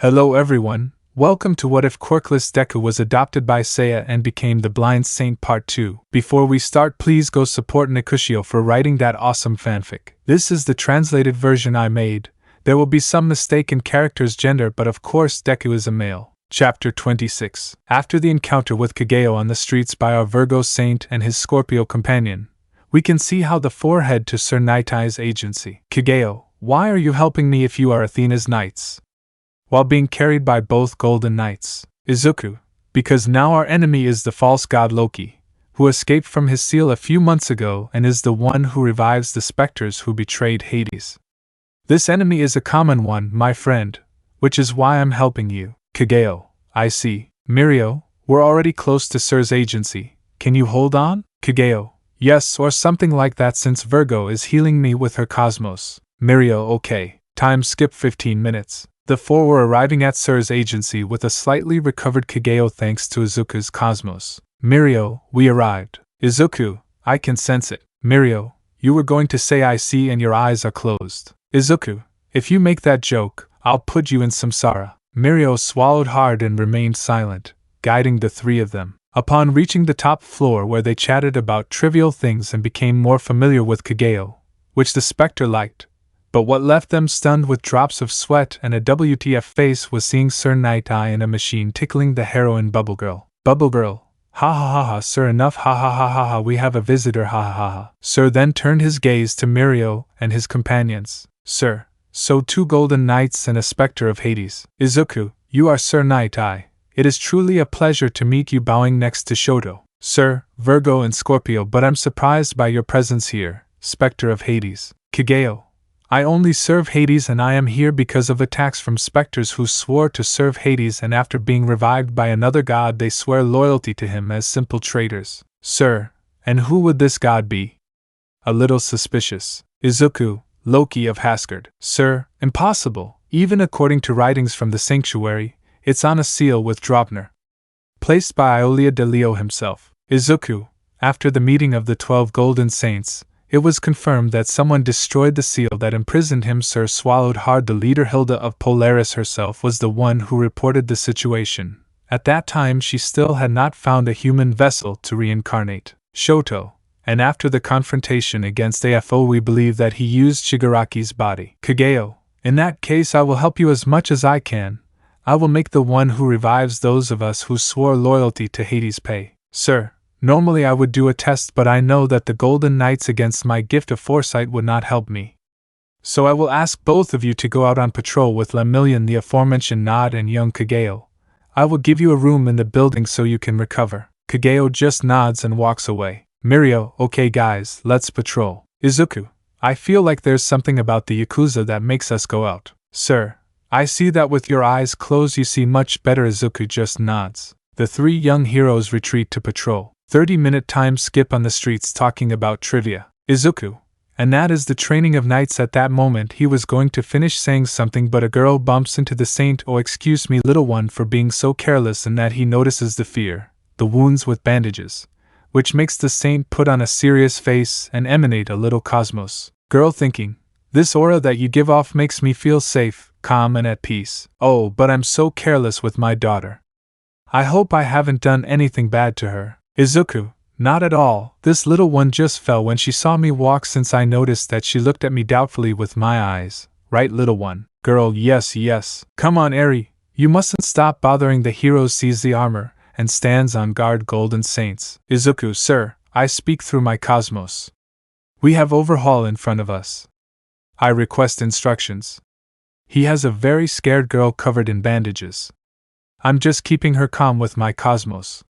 Hello everyone, welcome to What If Quirkless Deku was adopted by Seiya and became the Blind Saint Part 2. Before we start, please go support Nicuchio for writing that awesome fanfic. This is the translated version I made. There will be some mistake in character's gender, but of course Deku is a male. Chapter 26. After the encounter with Kageo on the streets by our Virgo saint and his Scorpio companion, we can see how the four head to Sir Night's agency. Kageo, why are you helping me if you are Athena's knights? While being carried by both Golden Knights. Izuku, because now our enemy is the false god Loki, who escaped from his seal a few months ago and is the one who revives the specters who betrayed Hades. This enemy is a common one, my friend, which is why I'm helping you. Kageo, I see. Mirio, we're already close to Sir's agency. Can you hold on? Kageo, yes, or something like that since Virgo is healing me with her cosmos. Mirio, okay. Time skip 15 minutes. The four were arriving at Sir's agency with a slightly recovered Kageo thanks to Izuku's cosmos. Mirio, we arrived. Izuku, I can sense it. Mirio, you were going to say I see and your eyes are closed. Izuku, if you make that joke, I'll put you in samsara. Mirio swallowed hard and remained silent, guiding the three of them. Upon reaching the top floor where they chatted about trivial things and became more familiar with Kageo, which the Spectre liked. But what left them stunned with drops of sweat and a WTF face was seeing Sir Night in a machine tickling the heroine Bubble Girl. Bubble Girl, ha ha ha ha, sir, enough, ha ha ha ha ha, we have a visitor, ha ha ha ha. Sir then turned his gaze to Mirio and his companions. Sir, so 2 Golden Knights and a Spectre of Hades. Izuku, you are Sir Night. It is truly a pleasure to meet you, bowing next to Shoto. Sir, Virgo and Scorpio, but I'm surprised by your presence here, Spectre of Hades. Kageo, I only serve Hades and I am here because of attacks from specters who swore to serve Hades and after being revived by another god they swear loyalty to him as simple traitors. Sir, and who would this god be? A little suspicious. Izuku, Loki of Haskard. Sir, impossible. Even according to writings from the sanctuary, it's on a seal with Draupner. Placed by Iolia de Leo himself. Izuku, after the meeting of the 12 Golden Saints, it was confirmed that someone destroyed the seal that imprisoned him. Sir swallowed hard. The leader Hilda of Polaris herself was the one who reported the situation. At that time she still had not found a human vessel to reincarnate. Shoto, and after the confrontation against AFO we believe that he used Shigaraki's body. Kageo, in that case I will help you as much as I can. I will make the one who revives those of us who swore loyalty to Hades pay. Sir, normally I would do a test, but I know that the Golden Knights against my gift of foresight would not help me. So I will ask both of you to go out on patrol with Lemillion, the aforementioned Nod, and young Kageo. I will give you a room in the building so you can recover. Kageo just nods and walks away. Mirio, okay guys, let's patrol. Izuku, I feel like there's something about the Yakuza that makes us go out. Sir, I see that with your eyes closed you see much better. Izuku just nods. The 3 young heroes retreat to patrol. 30-minute time skip on the streets talking about trivia. Izuku, and that is the training of knights. At that moment he was going to finish saying something, but a girl bumps into the saint. Oh, excuse me little one for being so careless, and that he notices the fear, the wounds with bandages, which makes the saint put on a serious face and emanate a little cosmos. Girl thinking, this aura that you give off makes me feel safe, calm and at peace. Oh, but I'm so careless with my daughter. I hope I haven't done anything bad to her. Izuku, not at all, this little one just fell when she saw me walk since I noticed that she looked at me doubtfully with my eyes. Right little one? Girl, yes. Come on Eri, you mustn't stop bothering. The hero sees the armor and stands on guard. Golden Saints. Izuku, sir, I speak through my cosmos. We have Overhaul in front of us. I request instructions. He has a very scared girl covered in bandages. I'm just keeping her calm with my cosmos.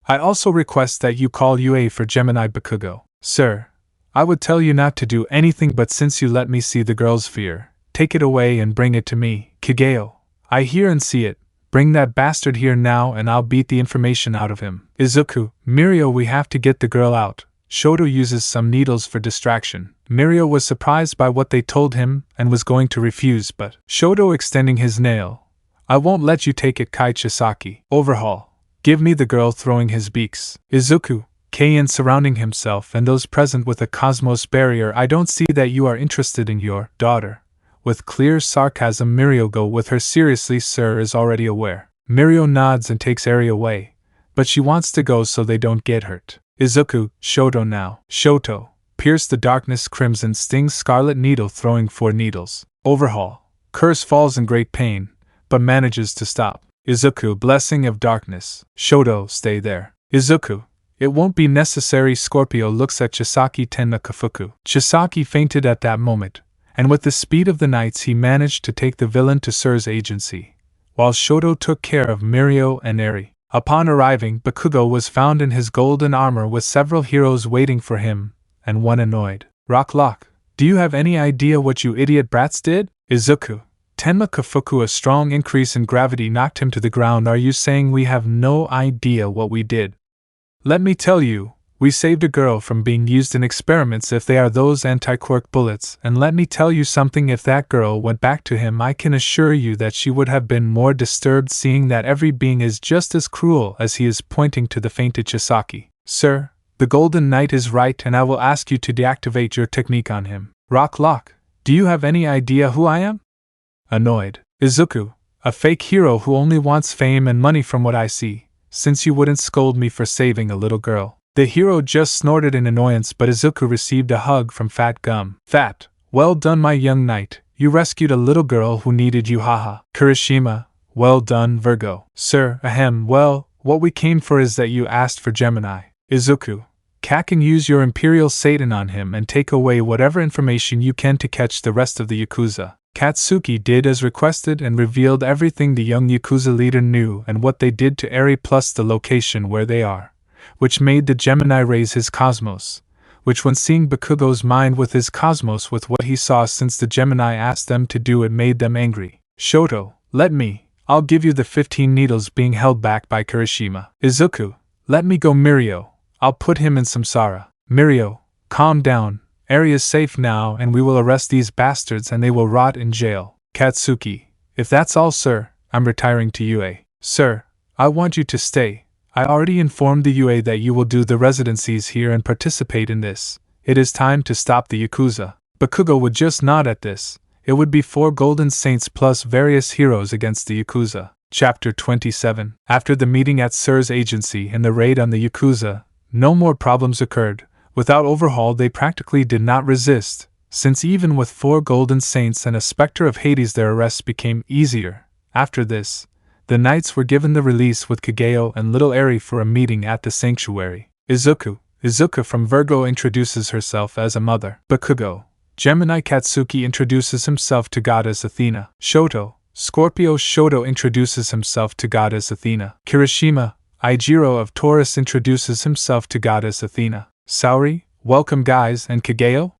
I also request that you call UA for Gemini Bakugo. Sir, I would tell you not to do anything, but since you let me see the girl's fear, take it away and bring it to me. Kageo, I hear and see it. Bring that bastard here now and I'll beat the information out of him. Izuku, Mirio, we have to get the girl out. Shoto uses some needles for distraction. Mirio was surprised by what they told him and was going to refuse, but Shoto extending his nail. I won't let you take it, Kai Chisaki. Overhaul. Give me the girl, throwing his beaks. Izuku, Kaien surrounding himself and those present with a cosmos barrier. I don't see that you are interested in your daughter. With clear sarcasm. Mirio, go with her. Seriously, sir, is already aware. Mirio nods and takes Eri away, but she wants to go so they don't get hurt. Izuku, Shoto now. Shoto, pierce the darkness. Crimson stings. Scarlet needle throwing 4 needles. Overhaul, curse falls in great pain, but manages to stop. Izuku, blessing of darkness. Shoto, stay there. Izuku, it won't be necessary. Scorpio looks at Chisaki Tenma Kafuku. Chisaki fainted at that moment, and with the speed of the knights he managed to take the villain to Sir's agency, while Shoto took care of Mirio and Eri. Upon arriving, Bakugo was found in his golden armor with several heroes waiting for him, and one annoyed. Rocklock, do you have any idea what you idiot brats did? Izuku, Tenma Kafuku, a strong increase in gravity knocked him to the ground. Are you saying we have no idea what we did? Let me tell you, we saved a girl from being used in experiments if they are those anti-quirk bullets, and let me tell you something, if that girl went back to him I can assure you that she would have been more disturbed, seeing that every being is just as cruel as he is, pointing to the fainted Chisaki. Sir, the Golden Knight is right and I will ask you to deactivate your technique on him. Rocklock, do you have any idea who I am? Annoyed. Izuku, a fake hero who only wants fame and money from what I see, since you wouldn't scold me for saving a little girl. The hero just snorted in annoyance, but Izuku received a hug from Fat Gum. Fat, well done my young knight, you rescued a little girl who needed you, haha. Kirishima, well done Virgo. Sir, ahem, well, what we came for is that you asked for Gemini. Izuku, Kaken, use your Imperial Satan on him and take away whatever information you can to catch the rest of the Yakuza. Katsuki did as requested and revealed everything the young Yakuza leader knew and what they did to Eri plus the location where they are, which made the Gemini raise his cosmos, which when seeing Bakugo's mind with his cosmos with what he saw since the Gemini asked them to do it made them angry. Shoto, I'll give you the 15 needles being held back by Kirishima. Izuku, let me go. Mirio, I'll put him in samsara. Mirio, calm down. Eri is safe now and we will arrest these bastards and they will rot in jail. Katsuki, if that's all sir, I'm retiring to UA. Sir, I want you to stay. I already informed the UA that you will do the residencies here and participate in this. It is time to stop the Yakuza. Bakugo would just nod at this. It would be 4 Golden Saints plus various heroes against the Yakuza. Chapter 27. After the meeting at Sir's agency and the raid on the Yakuza, no more problems occurred. Without Overhaul they practically did not resist, since even with 4 Golden Saints and a Spectre of Hades their arrests became easier. After this, the knights were given the release with Kageo and little Eri for a meeting at the sanctuary. Izuku from Virgo introduces herself as a mother. Bakugo, Gemini. Katsuki introduces himself to goddess Athena. Shoto, Scorpio. Shoto introduces himself to goddess Athena. Kirishima, Ijiro of Taurus introduces himself to goddess Athena. Saori, welcome guys, and Kageo?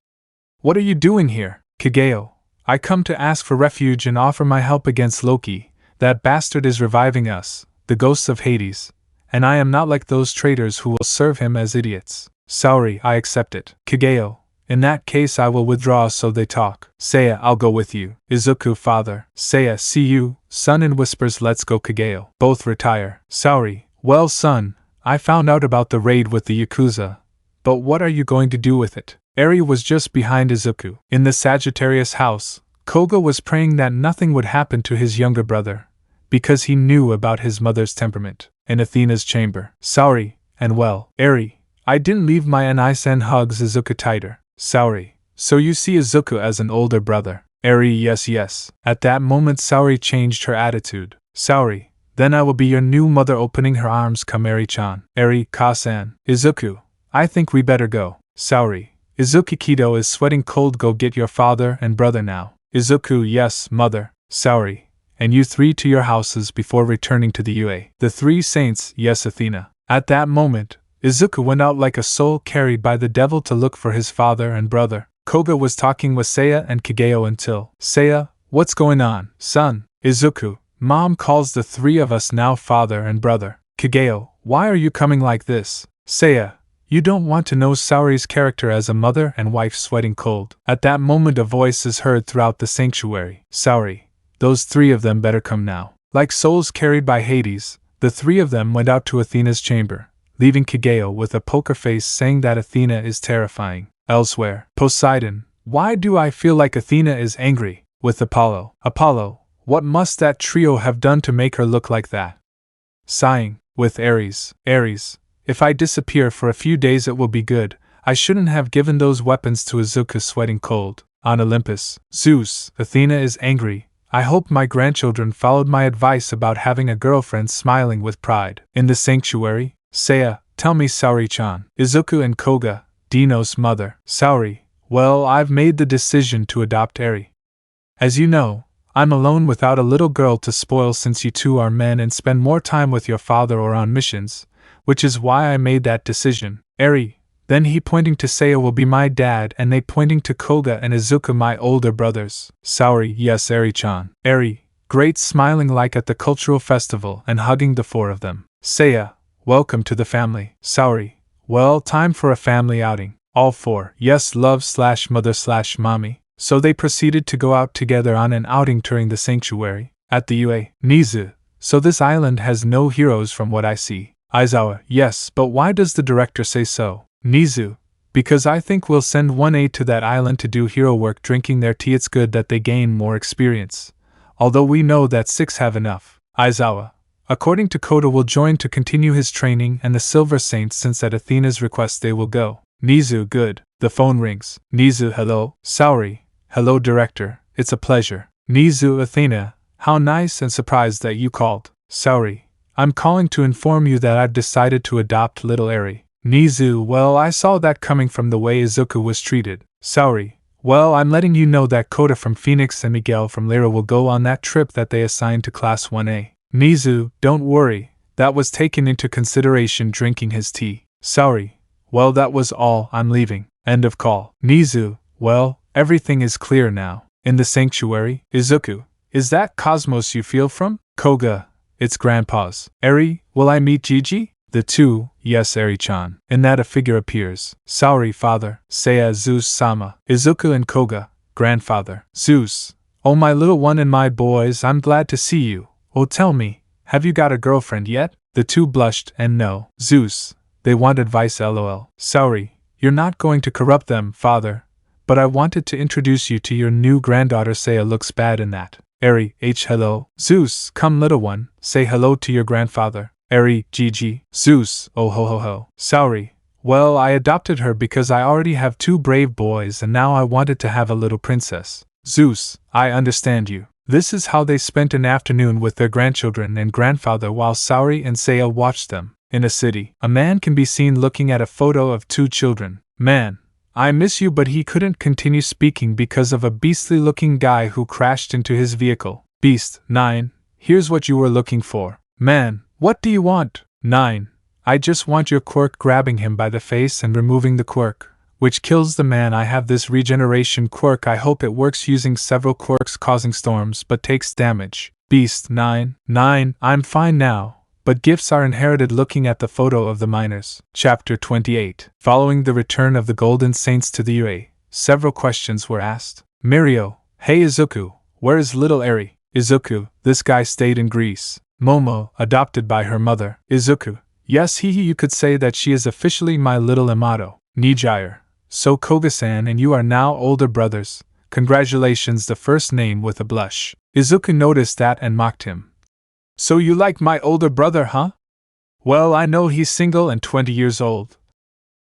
What are you doing here? Kageo, I come to ask for refuge and offer my help against Loki. That bastard is reviving us, the ghosts of Hades, and I am not like those traitors who will serve him as idiots. Saori, I accept it. Kageo, in that case I will withdraw so they talk. Seiya, I'll go with you. Izuku, father. Seiya, see you, son, in whispers. Let's go. Kageo. Both retire. Saori, well son, I found out about the raid with the Yakuza, but what are you going to do with it? Eri was just behind Izuku. In the Sagittarius house, Koga was praying that nothing would happen to his younger brother, because he knew about his mother's temperament. In Athena's chamber, Saori, and well, Eri, I didn't leave my Anisen hugs Izuku tighter. Saori, so you see Izuku as an older brother. Eri, yes. At that moment Saori changed her attitude. Saori, then I will be your new mother. Opening her arms, come Eri-chan. Eri, Ka-san. Izuku, I think we better go. Saori, Izuku Kido is sweating cold. Go get your father and brother now. Izuku, yes, mother. Saori, and you 3 to your houses before returning to the UA. The 3 saints, yes, Athena. At that moment, Izuku went out like a soul carried by the devil to look for his father and brother. Koga was talking with Seiya and Kageo until, Seiya, what's going on, son? Izuku, Mom calls the 3 of us now father and brother. Kageo, why are you coming like this? Seiya, you don't want to know Saori's character as a mother and wife. Sweating cold. At that moment a voice is heard throughout the sanctuary. Saori, those 3 of them better come now. Like souls carried by Hades, the 3 of them went out to Athena's chamber, leaving Kageo with a poker face saying that Athena is terrifying. Elsewhere, Poseidon, why do I feel like Athena is angry? with Apollo. Apollo, what must that trio have done to make her look like that? Sighing, with Ares. Ares, if I disappear for a few days it will be good. I shouldn't have given those weapons to Izuku sweating cold. On Olympus. Zeus, Athena is angry. I hope my grandchildren followed my advice about having a girlfriend smiling with pride. In the sanctuary. Seiya, tell me Saori-chan. Izuku and Koga, Dino's mother. Saori, well, I've made the decision to adopt Eri. As you know, I'm alone without a little girl to spoil since you two are men and spend more time with your father or on missions, which is why I made that decision. Eri, then he pointing to Seiya will be my dad and they pointing to Koga and Izuku my older brothers. Saori, yes Eri-chan. Eri, great, smiling like at the cultural festival and hugging the four of them. Seiya, welcome to the family. Saori, well, time for a family outing. All four, yes, love/mother/mommy. So they proceeded to go out together on an outing during the sanctuary. At the UA. Nizu, so this island has no heroes from what I see. Aizawa, yes, but why does the director say so? Nizu, because I think we'll send 1A to that island to do hero work drinking their tea. It's good that they gain more experience. Although we know that 6 have enough. Aizawa, according to Koda will join to continue his training and the Silver Saints since at Athena's request they will go. Nizu, good. The phone rings. Nizu, hello. Saori, hello director, it's a pleasure. Nizu, Athena, how nice and surprised that you called. Saori, I'm calling to inform you that I've decided to adopt little Eri. Nizu, well, I saw that coming from the way Izuku was treated. Saori, well, I'm letting you know that Koda from Phoenix and Miguel from Lyra will go on that trip that they assigned to Class 1A. Nizu, don't worry, that was taken into consideration drinking his tea. Saori, well, that was all, I'm leaving. End of call. Nizu, well, everything is clear now. In the sanctuary. Izuku, is that Cosmos you feel from? Koga, it's Grandpa's. Eri, will I meet Gigi? The two, yes Eri-chan. In that a figure appears. Saori, father. Seiya, Zeus-sama. Izuku and Koga, grandfather. Zeus, oh my little one and my boys, I'm glad to see you. Oh tell me, have you got a girlfriend yet? The two blushed and no. Zeus, they want advice lol. Saori, you're not going to corrupt them, father, but I wanted to introduce you to your new granddaughter. Seiya looks bad in that. Eri, hello. Zeus, come little one, say hello to your grandfather. Eri, Gigi. Zeus, oh ho ho ho. Saori, well, I adopted her because I already have 2 brave boys and now I wanted to have a little princess. Zeus, I understand you. This is how they spent an afternoon with their grandchildren and grandfather while Saori and Seiya watched them. In a city, a man can be seen looking at a photo of 2 children. Man, I miss you, but he couldn't continue speaking because of a beastly-looking guy who crashed into his vehicle. Beast, 9, here's what you were looking for. Man, what do you want? 9, I just want your quirk. Grabbing him by the face and removing the quirk, which kills the man. I have this regeneration quirk. I hope it works using several quirks causing storms but takes damage. Beast, 9, I'm fine now. But gifts are inherited. Looking at the photo of the miners. Chapter 28. Following the return of the Golden Saints to the UA, several questions were asked. Mirio, hey Izuku, where is little Eri? Izuku, this guy stayed in Greece. Momo, adopted by her mother. Izuku, yes you could say that she is officially my little Amato. Nijire, so Koga-san and you are now older brothers. Congratulations. The first name with a blush. Izuku noticed that and mocked him. So you like my older brother, huh? Well, I know he's single and 20 years old.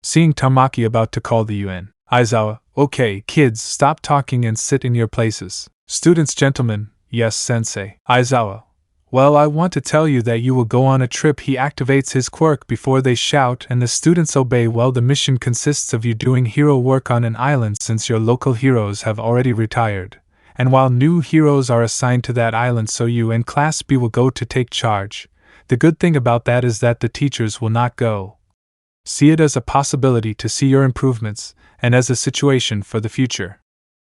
Seeing Tamaki about to call the UN. Aizawa, okay, kids, stop talking and sit in your places. Students, gentlemen, yes, sensei. Aizawa, well, I want to tell you that you will go on a trip. He activates his quirk before they shout and the students obey. Well, the mission consists of you doing hero work on an island since your local heroes have already retired. And while new heroes are assigned to that island, so you and Class B will go to take charge. The good thing about that is that the teachers will not go. See it as a possibility to see your improvements, and as a situation for the future.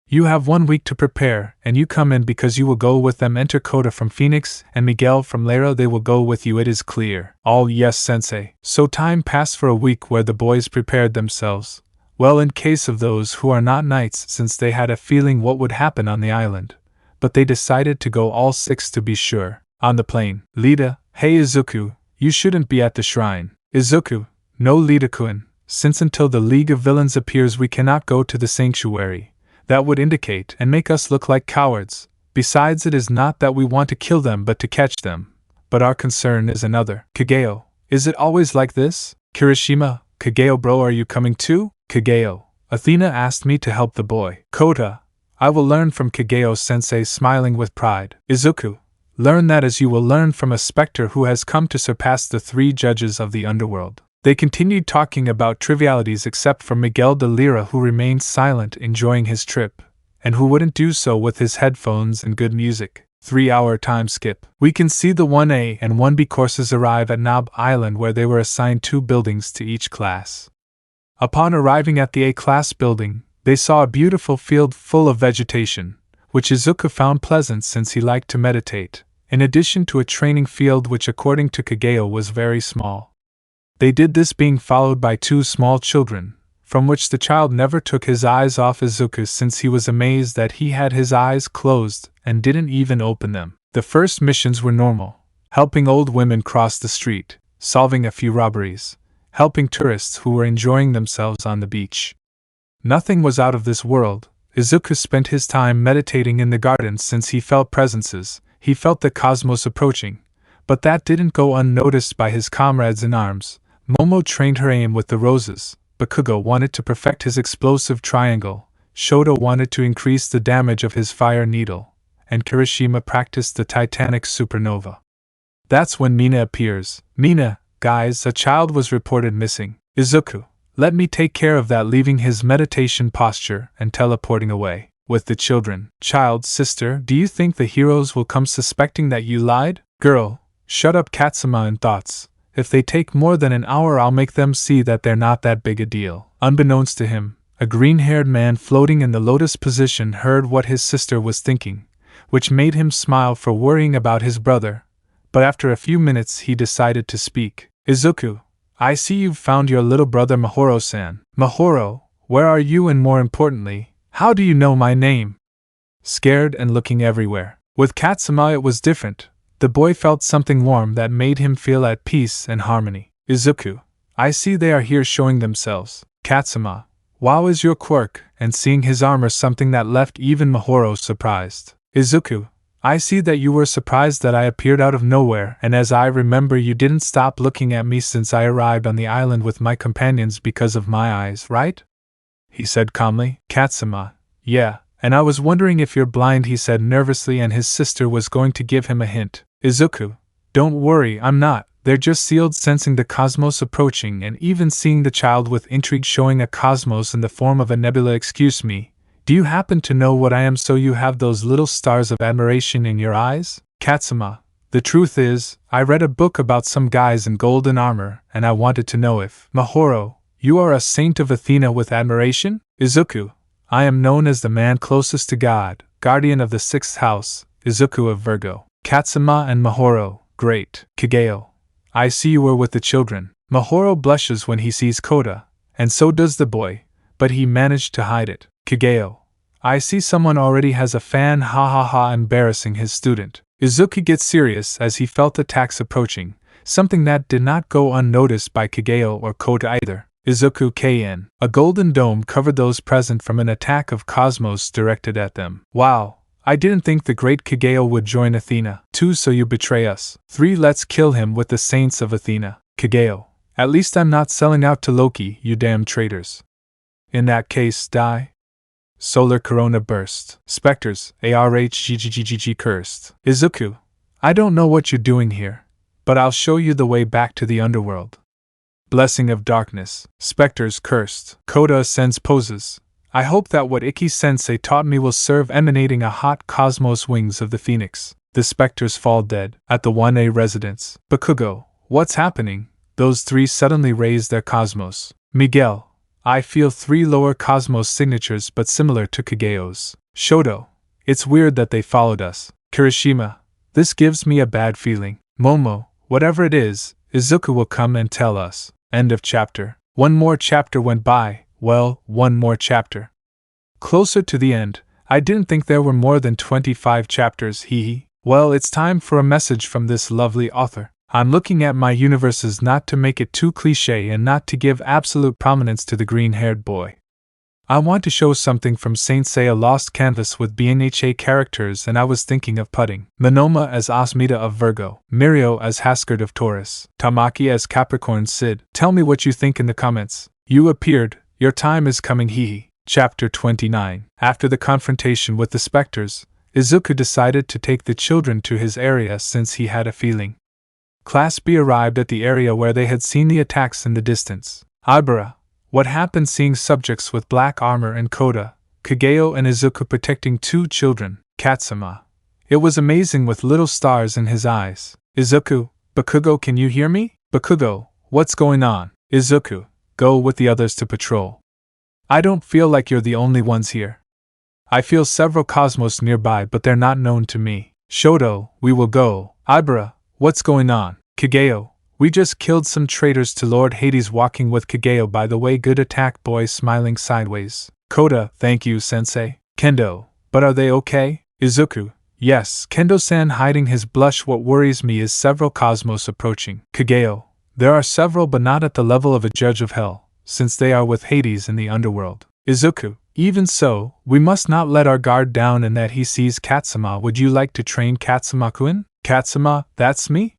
You have 1 week to prepare, and you come in because you will go with them. Enter Koda from Phoenix, and Miguel from Lyra. They will go with you, it is clear. All yes, sensei. So time passed for a week where the boys prepared themselves. Well, in case of those who are not knights, since they had a feeling what would happen on the island. But they decided to go all 6 to be sure. On the plane. Lita, hey Izuku, you shouldn't be at the shrine. Izuku, no Lita-kun, since until the League of Villains appears we cannot go to the sanctuary. That would indicate and make us look like cowards. Besides, it is not that we want to kill them but to catch them. But our concern is another. Kageo, is it always like this? Kirishima, Kageo bro, are you coming too? Kageo, Athena asked me to help the boy. Kota, I will learn from Kageo-sensei, smiling with pride. Izuku, learn that as you will learn from a Spectre who has come to surpass the 3 judges of the underworld. They continued talking about trivialities except for Miguel de Lira, who remained silent, enjoying his trip, and who wouldn't do so with his headphones and good music. 3-hour time skip. We can see the 1A and 1B courses arrive at Nabu Island, where they were assigned 2 buildings to each class. Upon arriving at the A-class building, they saw a beautiful field full of vegetation, which Izuku found pleasant since he liked to meditate, in addition to a training field which according to Kageo was very small. They did this being followed by 2 small children, from which the child never took his eyes off Izuku since he was amazed that he had his eyes closed and didn't even open them. The first missions were normal: helping old women cross the street, solving a few robberies, helping tourists who were enjoying themselves on the beach. Nothing was out of this world. Izuku spent his time meditating in the garden since he felt presences, he felt the cosmos approaching, but that didn't go unnoticed by his comrades in arms. Momo trained her aim with the roses, Bakugo wanted to perfect his explosive triangle, Shoto wanted to increase the damage of his fire needle, and Kirishima practiced the Titanic supernova. That's when Mina appears. Mina, guys, a child was reported missing. Izuku, let me take care of that, leaving his meditation posture and teleporting away. With the children. Child, sister, do you think the heroes will come suspecting that you lied? Girl, shut up, Katsuma, in thoughts. If they take more than an hour, I'll make them see that they're not that big a deal. Unbeknownst to him, a green-haired man floating in the lotus position heard what his sister was thinking, which made him smile for worrying about his brother, but after a few minutes he decided to speak. Izuku, I see you've found your little brother Mahoro-san. Mahoro, where are you, and more importantly, how do you know my name? Scared and looking everywhere. With Katsuma it was different. The boy felt something warm that made him feel at peace and harmony. Izuku, I see they are here showing themselves. Katsuma, wow, is your quirk, and seeing his armor something that left even Mahoro surprised. Izuku, I see that you were surprised that I appeared out of nowhere, and as I remember, you didn't stop looking at me since I arrived on the island with my companions because of my eyes, right? He said calmly. Katsuma, yeah, and I was wondering if you're blind, he said nervously, and his sister was going to give him a hint. Izuku, don't worry, I'm not. They're just sealed, sensing the cosmos approaching and even seeing the child with intrigue showing a cosmos in the form of a nebula. Excuse me, do you happen to know what I am, so you have those little stars of admiration in your eyes? Katsuma, the truth is, I read a book about some guys in golden armor, and I wanted to know if Mahoro, you are a saint of Athena with admiration? Izuku, I am known as the man closest to God, guardian of the 6th house, Izuku of Virgo. Katsuma and Mahoro, great. Kageo, I see you were with the children. Mahoro blushes when he sees Kota, and so does the boy, but he managed to hide it. Kageo, I see someone already has a fan, ha ha ha, embarrassing his student. Izuku gets serious as he felt attacks approaching, something that did not go unnoticed by Kageo or Kota either. Izuku KN, a golden dome covered those present from an attack of cosmos directed at them. Wow. I didn't think the great Kageo would join Athena. 2. So you betray us. 3. Let's kill him with the saints of Athena. Kageo, at least I'm not selling out to Loki, you damn traitors. In that case, die. Solar corona burst. Spectres, ARHGGGG cursed. Izuku, I don't know what you're doing here, but I'll show you the way back to the underworld. Blessing of darkness. Spectres cursed. Kota ascends poses. I hope that what Ikki-sensei taught me will serve, emanating a hot cosmos wings of the phoenix. The specters fall dead. At the 1A residence. Bakugo, what's happening? Those 3 suddenly raise their cosmos. Miguel, I feel 3 lower cosmos signatures but similar to Kageo's. Shoto, it's weird that they followed us. Kirishima, this gives me a bad feeling. Momo, whatever it is, Izuku will come and tell us. End of chapter. One more chapter went by. Well, one more chapter. Closer to the end, I didn't think there were more than 25 chapters, hee. Well, it's time for a message from this lovely author. I'm looking at my universes not to make it too cliché and not to give absolute prominence to the green-haired boy. I want to show something from Saint Seiya Lost Canvas with BNHA characters, and I was thinking of putting Monoma as Asmita of Virgo, Mirio as Haskard of Taurus, Tamaki as Capricorn Sid. Tell me what you think in the comments. You appeared, your time is coming, hehe. Chapter 29. After the confrontation with the Spectres, Izuku decided to take the children to his area since he had a feeling. Class B arrived at the area where they had seen the attacks in the distance. Ibara, what happened seeing subjects with black armor and Koda, Kageo and Izuku protecting two children, Katsuma. It was amazing with little stars in his eyes. Izuku, Bakugo, can you hear me? Bakugo, what's going on? Izuku, go with the others to patrol. I don't feel like you're the only ones here. I feel several cosmos nearby, but they're not known to me. Shoto, we will go. Ibara, what's going on? Kageo, we just killed some traitors to Lord Hades. Walking with Kageo, by the way, good attack boy, smiling sideways. Koda, thank you sensei. Kendo, but are they okay? Izuku, yes. Kendo-san hiding his blush. What worries me is several cosmos approaching. Kageo, there are several, but not at the level of a judge of hell, since they are with Hades in the underworld. Izuku, even so, we must not let our guard down and that he sees Katsuma. Would you like to train Katsuma-kun? Katsuma, that's me?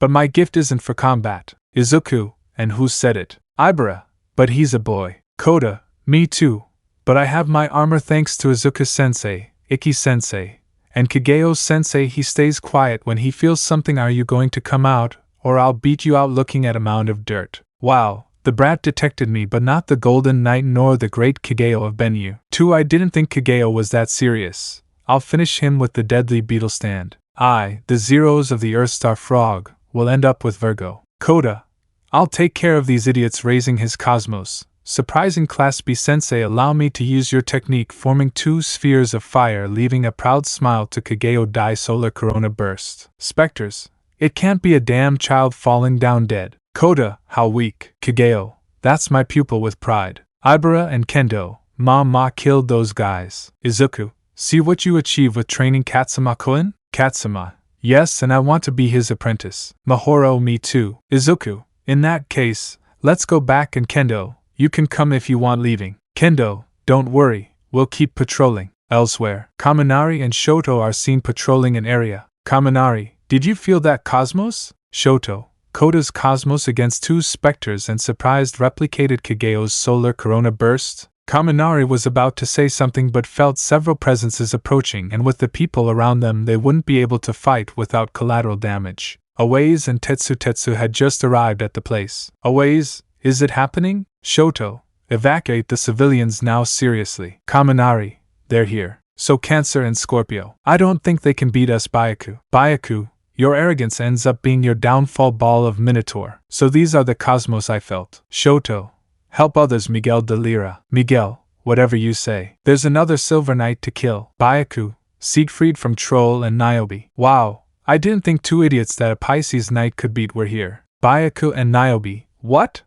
But my gift isn't for combat. Izuku, and who said it? Ibara, but he's a boy. Koda, me too. But I have my armor thanks to Izuku-sensei, Iki-sensei, and Kageo-sensei. He stays quiet when he feels something. Are you going to come out, or I'll beat you out? Looking at a mound of dirt. Wow. The brat detected me, but not the Golden Knight nor the great Kageo of Benyu. 2. I didn't think Kageo was that serious. I'll finish him with the deadly beetle stand. The zeros of the Earthstar Frog will end up with Virgo. Koda, I'll take care of these idiots. Raising his cosmos. Surprising Class B sensei, allow me to use your technique, forming two spheres of fire, leaving a proud smile to Kageo. Die solar corona burst. Spectres, it can't be a damn child falling down dead. Koda, how weak. Kageo, that's my pupil with pride. Ibara and Kendo, Ma killed those guys. Izuku, see what you achieve with training Katsuma-kun? Katsuma, yes, and I want to be his apprentice. Mahoro, me too. Izuku, in that case, let's go back, and Kendo, you can come if you want. Leaving. Kendo, don't worry, we'll keep patrolling. Elsewhere, Kaminari and Shoto are seen patrolling an area. Kaminari, did you feel that cosmos? Shoto, Koda's cosmos against two specters and surprised replicated Kageo's solar corona burst. Kaminari was about to say something but felt several presences approaching, and with the people around them they wouldn't be able to fight without collateral damage. Awaze and Tetsu had just arrived at the place. Awaze, is it happening? Shoto, evacuate the civilians now. Seriously. Kaminari, they're here. So Cancer and Scorpio. I don't think they can beat us. Byaku, your arrogance ends up being your downfall. Ball of Minotaur. So these are the cosmos I felt. Shoto, help others. Miguel de Lira. Miguel, whatever you say. There's another Silver Knight to kill. Byaku, Siegfried from Troll and Niobe. Wow, I didn't think two idiots that a Pisces Knight could beat were here. Byaku and Niobe, what?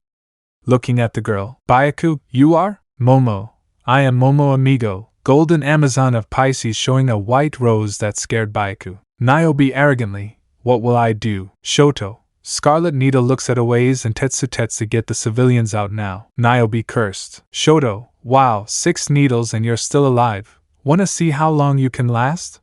Looking at the girl. Byaku, you are? Momo. I am Momo amigo, Golden Amazon of Pisces, showing a white rose that scared Byaku. Niobe arrogantly, what will I do? Shoto, Scarlet Needle looks at Awaze and Tetsu, get the civilians out now. Niobe cursed. Shoto, wow, 6 needles and you're still alive. Wanna see how long you can last?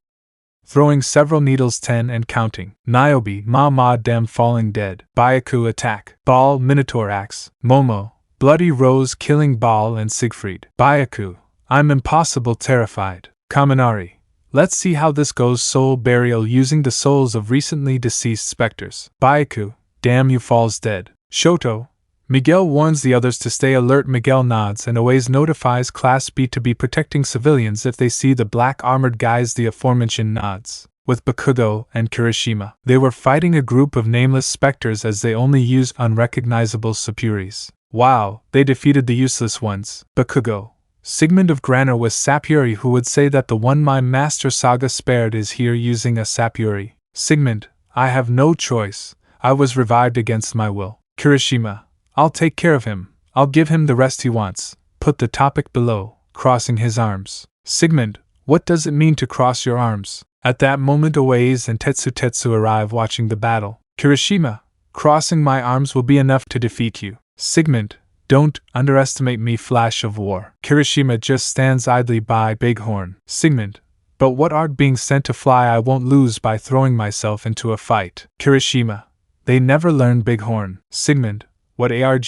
Throwing several needles, 10 and counting. Niobe, ma dem falling dead. Byaku attack. Ball, Minotaur axe. Momo, Bloody Rose killing Ball and Siegfried. Byaku, I'm impossible terrified. Kaminari, let's see how this goes. Soul burial using the souls of recently deceased specters. Byaku, damn you, falls dead. Shoto, Miguel warns the others to stay alert. Miguel nods and Awaze notifies Class B to be protecting civilians if they see the black armored guys. The aforementioned nods. With Bakugo and Kirishima, they were fighting a group of nameless specters as they only used unrecognizable Sapuris. Wow, they defeated the useless ones. Bakugo, Sigmund of Graner with Sapuri. Who would say that the one my master Saga spared is here using a Sapuri? Sigmund, I have no choice. I was revived against my will. Kirishima, I'll take care of him. I'll give him the rest he wants. Put the topic below, crossing his arms. Sigmund, what does it mean to cross your arms? At that moment Awaze and Tetsu arrive watching the battle. Kirishima, crossing my arms will be enough to defeat you. Sigmund, Don't underestimate me, Flash of War. Kirishima just stands idly by, Bighorn. Sigmund. But what art being sent to fly I won't lose by throwing myself into a fight. Kirishima. They never learn, Bighorn. Sigmund. What arggh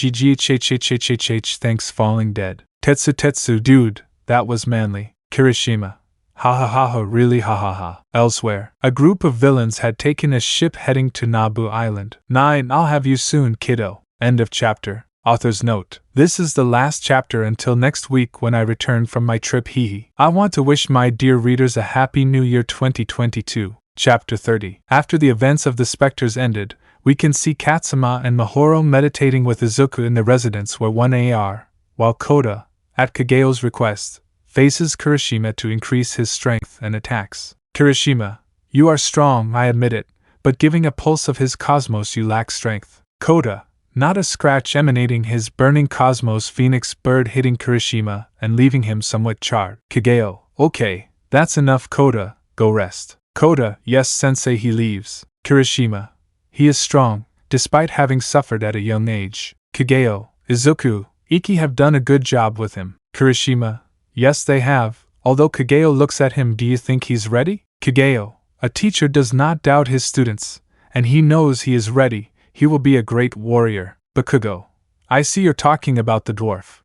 thanks falling dead. Tetsu dude, that was manly. Kirishima. Ha ha ha ha, really ha ha ha. Elsewhere, a group of villains had taken a ship heading to Nabu Island. 9. I'll have you soon, kiddo. End of chapter. Author's note. This is the last chapter until next week when I return from my trip, hehe. I want to wish my dear readers a happy new year 2022. Chapter 30. After the events of the Spectres ended, we can see Katsuma and Mahoro meditating with Izuku in the residence where 1AR, while Koda, at Kageyo's request, faces Kirishima to increase his strength and attacks. Kirishima, you are strong, I admit it, but giving a pulse of his cosmos you lack strength. Koda, not a scratch emanating his burning cosmos phoenix bird hitting Kirishima and leaving him somewhat charred. Kageyo, okay, that's enough Koda, go rest. Koda, yes sensei, he leaves. Kirishima, he is strong, despite having suffered at a young age. Kageyo, Izuku, Iki have done a good job with him. Kirishima, yes they have, although Kageyo looks at him, do you think he's ready? Kageyo, a teacher does not doubt his students, and he knows he is ready, he will be a great warrior. Bakugo, I see you're talking about the dwarf.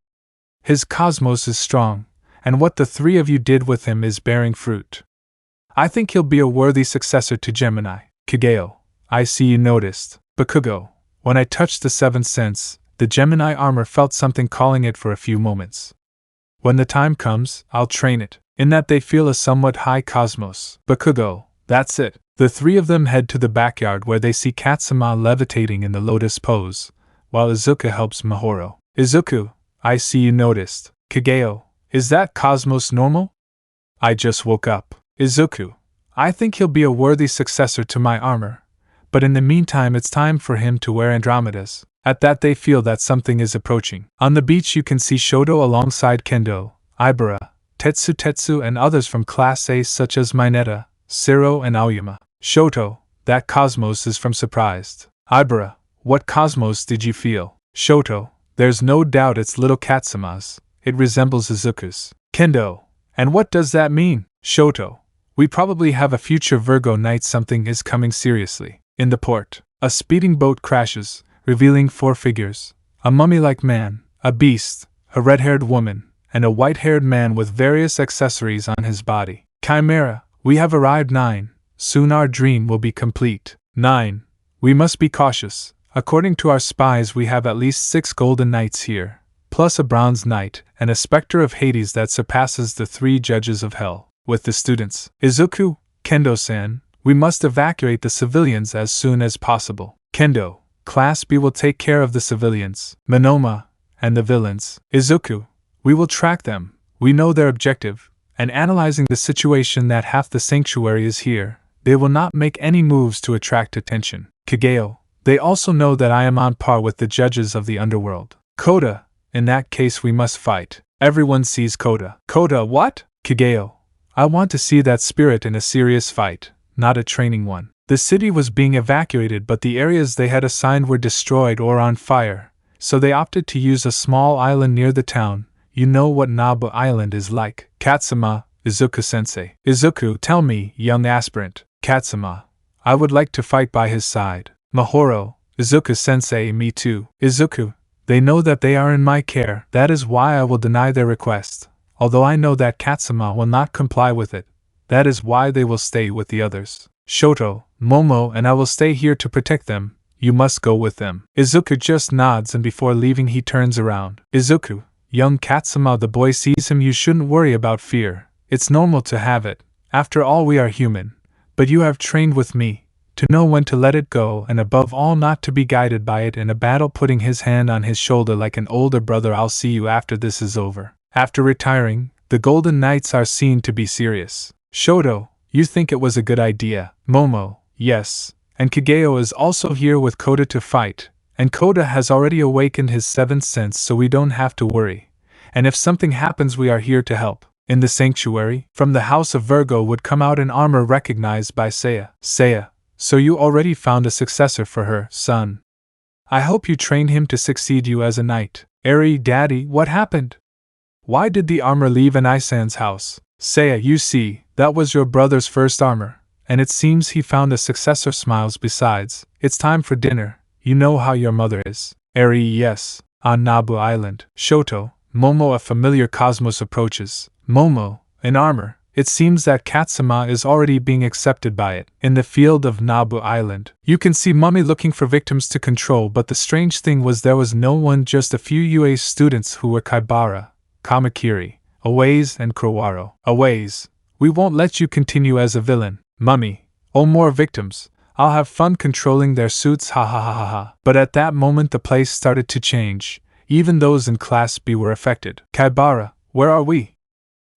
His cosmos is strong, and what the three of you did with him is bearing fruit. I think he'll be a worthy successor to Gemini. Kageyo, I see you noticed. Bakugo, when I touched the seventh sense, the Gemini armor felt something calling it for a few moments. When the time comes, I'll train it, in that they feel a somewhat high cosmos. Bakugo, that's it. The three of them head to the backyard where they see Katsuma levitating in the lotus pose, while Izuku helps Mahoro. Izuku, I see you noticed. Kageyo, is that cosmos normal? I just woke up. Izuku, I think he'll be a worthy successor to my armor, but in the meantime it's time for him to wear Andromeda's. At that they feel that something is approaching. On the beach you can see Shoto alongside Kendo, Ibara, Tetsu and others from Class A such as Mineta, Siro and Aoyama. Shoto, that cosmos is from Surprised. Ibara, what cosmos did you feel? Shoto, there's no doubt it's little Katsuma's. It resembles Izuku's. Kendo, and what does that mean? Shoto, we probably have a future Virgo night, something is coming seriously. In the port, a speeding boat crashes, revealing four figures: a mummy-like man, a beast, a red-haired woman, and a white-haired man with various accessories on his body. Chimera, we have arrived. 9. Soon our dream will be complete. 9. We must be cautious. According to our spies we have at least 6 golden knights here, plus a bronze knight, and a spectre of Hades that surpasses the 3 judges of hell. With the students, Izuku, Kendo-san, we must evacuate the civilians as soon as possible. Kendo, Class B will take care of the civilians. Monoma, and the villains. Izuku, we will track them, we know their objective, and analyzing the situation that half the sanctuary is here, they will not make any moves to attract attention. Kageyo, they also know that I am on par with the judges of the underworld. Koda, in that case we must fight. Everyone sees Koda. Koda, what? Kageyo, I want to see that spirit in a serious fight, not a training one. The city was being evacuated, but the areas they had assigned were destroyed or on fire, so they opted to use a small island near the town. You know what Nabu Island is like. Katsuma, Izuku-sensei. Izuku, tell me, young aspirant. Katsuma, I would like to fight by his side. Mahoro, Izuku-sensei, me too. Izuku, they know that they are in my care, that is why I will deny their request. Although I know that Katsuma will not comply with it, that is why they will stay with the others. Shoto, Momo and I will stay here to protect them, you must go with them. Izuku just nods and before leaving he turns around. Izuku, young Katsuma, the boy sees him. You shouldn't worry about fear, it's normal to have it, after all we are human, but you have trained with me, to know when to let it go and above all not to be guided by it in a battle. Putting his hand on his shoulder like an older brother, I'll see you after this is over. After retiring, the Golden Knights are seen to be serious. Shoto, you think it was a good idea. Momo, yes, and Kageyo is also here with Koda to fight, and Koda has already awakened his 7th sense so we don't have to worry, and if something happens we are here to help. In the sanctuary, from the house of Virgo would come out an armor recognized by Seiya. Seiya, so you already found a successor for her, son. I hope you train him to succeed you as a knight. Eri, Daddy, what happened? Why did the armor leave an Isan's house? Seiya, you see, that was your brother's first armor, and it seems he found a successor. Smiles. Besides, it's time for dinner. You know how your mother is. Eri, yes. On Nabu Island. Shoto, Momo. A familiar cosmos approaches. Momo, in armor. It seems that Katsuma is already being accepted by it. In the field of Nabu Island, you can see Mummy looking for victims to control, but the strange thing was there was no one, just a few UA students who were Kaibara, Kamakiri, Aways, and Kurowaro. Aways, we won't let you continue as a villain. Mummy, oh, more victims. I'll have fun controlling their suits, ha ha ha ha ha. But at that moment the place started to change. Even those in Class B were affected. Kaibara, where are we?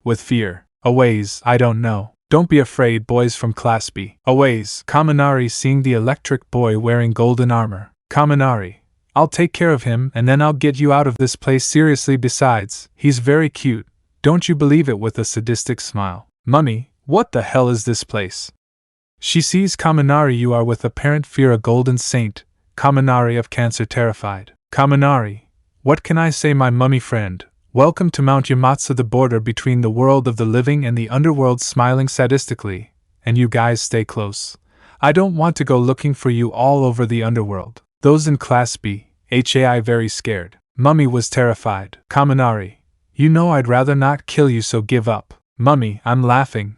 With fear. Aways, I don't know. Don't be afraid, boys from Class B. Aways, Kaminari, seeing the electric boy wearing golden armor. Kaminari, I'll take care of him and then I'll get you out of this place. Seriously, besides, he's very cute. Don't you believe it? With a sadistic smile. Mummy, what the hell is this place? She sees Kaminari. You are with apparent fear a golden saint. Kaminari of Cancer, terrified. Kaminari, what can I say, my mummy friend? Welcome to Mount Yamatsu, the border between the world of the living and the underworld. Smiling sadistically. And you guys stay close. I don't want to go looking for you all over the underworld. Those in Class B, HAI, very scared. Mummy was terrified. Kaminari, you know I'd rather not kill you, so give up. Mummy, I'm laughing,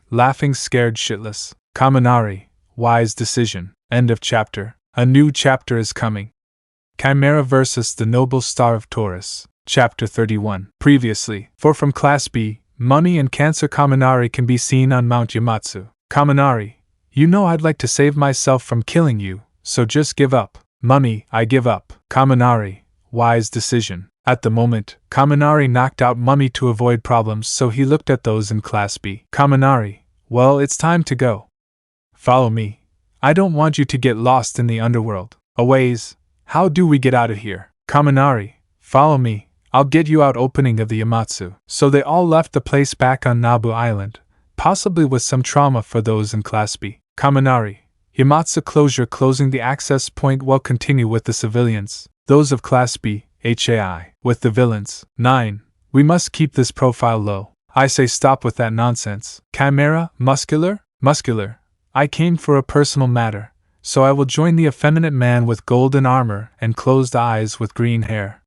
scared shitless. Kaminari, wise decision. End of chapter. A new chapter is coming. Chimera vs. the Noble Star of Taurus. Chapter 31. Previously, from Class B, Mummy and Cancer. Kaminari can be seen on Mount Yamatsu. Kaminari, you know I'd like to save myself from killing you, so just give up. Mummy, I give up. Kaminari, wise decision. At the moment, Kaminari knocked out Mummy to avoid problems, so he looked at those in Class B. Kaminari, well, it's time to go. Follow me. I don't want you to get lost in the underworld. Aways, how do we get out of here? Kaminari, follow me. I'll get you out. Opening of the Yamatsu. So they all left the place back on Nabu Island, possibly with some trauma for those in Class B. Kaminari, Yamatsu closure, closing the access point. Well, continue with the civilians. Those of Class B, HAI. With the villains. 9. We must keep this profile low. I say stop with that nonsense. Chimera, muscular? Muscular. I came for a personal matter, so I will join the effeminate man with golden armor and closed eyes with green hair.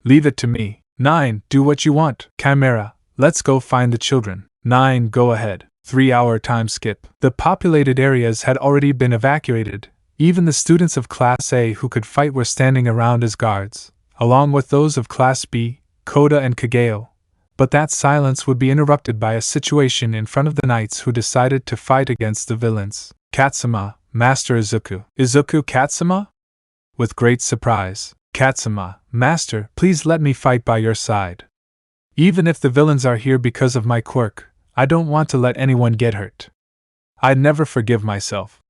Leave it to me. 9. Do what you want. Chimera, let's go find the children. 9. Go ahead. 3-hour time skip. The populated areas had already been evacuated. Even the students of Class A who could fight were standing around as guards, along with those of Class B, Koda and Kageo. But that silence would be interrupted by a situation in front of the knights who decided to fight against the villains. Katsuma, Master Izuku. Izuku, Katsuma? With great surprise. Katsuma, Master, please let me fight by your side. Even if the villains are here because of my quirk, I don't want to let anyone get hurt. I'd never forgive myself.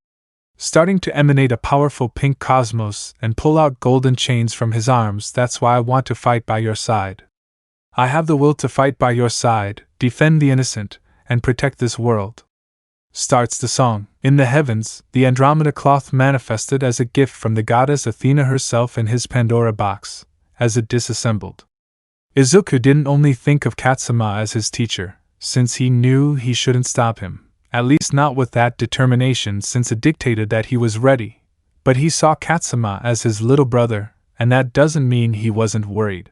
Starting to emanate a powerful pink cosmos and pull out golden chains from his arms, that's why I want to fight by your side. I have the will to fight by your side, defend the innocent, and protect this world. Starts the song. In the heavens, the Andromeda cloth manifested as a gift from the goddess Athena herself in his Pandora box, as it disassembled. Izuku didn't only think of Katsuma as his teacher, since he knew he shouldn't stop him, at least not with that determination, since it dictated that he was ready, but he saw Katsuma as his little brother, and that doesn't mean he wasn't worried.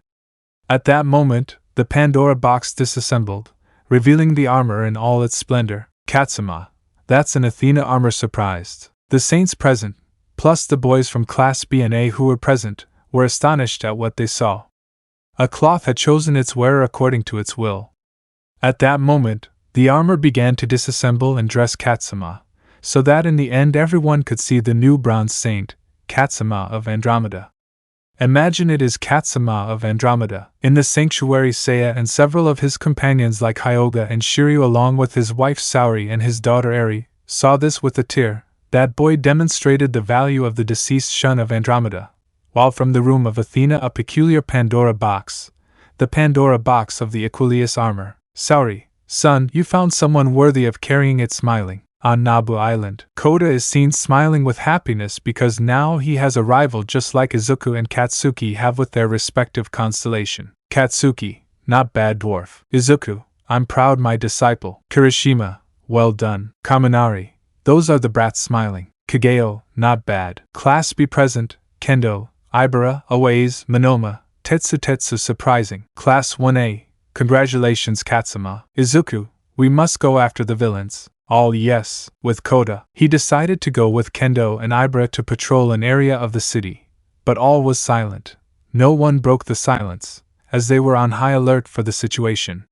At that moment, the Pandora box disassembled, revealing the armor in all its splendor. Katsuma, that's an Athena armor. Surprised. The saints present, plus the boys from Class B and A who were present, were astonished at what they saw. A cloth had chosen its wearer according to its will. At that moment, the armor began to disassemble and dress Katsuma, so that in the end everyone could see the new bronze saint, Katsuma of Andromeda. Imagine it is Katsuma of Andromeda. In the sanctuary, Seiya and several of his companions like Hyoga and Shiryu, along with his wife Saori and his daughter Eri, saw this with a tear. That boy demonstrated the value of the deceased Shun of Andromeda, while from the room of Athena a peculiar Pandora box, the Pandora box of the Equilius armor. Saori, son, you found someone worthy of carrying it. Smiling. On Nabu Island, Kota is seen smiling with happiness because now he has a rival just like Izuku and Katsuki have with their respective constellation. Katsuki, not bad dwarf. Izuku, I'm proud my disciple. Kirishima, well done. Kaminari, those are the brats smiling. Kageo, not bad. Class be present. Kendo, Ibara, Aways, Monoma, Tetsu surprising. Class 1A, congratulations Katsuma. Izuku, we must go after the villains. All yes. With Kota, he decided to go with Kendo and Ibara to patrol an area of the city. But all was silent. No one broke the silence, as they were on high alert for the situation.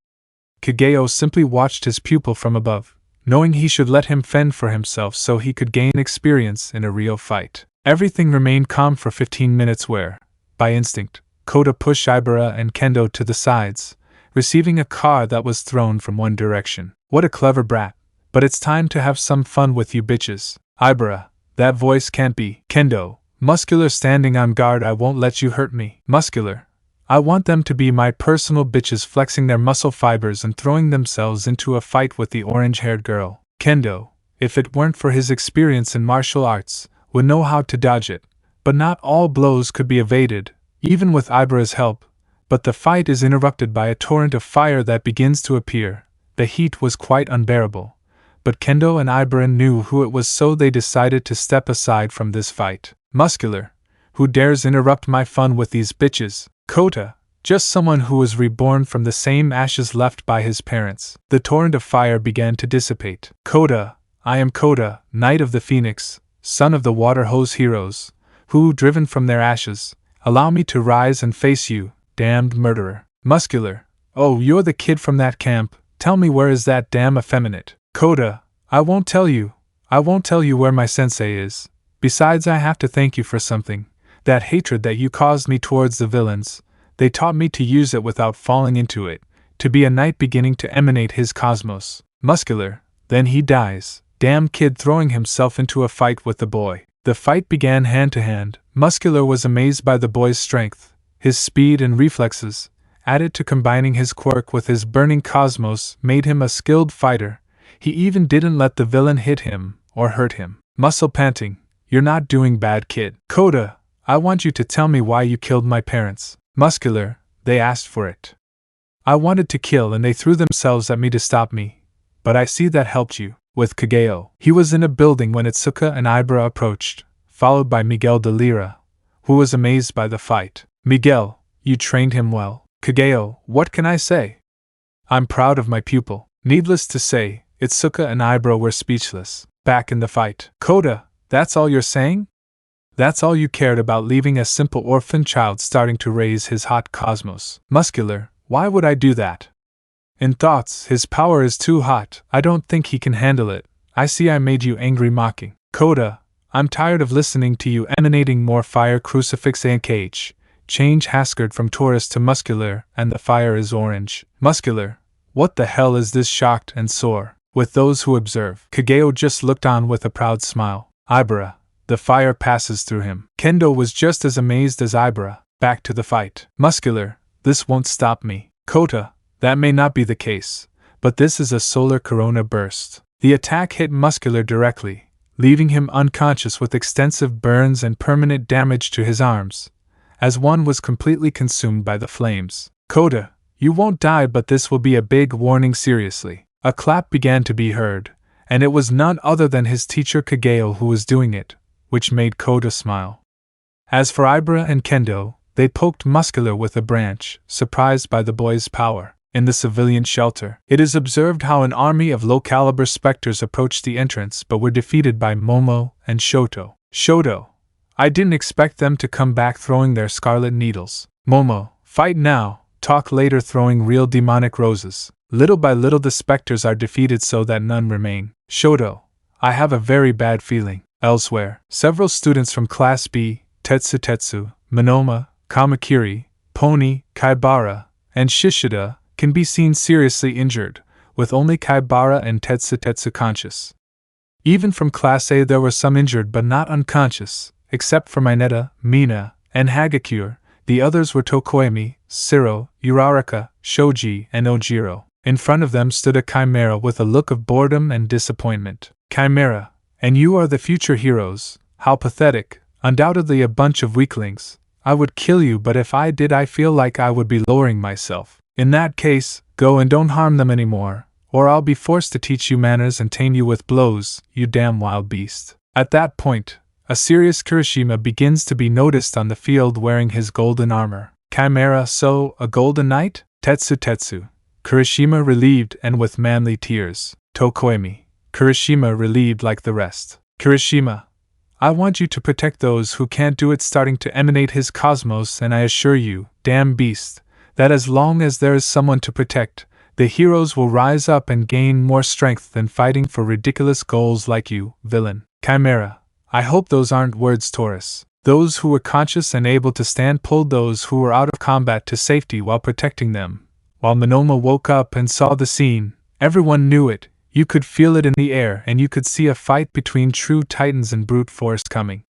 Kageo simply watched his pupil from above, knowing he should let him fend for himself so he could gain experience in a real fight. Everything remained calm for 15 minutes where, by instinct, Kota pushed Ibara and Kendo to the sides, receiving a car that was thrown from one direction. What a clever brat. But it's time to have some fun with you bitches. Ibara, that voice can't be. Kendo, Muscular standing on guard, I won't let you hurt me. Muscular, I want them to be my personal bitches flexing their muscle fibers and throwing themselves into a fight with the orange-haired girl. Kendo, if it weren't for his experience in martial arts, would know how to dodge it. But not all blows could be evaded, even with Ibara's help. But the fight is interrupted by a torrent of fire that begins to appear. The heat was quite unbearable. But Kendo and Ibara knew who it was, so they decided to step aside from this fight. Muscular, who dares interrupt my fun with these bitches? Kota, just someone who was reborn from the same ashes left by his parents. The torrent of fire began to dissipate. Kota, I am Kota, Knight of the Phoenix, son of the water hose heroes, who, driven from their ashes, allow me to rise and face you, damned murderer. Muscular, oh, you're the kid from that camp, tell me where is that damn effeminate? Kota, I won't tell you where my sensei is. Besides, I have to thank you for something. That hatred that you caused me towards the villains, they taught me to use it without falling into it, to be a knight beginning to emanate his cosmos. Muscular, then he dies. Damn kid throwing himself into a fight with the boy. The fight began hand to hand. Muscular was amazed by the boy's strength, his speed and reflexes, added to combining his quirk with his burning cosmos, made him a skilled fighter. He even didn't let the villain hit him or hurt him. Muscle panting, you're not doing bad, kid. Kota, I want you to tell me why you killed my parents. Muscular, they asked for it. I wanted to kill and they threw themselves at me to stop me. But I see that helped you. With Kageo, he was in a building when Itsuka and Ibara approached, followed by Miguel de Lira, who was amazed by the fight. Miguel, you trained him well. Kageo, what can I say? I'm proud of my pupil. Needless to say, Itsuka and Ibara were speechless. Back in the fight. Kota, that's all you're saying? That's all you cared about, leaving a simple orphan child starting to raise his hot cosmos? Muscular, why would I do that? In thoughts, his power is too hot. I don't think he can handle it. I see I made you angry mocking. Kota, I'm tired of listening to you emanating more fire. Crucifix and cage. Change Haskard from Taurus to Muscular, and the fire is orange. Muscular, what the hell is this? Shocked and sore. With those who observe, Kageo just looked on with a proud smile. Ibara, the fire passes through him. Kendo was just as amazed as Ibara. Back to the fight. Muscular, this won't stop me. Kota, that may not be the case, but this is a solar corona burst. The attack hit Muscular directly, leaving him unconscious with extensive burns and permanent damage to his arms, as one was completely consumed by the flames. Kota, you won't die, but this will be a big warning. Seriously. A clap began to be heard, and it was none other than his teacher Kageo who was doing it, which made Kota smile. As for Ibara and Kendo, they poked Muscular with a branch, surprised by the boy's power. In the civilian shelter, it is observed how an army of low-caliber specters approached the entrance but were defeated by Momo and Shoto. Shoto, I didn't expect them to come back throwing their scarlet needles. Momo, fight now, talk later, throwing real demonic roses. Little by little the specters are defeated so that none remain. Shoto, I have a very bad feeling. Elsewhere, several students from Class B, Tetsu, Monoma, Kamakiri, Pony, Kaibara, and Shishida, can be seen seriously injured, with only Kaibara and Tetsu conscious. Even from Class A there were some injured but not unconscious, except for Mineta, Mina, and Hagakure. The others were Tokoemi, Siro, Uraraka, Shoji, and Ojiro. In front of them stood a chimera with a look of boredom and disappointment. Chimera, and you are the future heroes. How pathetic, undoubtedly a bunch of weaklings. I would kill you, but if I did, I feel like I would be lowering myself. In that case, go and don't harm them anymore, or I'll be forced to teach you manners and tame you with blows, you damn wild beast. At that point, a serious Kirishima begins to be noticed on the field wearing his golden armor. Chimera, so, a golden knight? Tetsu. Kirishima relieved and with manly tears. Tokoemi. Kirishima relieved like the rest. Kirishima, I want you to protect those who can't do it, starting to emanate his cosmos, and I assure you, damn beast, that as long as there is someone to protect, the heroes will rise up and gain more strength than fighting for ridiculous goals like you, villain. Chimera, I hope those aren't words, Taurus. Those who were conscious and able to stand pulled those who were out of combat to safety while protecting them. While Monoma woke up and saw the scene, everyone knew it. You could feel it in the air, and you could see a fight between true titans and brute force coming.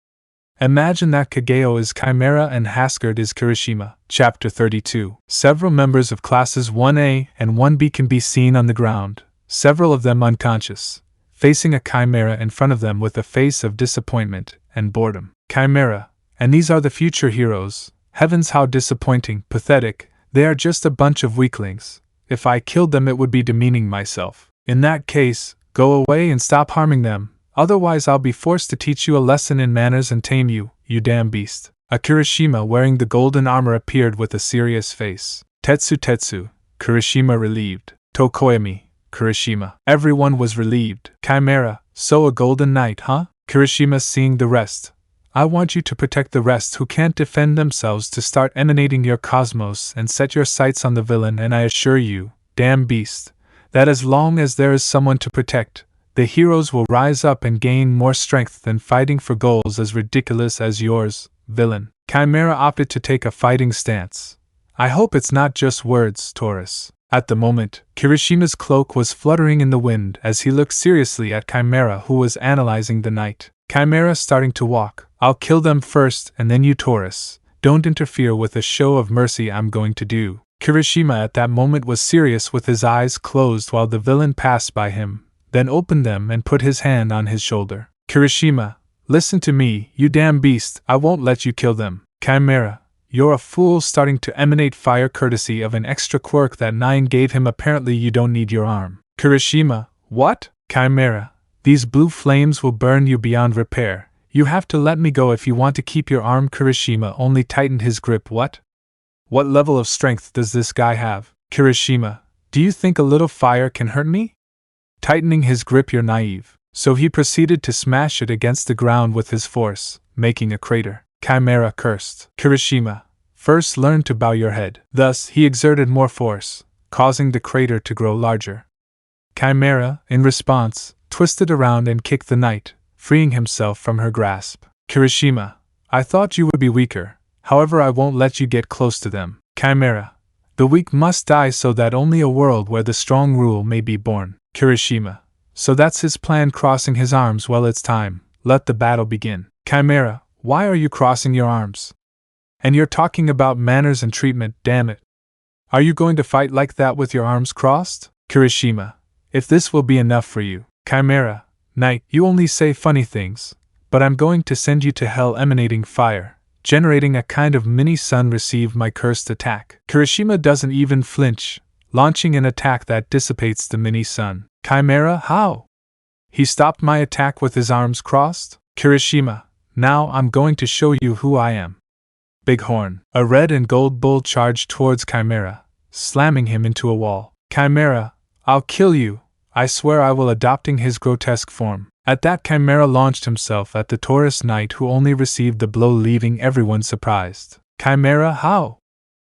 Imagine that Kageo is Chimera and Haskard is Kirishima. Chapter 32. Several members of classes 1A and 1B can be seen on the ground, several of them unconscious, facing a Chimera in front of them with a face of disappointment and boredom. Chimera, and these are the future heroes. Heavens, how disappointing, pathetic, they are just a bunch of weaklings. If I killed them, it would be demeaning myself. In that case, go away and stop harming them, otherwise I'll be forced to teach you a lesson in manners and tame you, you damn beast. A Kirishima wearing the golden armor appeared with a serious face. Tetsu, Kirishima relieved. Tokoemi, Kirishima. Everyone was relieved. Chimera, so a golden knight, huh? Kirishima, seeing the rest. I want you to protect the rest who can't defend themselves, to start emanating your cosmos and set your sights on the villain, and I assure you, damn beast, that as long as there is someone to protect, the heroes will rise up and gain more strength than fighting for goals as ridiculous as yours, villain. Chimera opted to take a fighting stance. I hope it's not just words, Taurus. At the moment, Kirishima's cloak was fluttering in the wind as he looked seriously at Chimera, who was analyzing the night. Chimera starting to walk. I'll kill them first and then you, Taurus. Don't interfere with the show of mercy I'm going to do. Kirishima at that moment was serious with his eyes closed while the villain passed by him, then opened them and put his hand on his shoulder. Kirishima, listen to me, you damn beast, I won't let you kill them. Chimera, you're a fool, starting to emanate fire courtesy of an extra quirk that 9 gave him. Apparently you don't need your arm. Kirishima, what? Chimera, these blue flames will burn you beyond repair. You have to let me go if you want to keep your arm. Kirishima only tightened his grip. What level of strength does this guy have? Kirishima, do you think a little fire can hurt me? Tightening his grip, you're naive. So he proceeded to smash it against the ground with his force, making a crater. Chimera cursed. Kirishima, first learn to bow your head. Thus he exerted more force, causing the crater to grow larger. Chimera, in response, twisted around and kicked the knight, freeing himself from her grasp. Kirishima, I thought you would be weaker. However, I won't let you get close to them. Chimera, the weak must die so that only a world where the strong rule may be born. Kirishima, so that's his plan. Crossing his arms. Well, it's time. Let the battle begin. Chimera, why are you crossing your arms? And you're talking about manners and treatment, damn it. Are you going to fight like that with your arms crossed? Kirishima, if this will be enough for you. Chimera, knight, you only say funny things, but I'm going to send you to hell emanating fire, generating a kind of mini-sun. Receive my cursed attack. Kirishima doesn't even flinch, launching an attack that dissipates the mini-sun. Chimera, how? He stopped my attack with his arms crossed? Kirishima, now I'm going to show you who I am. Bighorn. A red and gold bull charged towards Chimera, slamming him into a wall. Chimera, I'll kill you. I swear I will. Adopting his grotesque form. At that, Chimera launched himself at the Taurus knight, who only received the blow, leaving everyone surprised. Chimera, how?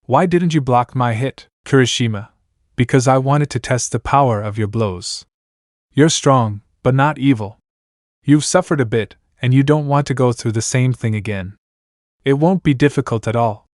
Why didn't you block my hit? Kirishima, because I wanted to test the power of your blows. You're strong, but not evil. You've suffered a bit, and you don't want to go through the same thing again. It won't be difficult at all.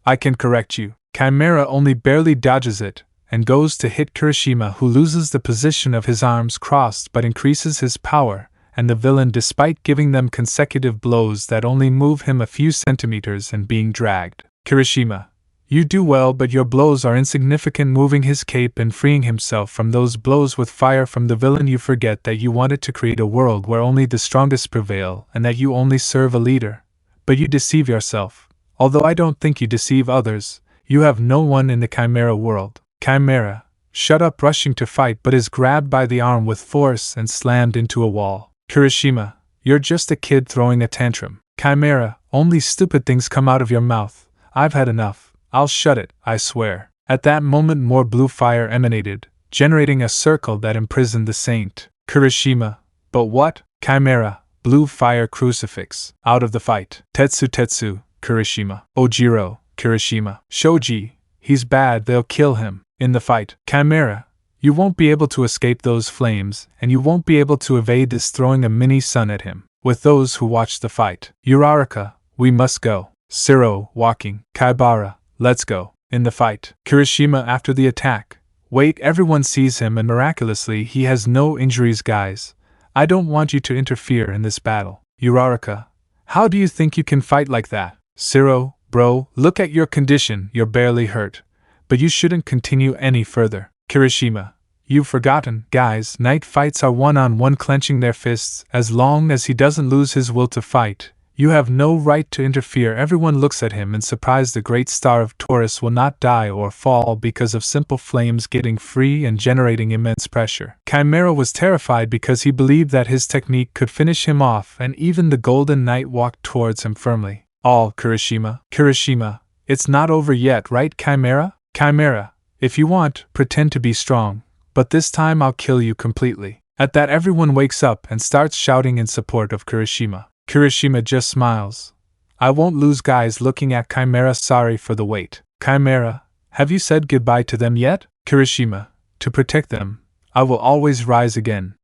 I can correct you. Chimera only barely dodges it, and goes to hit Kirishima, who loses the position of his arms crossed but increases his power, and the villain, despite giving them consecutive blows that only move him a few centimeters and being dragged. Kirishima, You do well, but your blows are insignificant. Moving his cape and freeing himself from those blows with fire from the villain, you forget that you wanted to create a world where only the strongest prevail and that you only serve a leader. But you deceive yourself. Although I don't think you deceive others, you have no one in the Chimera world. Chimera, shut up, rushing to fight, but is grabbed by the arm with force and slammed into a wall. Kirishima, you're just a kid throwing a tantrum. Chimera, only stupid things come out of your mouth. I've had enough. I'll shut it, I swear. At that moment more blue fire emanated, generating a circle that imprisoned the saint. Kirishima, but what? Chimera, blue fire crucifix. Out of the fight. Tetsu, Kirishima. Ojiro, Kirishima. Shoji, he's bad, they'll kill him. In the fight. Chimera, you won't be able to escape those flames, and you won't be able to evade this, throwing a mini sun at him. With those who watch the fight. Uraraka, we must go. Siro, walking. Kaibara, let's go. In the fight. Kirishima, after the attack. Wait, everyone sees him and miraculously he has no injuries. Guys, I don't want you to interfere in this battle. Uraraka, how do you think you can fight like that? Siro, bro, look at your condition, you're barely hurt. But you shouldn't continue any further. Kirishima, you've forgotten, guys, night fights are one-on-one, clenching their fists. As long as he doesn't lose his will to fight, you have no right to interfere. Everyone looks at him in surprise. The great star of Taurus will not die or fall because of simple flames getting free and generating immense pressure. Chimera was terrified because he believed that his technique could finish him off, and even the Golden Knight walked towards him firmly. All Kirishima, it's not over yet, right, Chimera? Chimera, if you want, pretend to be strong, but this time I'll kill you completely. At that everyone wakes up and starts shouting in support of Kirishima. Kirishima just smiles. I won't lose, guys, looking at Chimera. Sorry for the wait. Chimera, have you said goodbye to them yet? Kirishima, to protect them, I will always rise again.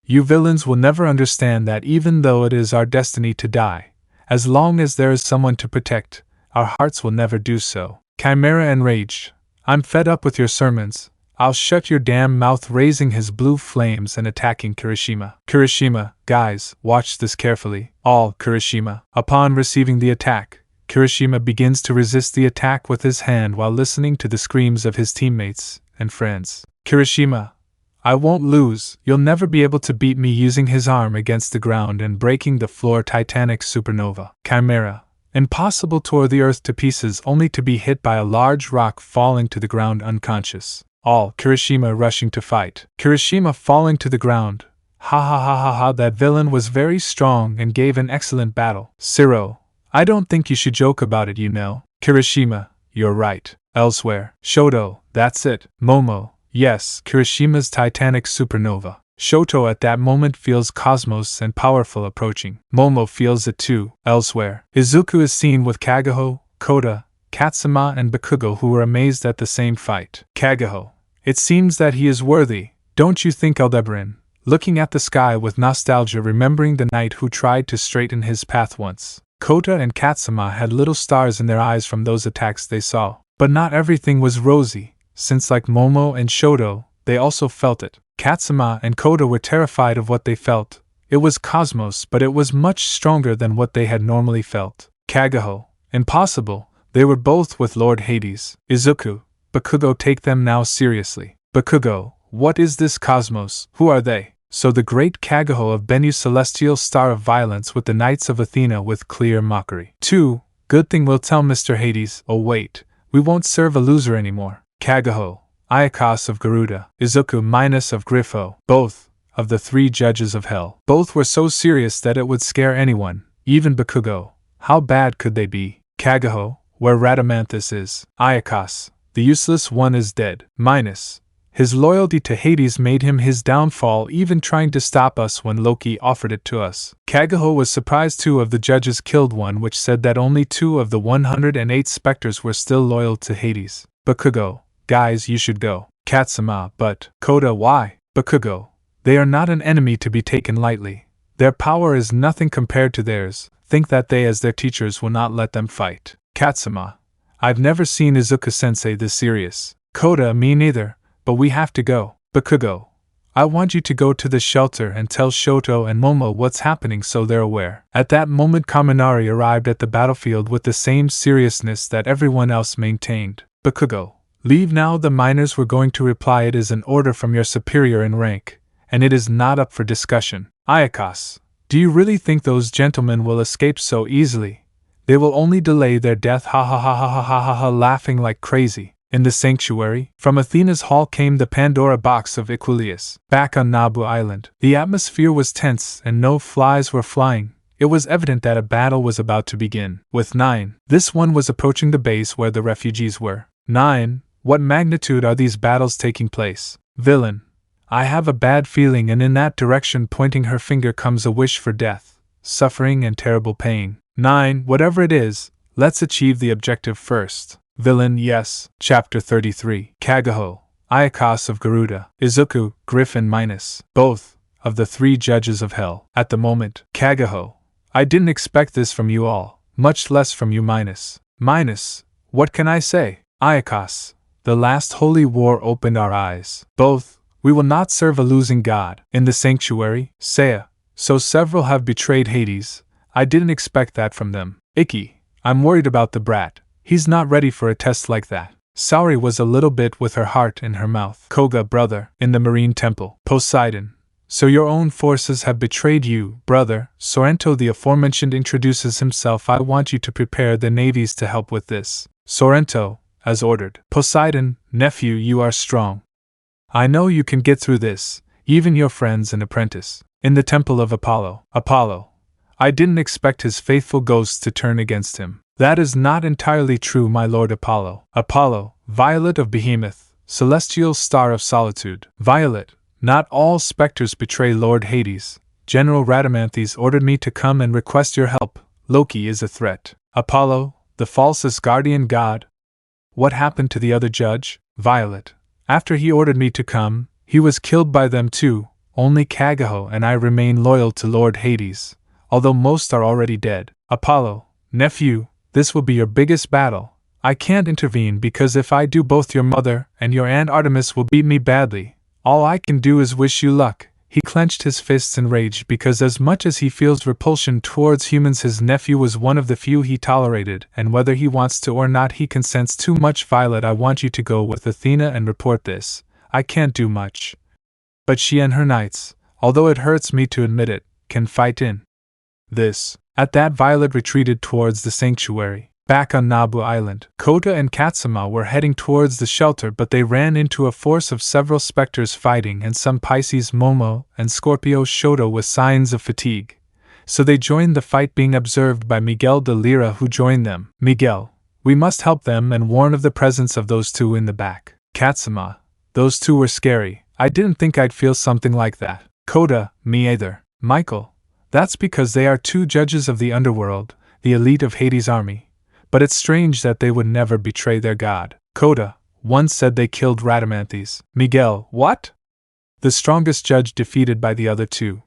You villains will never understand that even though it is our destiny to die, as long as there is someone to protect, our hearts will never do so. Chimera enraged. I'm fed up with your sermons. I'll shut your damn mouth, raising his blue flames and attacking Kirishima. Kirishima, guys, watch this carefully. All Kirishima. Upon receiving the attack, Kirishima begins to resist the attack with his hand while listening to the screams of his teammates and friends. Kirishima, I won't lose. You'll never be able to beat me. Using his arm against the ground and breaking the floor. Titanic supernova. Chimera, impossible, tore the earth to pieces only to be hit by a large rock, falling to the ground unconscious. All Kirishima rushing to fight. Kirishima falling to the ground. Ha, that villain was very strong and gave an excellent battle. Siro, I don't think you should joke about it, you know. Kirishima, you're right. Elsewhere. Shoto, that's it. Momo, yes, Kirishima's Titanic supernova. Shoto at that moment feels cosmos and powerful approaching. Momo feels it too. Elsewhere. Izuku is seen with Kagaho, Kota, Katsuma and Bakugo, who were amazed at the same fight. Kagaho, it seems that he is worthy, don't you think, Aldebaran? Looking at the sky with nostalgia, remembering the knight who tried to straighten his path once. Kota and Katsuma had little stars in their eyes from those attacks they saw. But not everything was rosy, since like Momo and Shoto, they also felt it. Katsuma and Kota were terrified of what they felt. It was cosmos, but it was much stronger than what they had normally felt. Kagaho, impossible, they were both with Lord Hades. Izuku, Bakugo, take them now seriously. Bakugo, what is this cosmos? Who are they? So the great Kagaho of Bennu, celestial star of violence with the Knights of Athena, with clear mockery. 2. Good thing we'll tell Mr. Hades. Oh wait, we won't serve a loser anymore. Kagaho, Iacos of Garuda. Izuku minus of Griffo. Both of the 3 judges of hell. Both were so serious that it would scare anyone, even Bakugo. How bad could they be? Kagaho, where Radamanthus is. Iacos, the useless one, is dead. Minus. His loyalty to Hades made him his downfall, even trying to stop us when Loki offered it to us. Kagaho was surprised 2 of the judges killed one, which said that only 2 of the 108 specters were still loyal to Hades. Bakugo, guys, you should go. Katsuma, but Kota, why? Bakugo, they are not an enemy to be taken lightly. Their power is nothing compared to theirs. Think that they as their teachers will not let them fight. Katsuma, I've never seen Izuku-sensei this serious. Kota, me neither, but we have to go. Bakugo, I want you to go to the shelter and tell Shoto and Momo what's happening so they're aware. At that moment, Kaminari arrived at the battlefield with the same seriousness that everyone else maintained. Bakugo, leave now. The miners were going to reply. It is an order from your superior in rank, and it is not up for discussion. Ayakas, do you really think those gentlemen will escape so easily? They will only delay their death. Ha ha ha ha ha ha ha ha, laughing like crazy. In the sanctuary, from Athena's hall came the Pandora box of Equilius. Back on Nabu Island, the atmosphere was tense and no flies were flying. It was evident that a battle was about to begin. With 9, this one was approaching the base where the refugees were. 9, what magnitude are these battles taking place? Villain, I have a bad feeling, and in that direction pointing her finger comes a wish for death, suffering and terrible pain. 9, whatever it is, let's achieve the objective first. Villain, yes. Chapter 33. Kagaho, Ayakas of Garuda, Izuku, Griffin minus, both, of the 3 judges of hell. At the moment, Kagaho, I didn't expect this from you all, much less from you minus. Minus, what can I say? Ayakas, the last holy war opened our eyes. Both, we will not serve a losing god. In the sanctuary, Seiya, so several have betrayed Hades. I didn't expect that from them. Ikki, I'm worried about the brat. He's not ready for a test like that. Saori was a little bit with her heart in her mouth. Koga, brother, in the marine temple. Poseidon, so your own forces have betrayed you, brother. Sorrento, the aforementioned, introduces himself. I want you to prepare the navies to help with this. Sorrento, as ordered. Poseidon, nephew, you are strong. I know you can get through this, even your friends and apprentice. In the temple of Apollo. Apollo, I didn't expect his faithful ghosts to turn against him. That is not entirely true, my lord Apollo. Apollo, violet of Behemoth, celestial star of solitude. Violet, not all specters betray Lord Hades. General Rhadamanthys ordered me to come and request your help. Loki is a threat. Apollo, the false guardian god. What happened to the other judge? Violet, after he ordered me to come, he was killed by them too. Only Kagaho and I remain loyal to Lord Hades, although most are already dead. Apollo, nephew, this will be your biggest battle. I can't intervene because if I do, both your mother and your Aunt Artemis will beat me badly. All I can do is wish you luck. He clenched his fists in rage because as much as he feels repulsion towards humans, his nephew was one of the few he tolerated, and whether he wants to or not, he consents too much. Violet, I want you to go with Athena and report this. I can't do much. But she and her knights, although it hurts me to admit it, can fight in this. At that, Violet retreated towards the sanctuary. Back on Nabu Island, Kota and Katsuma were heading towards the shelter, but they ran into a force of several specters fighting and some Pisces Momo and Scorpio Shoto with signs of fatigue. So they joined the fight, being observed by Miguel de Lira, who joined them. Miguel, we must help them and warn of the presence of those 2 in the back. Katsuma, those 2 were scary. I didn't think I'd feel something like that. Kota, me either. Michael, that's because they are 2 judges of the underworld, the elite of Hades' army. But it's strange that they would never betray their god. Kota, one said they killed Rhadamanthys. Miguel, what? The strongest judge defeated by the other 2.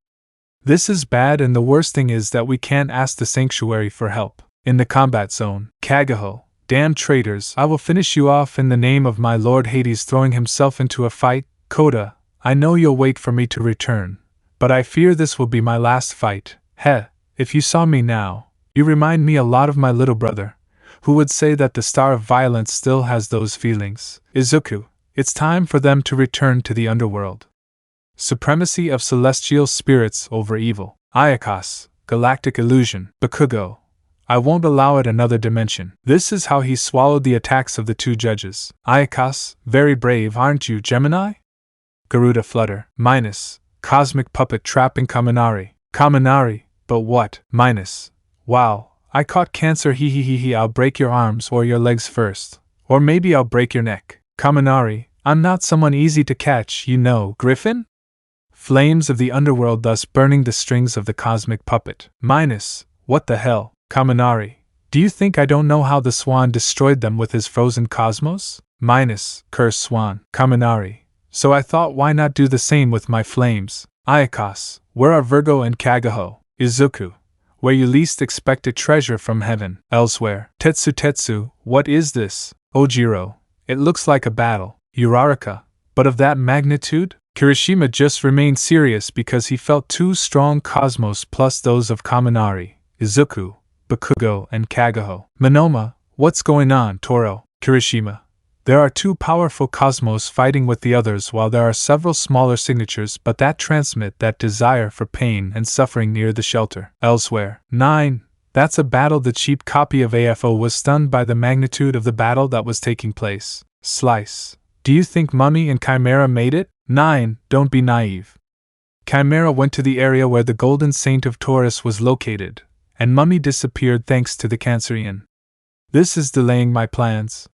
This is bad, and the worst thing is that we can't ask the sanctuary for help. In the combat zone, Kagaho, damn traitors, I will finish you off in the name of my lord Hades, throwing himself into a fight. Kota, I know you'll wait for me to return, but I fear this will be my last fight. If you saw me now, you remind me a lot of my little brother, who would say that the star of violence still has those feelings. Izuku, it's time for them to return to the underworld. Supremacy of celestial spirits over evil. Ayakas, galactic illusion. Bakugo, I won't allow it another dimension. This is how he swallowed the attacks of the 2 judges. Ayakas, very brave, aren't you, Gemini? Garuda flutter. Minus, cosmic puppet trapping Kaminari. Kaminari, but what? Minus, wow. I caught cancer, I'll break your arms or your legs first. Or maybe I'll break your neck. Kaminari, I'm not someone easy to catch, you know, Griffin? Flames of the underworld thus burning the strings of the cosmic puppet. Minus, what the hell? Kaminari, do you think I don't know how the swan destroyed them with his frozen cosmos? Minus, cursed swan. Kaminari, so I thought, why not do the same with my flames? Ayakas, where are Virgo and Kagaho? Izuku, where you least expect a treasure from heaven. Elsewhere. Tetsu, what is this? Ojiro, it looks like a battle. Uraraka, but of that magnitude? Kirishima just remained serious because he felt two strong cosmos plus those of Kaminari, Izuku, Bakugo, and Kagaho. Monoma, what's going on, Toro? Kirishima. There are two powerful cosmos fighting with the others while there are several smaller signatures but that transmit that desire for pain and suffering near the shelter. Elsewhere. 9. That's a battle. The cheap copy of AFO was stunned by the magnitude of the battle that was taking place. Slice. Do you think Mummy and Chimera made it? 9. Don't be naive. Chimera went to the area where the Golden Saint of Taurus was located, and Mummy disappeared thanks to the Cancerian. This is delaying my plans.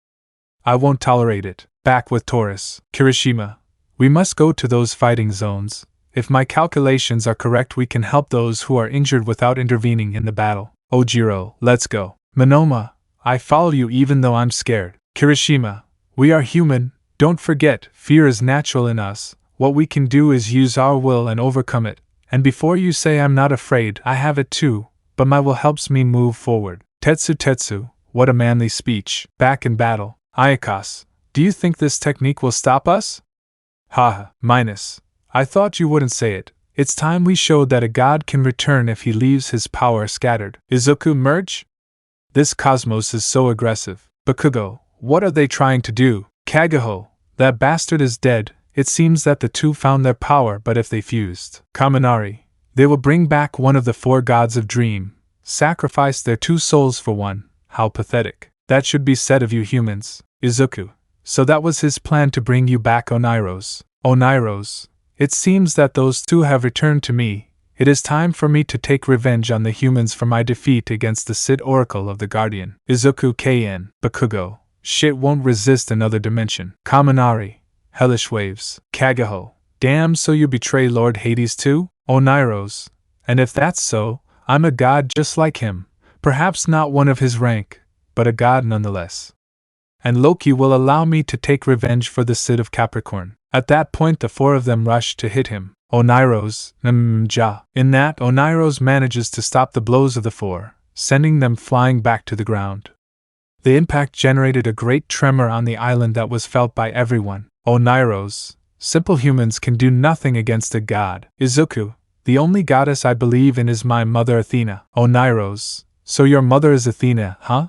I won't tolerate it. Back with Taurus. Kirishima. We must go to those fighting zones. If my calculations are correct, we can help those who are injured without intervening in the battle. Ojiro, let's go. Monoma, I follow you even though I'm scared. Kirishima. We are human. Don't forget, fear is natural in us. What we can do is use our will and overcome it. And before you say I'm not afraid, I have it too, but my will helps me move forward. Tetsu, what a manly speech. Back in battle. Ayakas, do you think this technique will stop us? Haha, minus. I thought you wouldn't say it. It's time we showed that a god can return if he leaves his power scattered. Izuku merge? This cosmos is so aggressive. Bakugo, what are they trying to do? Kagaho, that bastard is dead. It seems that the two found their power, but if they fused. Kaminari, they will bring back one of the four gods of dream. Sacrifice their two souls for one. How pathetic. That should be said of you humans. Izuku. So that was his plan to bring you back Oneiros. Oneiros. It seems that those two have returned to me. It is time for me to take revenge on the humans for my defeat against the Sid Oracle of the Guardian. Izuku KN. Bakugo. Shit won't resist another dimension. Kaminari. Hellish waves. Kagaho. Damn, so you betray Lord Hades too? Oneiros. And if that's so, I'm a god just like him. Perhaps not one of his rank, but a god nonetheless. And Loki will allow me to take revenge for the Cid of Capricorn. At that point the four of them rush to hit him. Oneiros, In that, Oneiros manages to stop the blows of the four, sending them flying back to the ground. The impact generated a great tremor on the island that was felt by everyone. Oneiros, simple humans can do nothing against a god. Izuku, the only goddess I believe in is my mother Athena. Oneiros, so your mother is Athena, huh?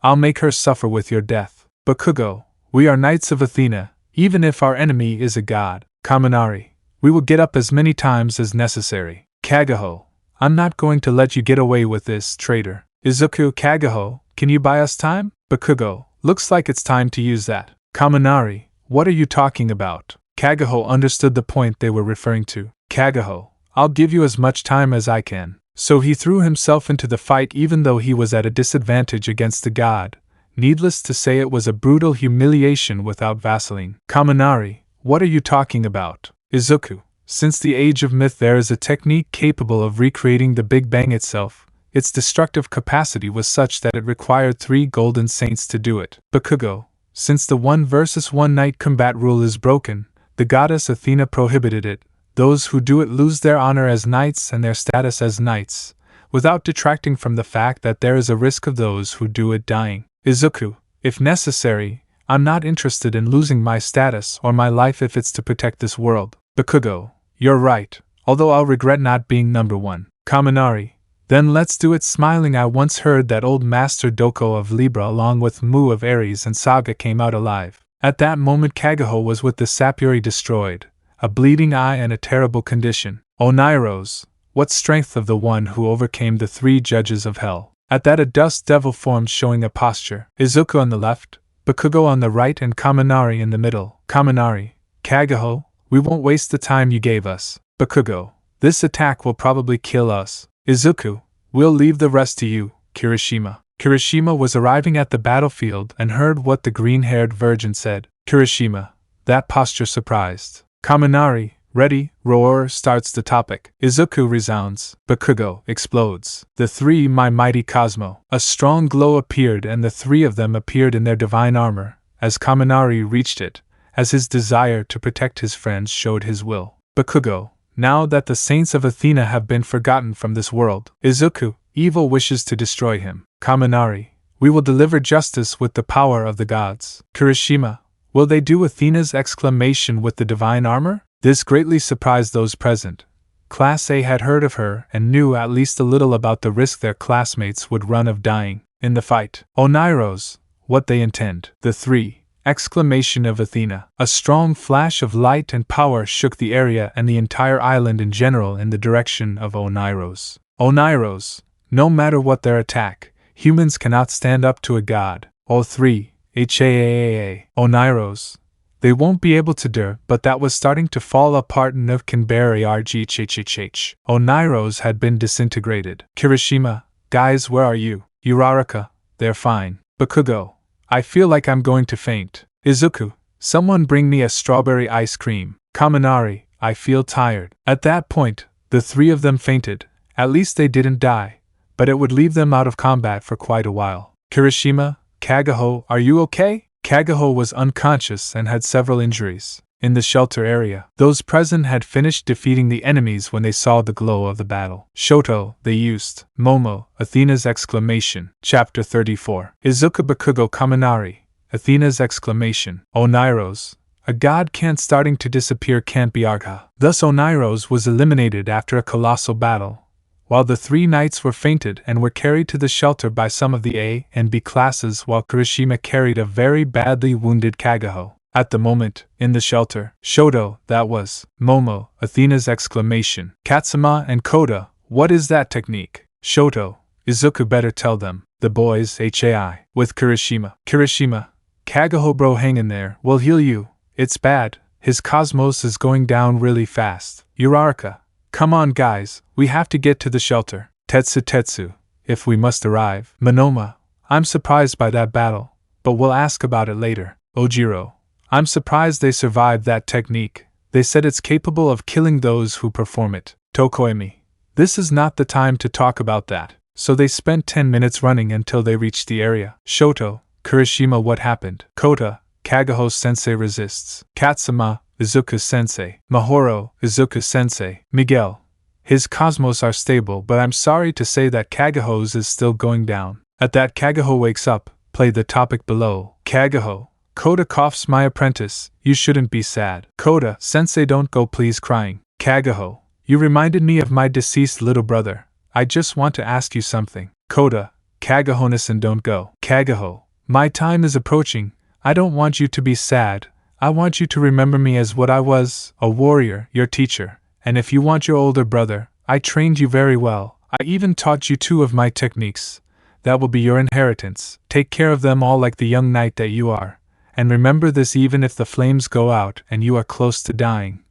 I'll make her suffer with your death. Bakugo, we are knights of Athena, even if our enemy is a god. Kaminari, we will get up as many times as necessary. Kagaho, I'm not going to let you get away with this, traitor. Izuku, Kagaho, can you buy us time? Bakugo, looks like it's time to use that. Kaminari, what are you talking about? Kagaho understood the point they were referring to. Kagaho, I'll give you as much time as I can. So he threw himself into the fight even though he was at a disadvantage against the god. Needless to say, it was a brutal humiliation without vaseline. Kaminari, what are you talking about? Izuku, since the age of myth there is a technique capable of recreating the Big Bang itself. Its destructive capacity was such that it required 3 golden saints to do it. Bakugo, since the 1 versus 1 night combat rule is broken, the goddess Athena prohibited it. Those who do it lose their honor as knights and their status as knights, without detracting from the fact that there is a risk of those who do it dying. Izuku, if necessary, I'm not interested in losing my status or my life if it's to protect this world. Bakugo, you're right, although I'll regret not being number 1. Kaminari, then let's do it. Smiling, I once heard that old Master Doko of Libra along with Mu of Aries and Saga came out alive. At that moment Kagaho was with the Sapuri destroyed, a bleeding eye and a terrible condition. Oneiros, what strength of the one who overcame the 3 judges of hell. At that a dust devil formed showing a posture. Izuku on the left, Bakugo on the right and Kaminari in the middle. Kaminari, Kagaho, we won't waste the time you gave us. Bakugo, this attack will probably kill us. Izuku, we'll leave the rest to you. Kirishima. Kirishima was arriving at the battlefield and heard what the green-haired virgin said. Kirishima, that posture surprised. Kaminari, ready, roar, starts the topic. Izuku resounds. Bakugo explodes. The 3, my mighty Cosmo. A strong glow appeared and the 3 of them appeared in their divine armor, as Kaminari reached it, as his desire to protect his friends showed his will. Bakugo, now that the saints of Athena have been forgotten from this world. Izuku, evil wishes to destroy him. Kaminari, we will deliver justice with the power of the gods. Kirishima, will they do Athena's exclamation with the divine armor? This greatly surprised those present. Class A had heard of her and knew at least a little about the risk their classmates would run of dying in the fight. Oneiros, what they intend. The three! Exclamation of Athena. A strong flash of light and power shook the area and the entire island in general in the direction of Oneiros. Oneiros, no matter what their attack, humans cannot stand up to a god. All three! Oneiros. They won't be able to do, but that was starting to fall apart and of Canberry RGHHH. Oneiros had been disintegrated. Kirishima, guys, where are you? Uraraka, they're fine. Bakugo, I feel like I'm going to faint. Izuku, someone bring me a strawberry ice cream. Kaminari, I feel tired. At that point, the three of them fainted. At least they didn't die, but it would leave them out of combat for quite a while. Kirishima, Kagaho, are you okay? Kagaho was unconscious and had several injuries. In the shelter area, those present had finished defeating the enemies when they saw the glow of the battle. Shoto, they used. Momo, Athena's exclamation. Chapter 34. Izuku Bakugo Kaminari, Athena's exclamation. Oneiros, a god can't starting to disappear can't be Arga. Thus Oneiros was eliminated after a colossal battle, while the three knights were fainted and were carried to the shelter by some of the A and B classes, while Kirishima carried a very badly wounded Kagaho. At the moment, in the shelter, Shoto, that was. Momo, Athena's exclamation. Katsuma and Koda, what is that technique? Shoto, Izuku better tell them. The boys, HAI. With Kirishima. Kirishima, Kagaho bro hang in there, we'll heal you. It's bad, his cosmos is going down really fast. Uraraka, come on guys, we have to get to the shelter. Tetsu, if we must arrive. Monoma, I'm surprised by that battle, but we'll ask about it later. Ojiro, I'm surprised they survived that technique. They said it's capable of killing those who perform it. Tokoemi, this is not the time to talk about that. So they spent 10 minutes running until they reached the area. Shoto, Kirishima, what happened? Kota, Kagaho-sensei resists. Katsuma, Izuku-sensei. Mahoro, Izuku-sensei. Miguel, his cosmos are stable, but I'm sorry to say that Kagaho's is still going down. At that Kagaho wakes up, play the topic below. Kagaho, Koda coughs, my apprentice, you shouldn't be sad. Koda, sensei don't go please crying. Kagaho, you reminded me of my deceased little brother. I just want to ask you something. Koda, Kagaho-san don't go. Kagaho, my time is approaching, I don't want you to be sad, I want you to remember me as what I was, a warrior, your teacher, and if you want your older brother, I trained you very well, I even taught you 2 of my techniques. That will be your inheritance. Take care of them all like the young knight that you are. And remember this, even if the flames go out and you are close to dying,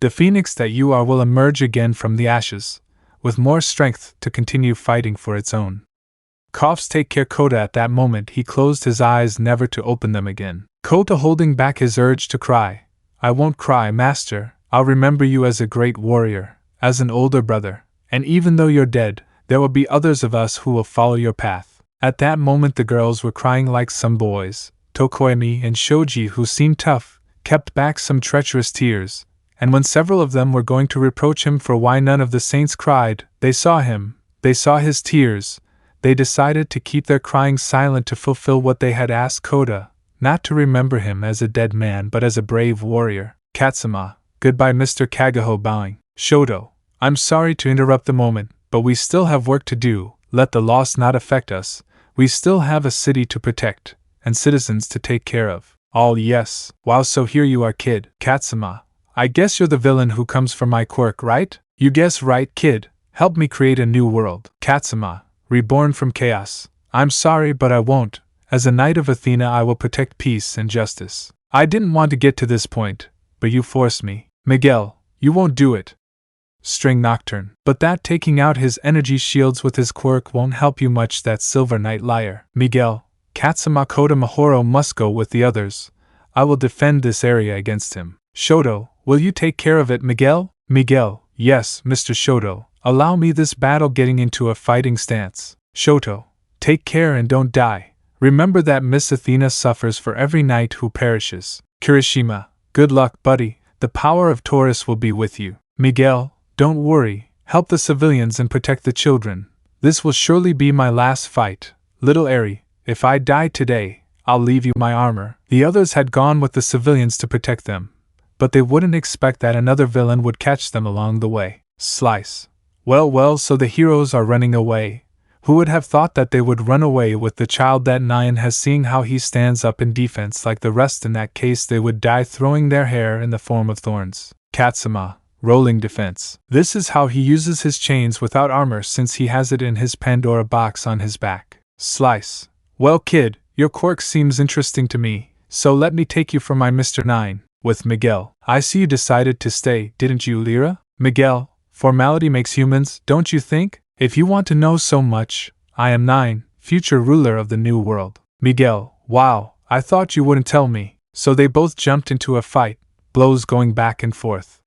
the phoenix that you are will emerge again from the ashes, with more strength to continue fighting for its own. Coughs, take care Koda. At that moment he closed his eyes never to open them again. Koda holding back his urge to cry. I won't cry, master, I'll remember you as a great warrior, as an older brother, and even though you're dead, there will be others of us who will follow your path. At that moment the girls were crying like some boys. Tokoemi and Shoji, who seemed tough, kept back some treacherous tears, and when several of them were going to reproach him for why none of the saints cried, they saw him, they saw his tears, they decided to keep their crying silent to fulfill what they had asked Koda, not to remember him as a dead man but as a brave warrior. Katsuma, goodbye Mr. Kagaho bowing. Shoto, I'm sorry to interrupt the moment, but we still have work to do, let the loss not affect us, we still have a city to protect, and citizens to take care of. All yes, wow, so here you are kid. Katsuma, I guess you're the villain who comes for my quirk, right? You guess right kid, help me create a new world. Katsuma, reborn from chaos, I'm sorry but I won't, as a knight of Athena I will protect peace and justice. I didn't want to get to this point, but you forced me. Miguel, you won't do it. String Nocturne, but that taking out his energy shields with his quirk won't help you much, that Silver Knight liar. Miguel, Katsuma Koda Mahoro must go with the others. I will defend this area against him. Shoto, will you take care of it Miguel? Miguel, yes, Mr. Shoto, allow me this battle getting into a fighting stance. Shoto, take care and don't die. Remember that Miss Athena suffers for every knight who perishes. Kirishima, good luck buddy, the power of Taurus will be with you. Miguel, don't worry, help the civilians and protect the children. This will surely be my last fight. Little Eri, if I die today, I'll leave you my armor. The others had gone with the civilians to protect them, but they wouldn't expect that another villain would catch them along the way. Slice. Well, so the heroes are running away. Who would have thought that they would run away with the child that Nine has, seeing how he stands up in defense like the rest? In that case they would die throwing their hair in the form of thorns. Katsuma. Rolling defense. This is how he uses his chains without armor, since he has it in his Pandora box on his back. Slice. Well kid, your quirk seems interesting to me, so let me take you for my Mr. 9, with Miguel. I see you decided to stay, didn't you, Lyra? Miguel, formality makes humans, don't you think? If you want to know so much, I am 9, future ruler of the new world. Miguel, wow, I thought you wouldn't tell me. So they both jumped into a fight, blows going back and forth.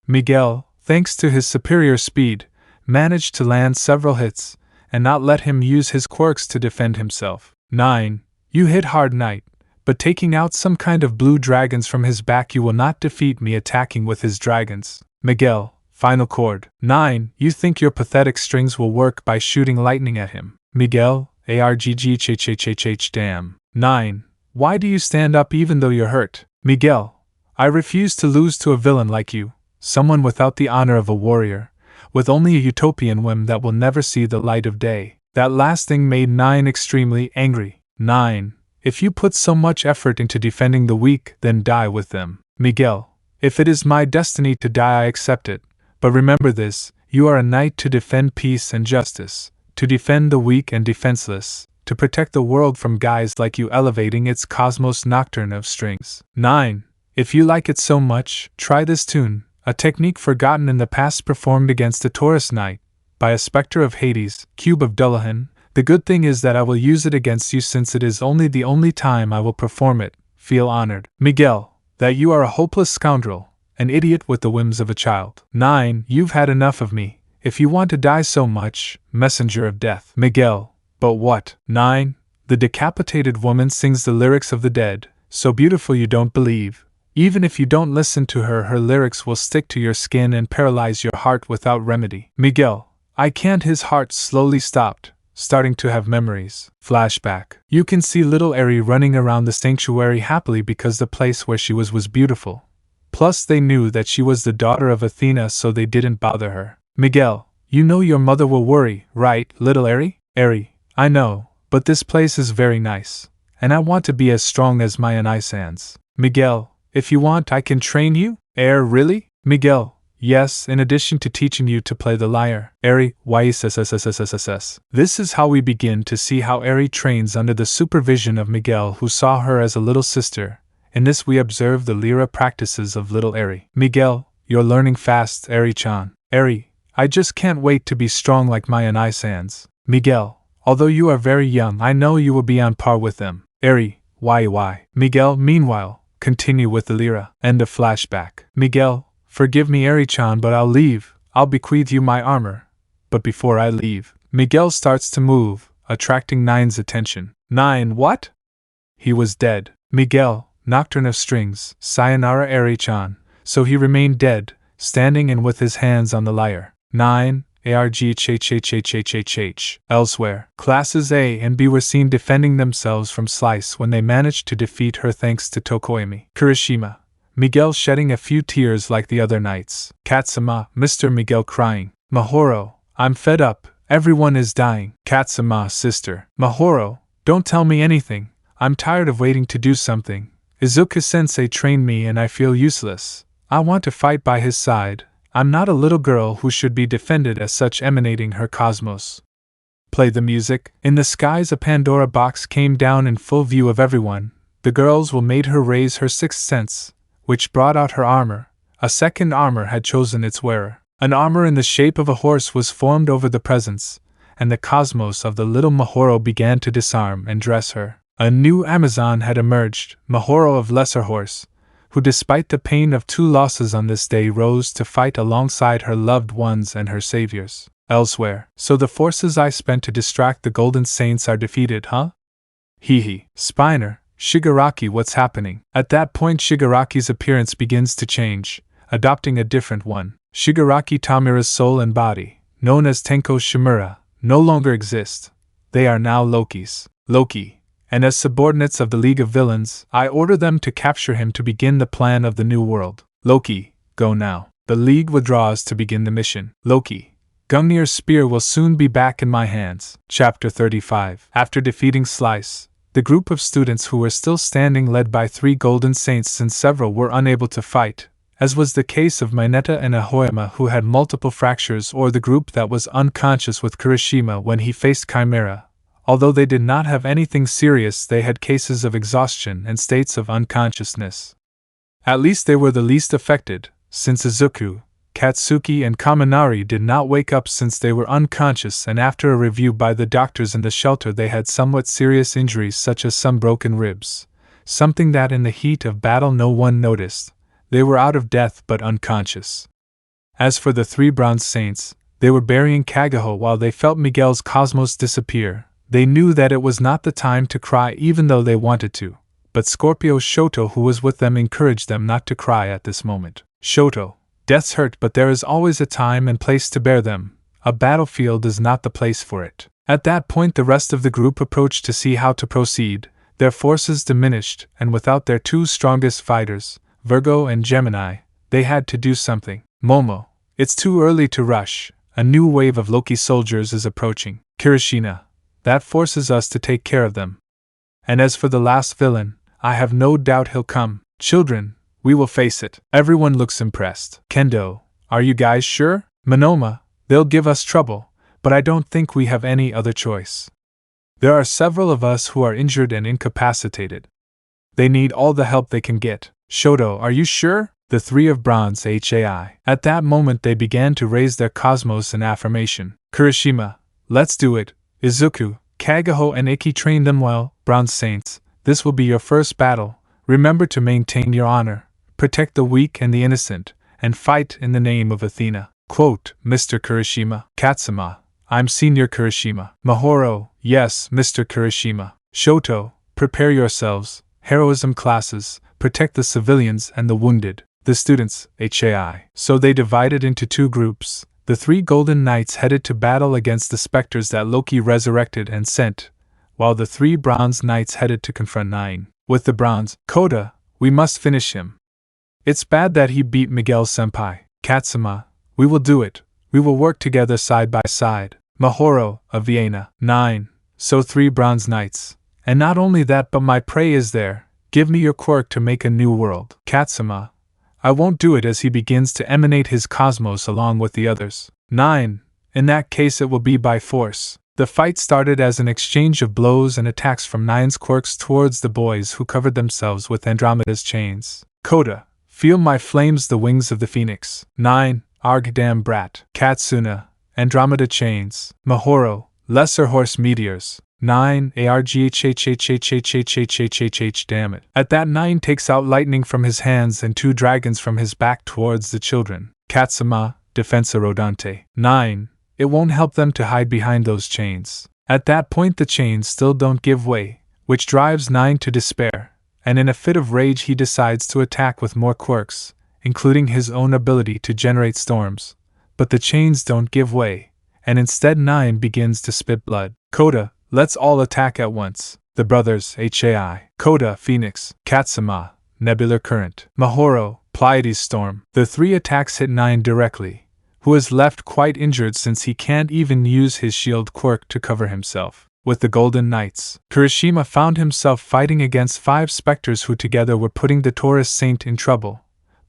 Miguel, thanks to his superior speed, managed to land several hits, and not let him use his quirks to defend himself. 9. You hit hard, Knight, but taking out some kind of blue dragons from his back you will not defeat me attacking with his dragons. Miguel, final chord. 9. You think your pathetic strings will work by shooting lightning at him. Miguel, ARGG damn. 9. Why do you stand up even though you're hurt? Miguel, I refuse to lose to a villain like you. Someone without the honor of a warrior, with only a utopian whim that will never see the light of day. That last thing made 9 extremely angry. 9. If you put so much effort into defending the weak, then die with them. Miguel, if it is my destiny to die, I accept it. But remember this, you are a knight to defend peace and justice, to defend the weak and defenseless, to protect the world from guys like you elevating its cosmos nocturne of strings. 9. If you like it so much, try this tune. A technique forgotten in the past performed against a Taurus knight, by a Spectre of Hades, Cube of Dullahan. The good thing is that I will use it against you since it is the only time I will perform it. Feel honored. Miguel, that you are a hopeless scoundrel, an idiot with the whims of a child. 9. You've had enough of me. If you want to die so much, messenger of death. Miguel, but what? 9. The decapitated woman sings the lyrics of the dead, so beautiful you don't believe. Even if you don't listen to her, her lyrics will stick to your skin and paralyze your heart without remedy. Miguel, I can't. His heart slowly stopped, starting to have memories. Flashback. You can see little Eri running around the sanctuary happily because the place where she was beautiful. Plus they knew that she was the daughter of Athena, so they didn't bother her. Miguel, you know your mother will worry, right, little Eri? Eri, I know, but this place is very nice, and I want to be as strong as my ice hands. Miguel, if you want, I can train you? Really? Miguel, yes, in addition to teaching you to play the lyre. Eri, YSSSSSSS. This is how we begin to see how Eri trains under the supervision of Miguel, who saw her as a little sister. In this we observe the lyra practices of little Eri. Miguel, you're learning fast, Eri-chan. Eri, I just can't wait to be strong like my ice hands. Miguel, although you are very young, I know you will be on par with them. Eri, why? Miguel, meanwhile, continue with the lyra. End of flashback. Miguel, forgive me, Eri-chan, but I'll leave. I'll bequeath you my armor. But before I leave, Miguel starts to move, attracting 9's attention. 9, what? He was dead. Miguel, Nocturne of Strings, sayonara, Eri-chan. So he remained dead, standing and with his hands on the lyre. 9. ARGHHHHHHH. Elsewhere, classes A and B were seen defending themselves from Slice when they managed to defeat her thanks to Tokoyami. Kirishima. Miguel shedding a few tears like the other knights. Katsuma, Mr. Miguel crying. Mahoro, I'm fed up, everyone is dying. Katsuma, sister. Mahoro, don't tell me anything, I'm tired of waiting to do something. Izuku-sensei trained me and I feel useless. I want to fight by his side. I'm not a little girl who should be defended as such, emanating her cosmos. Play the music. In the skies a Pandora box came down in full view of everyone. The girls made her raise her sixth sense, which brought out her armor. A second armor had chosen its wearer. An armor in the shape of a horse was formed over the presence, and the cosmos of the little Mahoro began to disarm and dress her. A new Amazon had emerged, Mahoro of Lesser Horse, who despite the pain of 2 losses on this day rose to fight alongside her loved ones and her saviors. Elsewhere, so the forces I spent to distract the Golden Saints are defeated, huh? Hee. Spiner, Shigaraki, what's happening? At that point Shigaraki's appearance begins to change, adopting a different one. Shigaraki Tamira's soul and body, known as Tenko Shimura, no longer exist. They are now Loki's. Loki, and as subordinates of the League of Villains, I order them to capture him to begin the plan of the new world. Loki, go now. The League withdraws to begin the mission. Loki, Gungnir's spear will soon be back in my hands. Chapter 35. After defeating Slice, the group of students who were still standing led by 3 Golden Saints since several were unable to fight, as was the case of Mineta and Ahoyama who had multiple fractures, or the group that was unconscious with Kirishima when he faced Chimera. Although they did not have anything serious, they had cases of exhaustion and states of unconsciousness. At least they were the least affected, since Izuku, Katsuki and Kaminari did not wake up since they were unconscious, and after a review by the doctors in the shelter they had somewhat serious injuries such as some broken ribs, something that in the heat of battle no one noticed. They were out of death but unconscious. As for the 3 Bronze Saints, they were burying Kagaho while they felt Miguel's cosmos disappear. They knew that it was not the time to cry even though they wanted to, but Scorpio Shoto, who was with them, encouraged them not to cry at this moment. Shoto, deaths hurt, but there is always a time and place to bear them. A battlefield is not the place for it. At that point the rest of the group approached to see how to proceed. Their forces diminished, and without their 2 strongest fighters, Virgo and Gemini, they had to do something. Momo, it's too early to rush. A new wave of Loki soldiers is approaching. Kirishina, that forces us to take care of them. And as for the last villain, I have no doubt he'll come. Children, we will face it. Everyone looks impressed. Kendo, are you guys sure? Monoma, they'll give us trouble, but I don't think we have any other choice. There are several of us who are injured and incapacitated. They need all the help they can get. Shoto, are you sure? The 3 of Bronze HAI. At that moment they began to raise their cosmos in affirmation. Kirishima, let's do it. Izuku, Kagaho and Iki, train them well. Bronze Saints, this will be your first battle. Remember to maintain your honor, protect the weak and the innocent, and fight in the name of Athena. Quote, Mr. Kirishima. Katsuma, I'm Senior Kirishima. Mahoro, yes, Mr. Kirishima. Shoto, prepare yourselves. Heroism classes, protect the civilians and the wounded. The students, HAI. So they divided into 2 groups. The 3 Golden Knights headed to battle against the specters that Loki resurrected and sent, while the 3 Bronze Knights headed to confront 9. With the bronze, Koda, we must finish him. It's bad that he beat Miguel-senpai. Katsuma, we will do it. We will work together side by side. Mahoro, of Vienna. 9. So 3 Bronze Knights. And not only that, but my prey is there. Give me your quirk to make a new world. Katsuma, I won't do it, as he begins to emanate his cosmos along with the others. 9. In that case it will be by force. The fight started as an exchange of blows and attacks from 9's quirks towards the boys who covered themselves with Andromeda's chains. Koda, feel my flames, the wings of the phoenix. 9. Arg damn brat. Katsuna, Andromeda chains. Mahoro, lesser horse meteors. 9. ARGHHHHHHHHHH damn it. At that 9 takes out lightning from his hands and 2 dragons from his back towards the children. Katsuma, Defensa Rodante. 9. It won't help them to hide behind those chains. At that point the chains still don't give way, which drives 9 to despair, and in a fit of rage he decides to attack with more quirks, including his own ability to generate storms. But the chains don't give way, and instead 9 begins to spit blood. Koda, let's all attack at once. The brothers, HAI. Koda, Phoenix. Katsuma, Nebular Current. Mahoro, Pleiades Storm. The 3 attacks hit 9 directly, who is left quite injured since he can't even use his shield quirk to cover himself. With the Golden Knights, Kirishima found himself fighting against 5 specters who together were putting the Taurus Saint in trouble,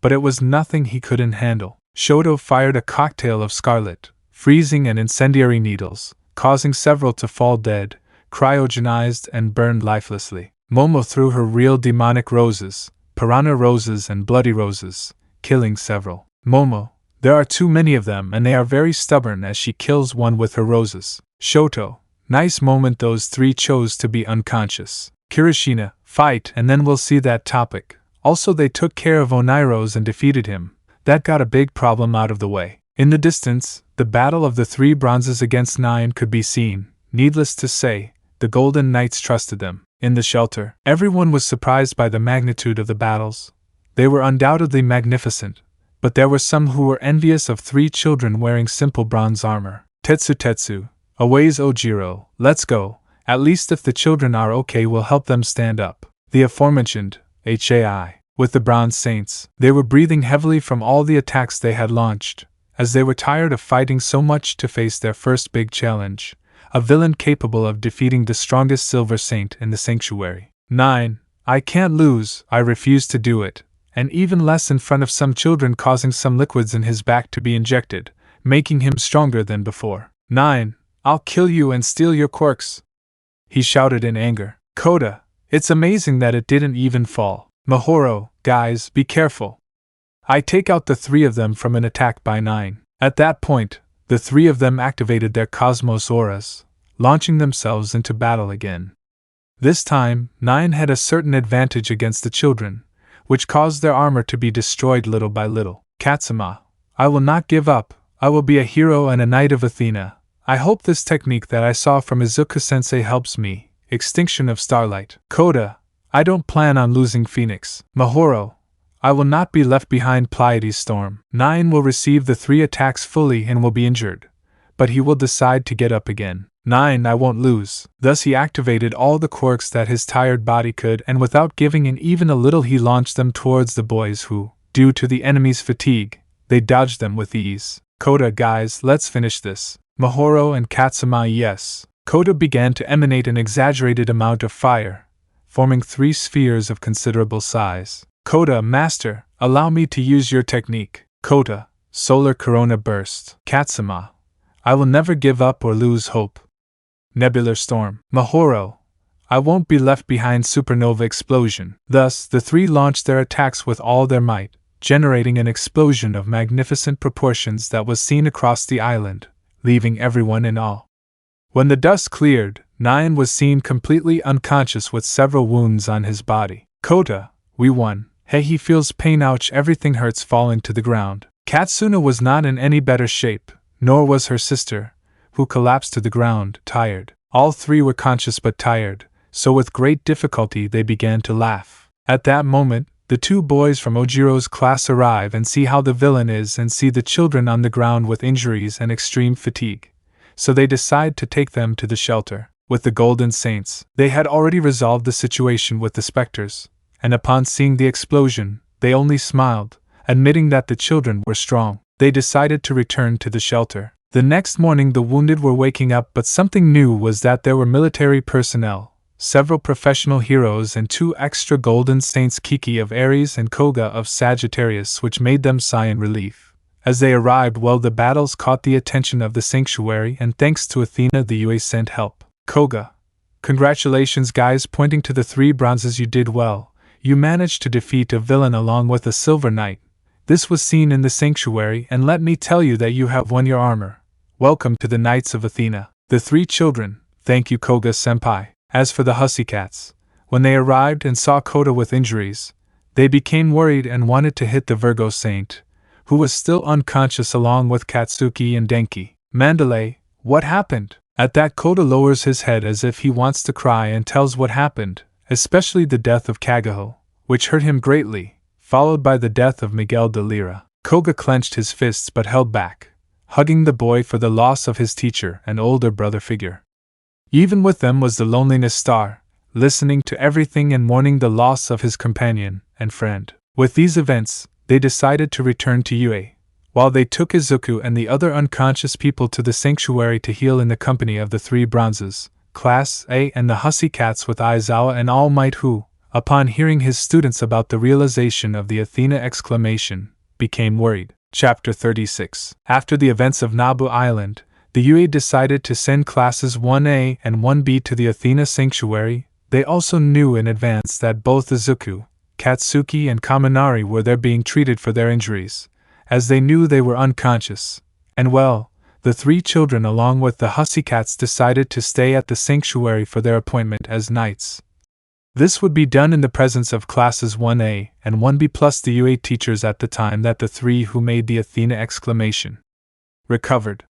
but it was nothing he couldn't handle. Shoto fired a cocktail of scarlet, freezing and incendiary needles, causing several to fall dead, cryogenized and burned lifelessly. Momo threw her real demonic roses, piranha roses and bloody roses, killing several. Momo, there are too many of them and they are very stubborn, as she kills one with her roses. Shoto, nice moment, those 3 chose to be unconscious. Kirishina, fight and then we'll see that topic. Also they took care of Oneiros and defeated him. That got a big problem out of the way. In the distance, the battle of the 3 bronzes against 9 could be seen. Needless to say, the Golden Knights trusted them. In the shelter, everyone was surprised by the magnitude of the battles. They were undoubtedly magnificent, but there were some who were envious of 3 children wearing simple bronze armor. Tetsu, Aways Ojiro, let's go. At least if the children are okay, we'll help them stand up. The aforementioned HAI. With the Bronze Saints, they were breathing heavily from all the attacks they had launched, as they were tired of fighting so much to face their first big challenge, a villain capable of defeating the strongest Silver Saint in the Sanctuary. 9. I can't lose, I refuse to do it, and even less in front of some children, causing some liquids in his back to be injected, making him stronger than before. 9. I'll kill you and steal your quirks, he shouted in anger. Koda, it's amazing that it didn't even fall. Mahoro, guys, be careful. I take out the 3 of them from an attack by 9. At that point, the 3 of them activated their cosmos auras, launching themselves into battle again. This time, 9 had a certain advantage against the children, which caused their armor to be destroyed little by little. Katsuma, I will not give up, I will be a hero and a knight of Athena. I hope this technique that I saw from Izuku-sensei helps me. Extinction of Starlight. Koda, I don't plan on losing Phoenix. Mahoro, I will not be left behind. Pleiades Storm. 9 will receive the 3 attacks fully and will be injured, but he will decide to get up again. 9 I won't lose. Thus he activated all the quirks that his tired body could, and without giving in even a little he launched them towards the boys who, due to the enemy's fatigue, they dodged them with ease. Koda, guys, let's finish this. Mahoro and Katsuma, yes. Koda began to emanate an exaggerated amount of fire, forming 3 spheres of considerable size. Koda, master, allow me to use your technique. Koda, solar corona burst. Katsuma, I will never give up or lose hope. Nebular storm. Mahoro, I won't be left behind. Supernova explosion. Thus, the 3 launched their attacks with all their might, generating an explosion of magnificent proportions that was seen across the island, leaving everyone in awe. When the dust cleared, 9 was seen completely unconscious with several wounds on his body. Koda, we won. Hey, he feels pain. Ouch, everything hurts. Falling to the ground. Katsuna was not in any better shape, nor was her sister, who collapsed to the ground, tired. All 3 were conscious but tired, so with great difficulty they began to laugh. At that moment, the 2 boys from Ojiro's class arrive and see how the villain is and see the children on the ground with injuries and extreme fatigue. So they decide to take them to the shelter. With the Golden Saints, they had already resolved the situation with the Spectres, and upon seeing the explosion, they only smiled, admitting that the children were strong. They decided to return to the shelter. The next morning the wounded were waking up, but something new was that there were military personnel, several professional heroes and 2 extra Golden Saints, Kiki of Aries and Koga of Sagittarius, which made them sigh in relief. As they arrived, the battles caught the attention of the Sanctuary, and thanks to Athena the UA sent help. Koga, congratulations guys, pointing to the 3 bronzes, you did well. You managed to defeat a villain along with a Silver Knight. This was seen in the Sanctuary, and let me tell you that you have won your armor. Welcome to the Knights of Athena. The 3 children, thank you Koga-senpai. As for the Hussycats, when they arrived and saw Koda with injuries, they became worried and wanted to hit the Virgo Saint, who was still unconscious, along with Katsuki and Denki. Mandalay, what happened? At that, Koda lowers his head as if he wants to cry and tells what happened, especially the death of Kagaho, which hurt him greatly, followed by the death of Miguel de Lira. Koga clenched his fists but held back, hugging the boy for the loss of his teacher and older brother figure. Even with them was the Loneliness Star, listening to everything and mourning the loss of his companion and friend. With these events, they decided to return to UA, while they took Izuku and the other unconscious people to the Sanctuary to heal in the company of the 3 bronzes, Class A, and the Hussycats with Aizawa and Almight, who, upon hearing his students about the realization of the Athena exclamation, became worried. Chapter 36. After the events of Nabu Island, the UA decided to send Classes 1A and 1B to the Athena Sanctuary. They also knew in advance that both Izuku, Katsuki and Kaminari were there being treated for their injuries, as they knew they were unconscious. And the 3 children along with the Hussycats decided to stay at the Sanctuary for their appointment as knights. This would be done in the presence of Classes 1A and 1B plus the UA teachers at the time that the 3 who made the Athena exclamation recovered.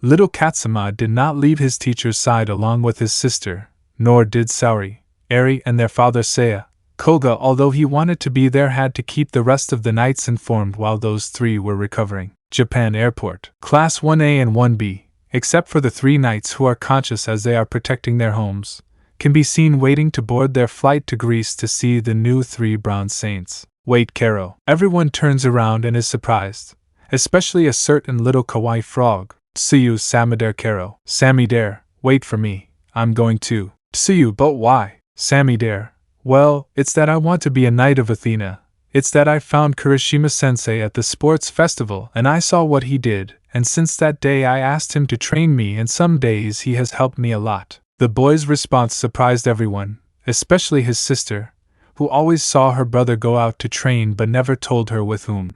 Little Katsuma did not leave his teacher's side along with his sister, nor did Saori, Eri and their father Seiya. Koga, although he wanted to be there, had to keep the rest of the knights informed while those 3 were recovering. Japan Airport. Class 1A and 1B, except for the 3 knights who are conscious as they are protecting their homes, can be seen waiting to board their flight to Greece to see the new 3 bronze saints. Wait, Kero. Everyone turns around and is surprised, especially a certain little kawaii frog. Tsuyu Samidare Kero. Samidare, wait for me, I'm going too. Tsuyu, but why? Samidare, well, it's that I want to be a knight of Athena. It's that I found Kirishima-sensei at the sports festival and I saw what he did, and since that day I asked him to train me and some days he has helped me a lot. The boy's response surprised everyone, especially his sister, who always saw her brother go out to train but never told her with whom.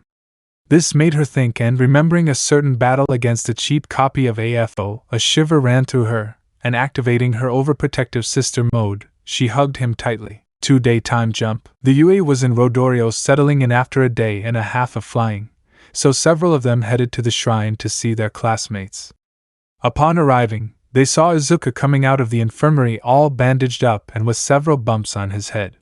This made her think, and remembering a certain battle against a cheap copy of AFO, a shiver ran through her, and activating her overprotective sister mode, she hugged him tightly. 2-day time jump. The UA was in Rodorio settling in after a day and a half of flying, so several of them headed to the shrine to see their classmates. Upon arriving, they saw Izuku coming out of the infirmary all bandaged up and with several bumps on his head.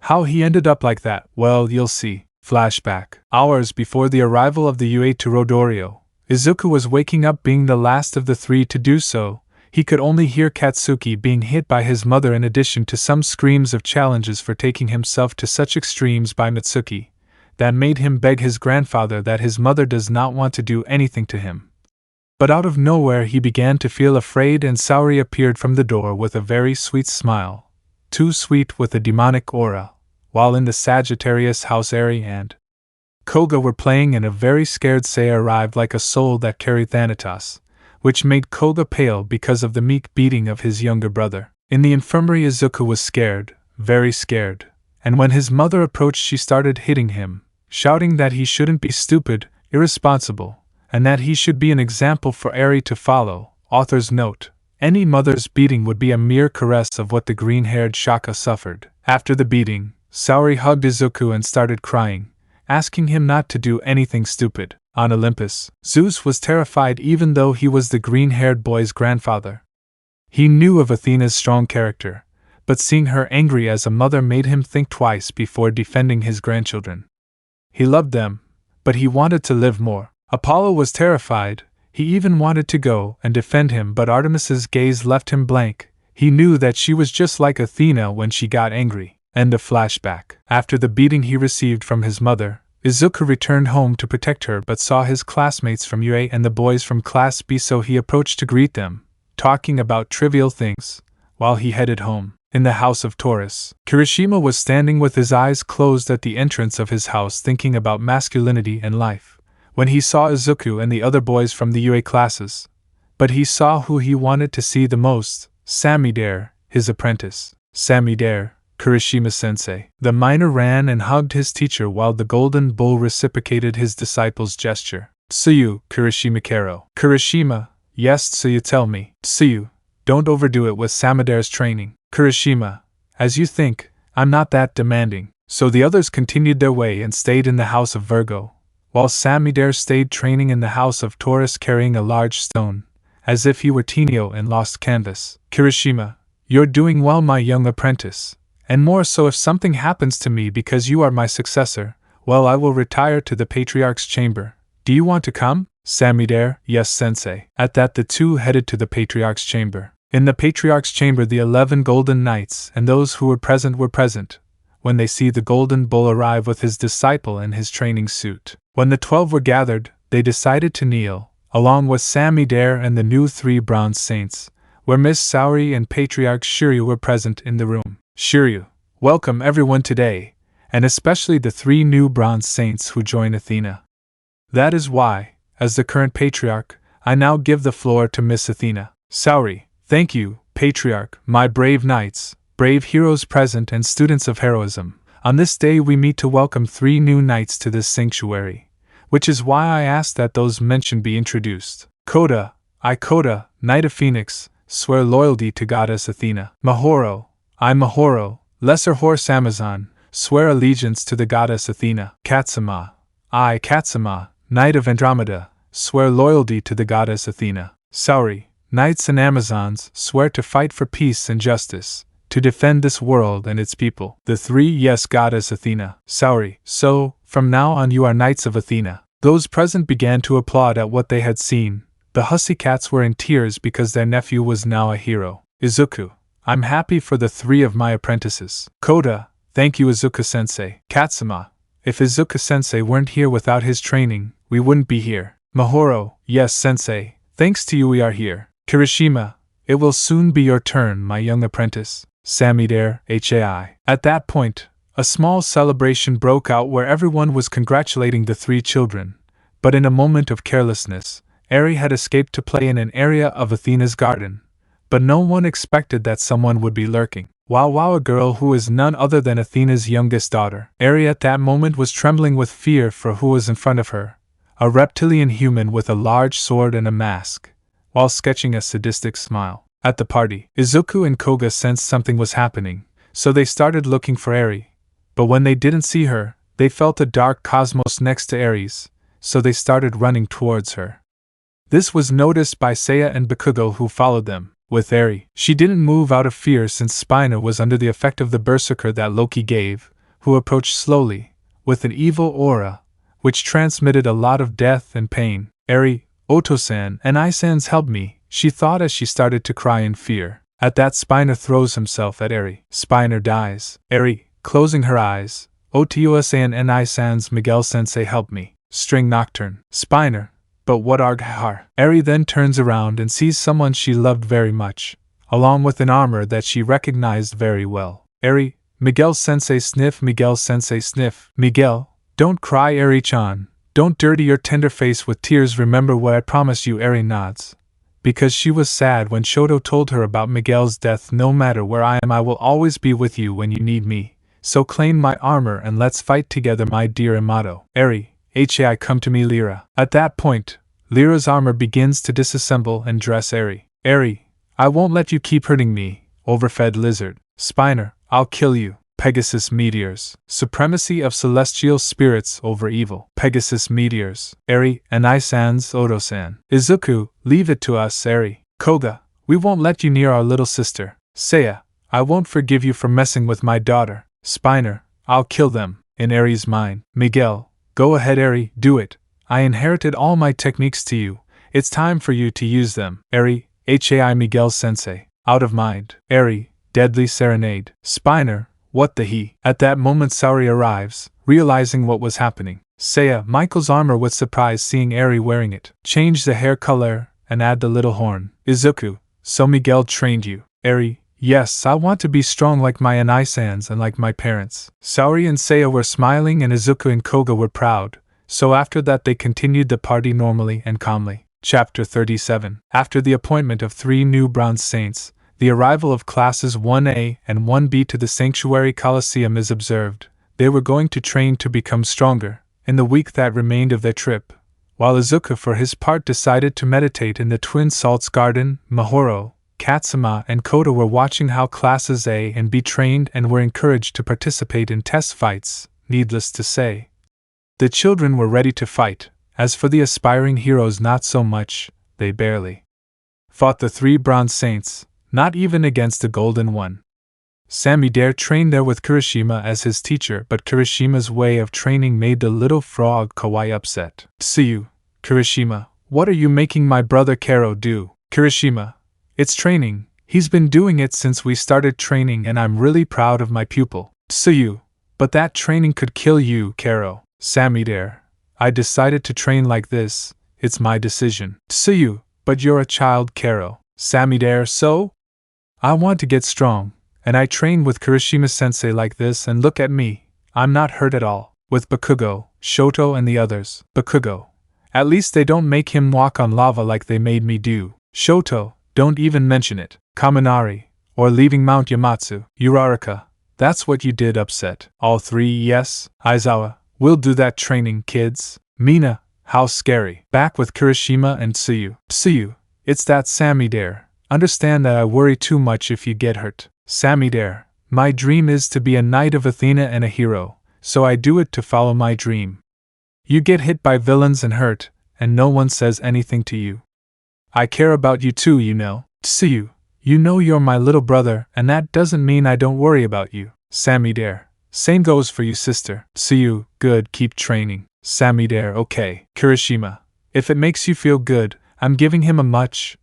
How he ended up like that, well, you'll see. Flashback. Hours before the arrival of the UA to Rodorio, Izuku was waking up being the last of the 3 to do so. He could only hear Katsuki being hit by his mother in addition to some screams of challenges for taking himself to such extremes by Mitsuki, that made him beg his grandfather that his mother does not want to do anything to him. But out of nowhere he began to feel afraid and Saori appeared from the door with a very sweet smile, too sweet with a demonic aura, while in the Sagittarius house Eri and Koga were playing and a very scared Seiya arrived like a soul that carried Thanatos, which made Koga pale because of the meek beating of his younger brother. In the infirmary Izuku was scared, very scared, and when his mother approached she started hitting him, shouting that he shouldn't be stupid, irresponsible, and that he should be an example for Eri to follow. Author's note: any mother's beating would be a mere caress of what the green-haired Shaka suffered. After the beating, Saori hugged Izuku and started crying, asking him not to do anything stupid. On Olympus, Zeus was terrified even though he was the green-haired boy's grandfather. He knew of Athena's strong character, but seeing her angry as a mother made him think twice before defending his grandchildren. He loved them, but he wanted to live more. Apollo was terrified, he even wanted to go and defend him, but Artemis's gaze left him blank. He knew that she was just like Athena when she got angry. End of flashback. After the beating he received from his mother, Izuku returned home to protect her but saw his classmates from UA and the boys from Class B, so he approached to greet them, talking about trivial things, while he headed home. In the house of Taurus, Kirishima was standing with his eyes closed at the entrance of his house thinking about masculinity and life, when he saw Izuku and the other boys from the UA classes. But he saw who he wanted to see the most, Samidare, his apprentice. Samidare, Kirishima-sensei. The miner ran and hugged his teacher while the golden bull reciprocated his disciple's gesture. Tsuyu, Kirishima Kero. Kirishima, yes Tsuyu, tell me. Tsuyu, don't overdo it with Samidare's training. Kirishima, as you think, I'm not that demanding. So the others continued their way and stayed in the house of Virgo, while Samidare stayed training in the house of Taurus carrying a large stone, as if he were Tenio in Lost Canvas. Kirishima, you're doing well, my young apprentice. And more so if something happens to me because you are my successor, well, I will retire to the Patriarch's chamber. Do you want to come? Samidare, yes sensei. At that the two headed to the Patriarch's chamber. In the Patriarch's chamber the 11 golden knights and those who were present, when they see the golden bull arrive with his disciple in his training suit. When the 12 were gathered, they decided to kneel, along with Samidare and the new 3 bronze saints, where Miss Saori and Patriarch Shiryu were present in the room. Shiryu, welcome everyone today, and especially the 3 new bronze saints who join Athena. That is why, as the current patriarch, I now give the floor to Miss Athena. Saori, thank you, Patriarch, my brave knights, brave heroes present and students of heroism. On this day we meet to welcome 3 new knights to this sanctuary, which is why I ask that those mentioned be introduced. Koda, I Koda, Knight of Phoenix, swear loyalty to Goddess Athena. Mahoro, I Mahoro, Lesser Horse Amazon, swear allegiance to the Goddess Athena. Katsuma, I Katsuma, Knight of Andromeda, swear loyalty to the Goddess Athena. Saori, Knights and Amazons, swear to fight for peace and justice, to defend this world and its people. The 3 yes Goddess Athena. Saori, so, from now on you are Knights of Athena. Those present began to applaud at what they had seen, The hussy cats were in tears because their nephew was now a hero. Izuku, I'm happy for the 3 of my apprentices. Koda, thank you Izuku-sensei. Katsuma, if Izuku-sensei weren't here without his training, we wouldn't be here. Mahoro, yes sensei, thanks to you we are here. Kirishima, it will soon be your turn, my young apprentice. Samidare, HAI. At that point, a small celebration broke out where everyone was congratulating the 3 children, but in a moment of carelessness, Eri had escaped to play in an area of Athena's garden, but no one expected that someone would be lurking. Wow, a girl who is none other than Athena's youngest daughter. Eri at that moment was trembling with fear for who was in front of her, a reptilian human with a large sword and a mask, while sketching a sadistic smile. At the party, Izuku and Koga sensed something was happening, so they started looking for Eri. But when they didn't see her, they felt a dark cosmos next to Aries, so they started running towards her. This was noticed by Seiya and Bakugo, who followed them. With Eri, she didn't move out of fear since Spyro was under the effect of the berserker that Loki gave, who approached slowly, with an evil aura, which transmitted a lot of death and pain. Eri, Oto-san and I-san's helped me, she thought as she started to cry in fear. At that Spyro throws himself at Eri. Spyro dies. Eri, closing her eyes, Oto-san and I-san's Miguel-sensei helped me. String Nocturne. Spyro, but what Arghar? Eri then turns around and sees someone she loved very much, along with an armor that she recognized very well. Eri, Miguel-sensei sniff, Miguel-sensei sniff. Miguel, don't cry Eri-chan, don't dirty your tender face with tears, remember what I promised you. Eri nods, because she was sad when Shoto told her about Miguel's death. No matter where I am, I will always be with you when you need me, so claim my armor and let's fight together, my dear Amato. Eri, HAI, come to me, Lyra. At that point, Lyra's armor begins to disassemble and dress Eri. Eri, I won't let you keep hurting me, overfed lizard. Spyro, I'll kill you. Pegasus meteors. Supremacy of celestial spirits over evil. Pegasus meteors. Eri and I-san's Oto-san. Izuku, leave it to us, Eri. Koga, we won't let you near our little sister. Seiya, I won't forgive you for messing with my daughter. Spyro, I'll kill them. In Eri's mind. Miguel, go ahead Eri, do it. I inherited all my techniques to you. It's time for you to use them. Eri, HAI Miguel-sensei. Out of mind. Eri, Deadly Serenade. Spyro, what the he? At that moment Saori arrives, realizing what was happening. Seiya, Michael's armor with surprise seeing Eri wearing it. Change the hair color, and add the little horn. Izuku, so Miguel trained you. Eri, yes, I want to be strong like my Anai-sans and like my parents. Saori and Seiya were smiling and Izuku and Koga were proud. So after that they continued the party normally and calmly. Chapter 37. After the appointment of 3 new bronze saints, the arrival of classes 1A and 1B to the Sanctuary Coliseum is observed. They were going to train to become stronger in the week that remained of their trip, while Izuku for his part decided to meditate in the Twin Salts Garden. Mahoro, Katsuma and Koda were watching how classes A and B trained and were encouraged to participate in test fights. Needless to say, the children were ready to fight. As for the aspiring heroes, not so much, they barely fought the 3 bronze saints, not even against the golden one. Samidare trained there with Kirishima as his teacher, but Kirishima's way of training made the little frog Kawaii upset. Tsuyu, Kirishima, what are you making my brother Karo do? Kirishima, it's training, he's been doing it since we started training and I'm really proud of my pupil. Tsuyu, but that training could kill you, Karo. Samidare, I decided to train like this, it's my decision. Tsuyu, but you're a child, Karo. Samidare, so? I want to get strong, and I train with Kirishima-sensei like this and look at me, I'm not hurt at all. With Bakugo, Shoto and the others. Bakugo, at least they don't make him walk on lava like they made me do. Shoto, don't even mention it. Kaminari, or leaving Mount Yamatsu. Uraraka, that's what you did, upset. All 3, yes. Aizawa, we'll do that training, kids. Mina, how scary. Back with Kirishima and Tsuyu. Tsuyu, it's that Samidare. Understand that I worry too much if you get hurt. Samidare, my dream is to be a knight of Athena and a hero, so I do it to follow my dream. You get hit by villains and hurt, and no one says anything to you. I care about you too, you know. Tsuyu, you know you're my little brother, and that doesn't mean I don't worry about you. Samidare, same goes for you, sister. Tsuyu, good, keep training. Samidare, okay. Kirishima, if it makes you feel good, I'm giving him a much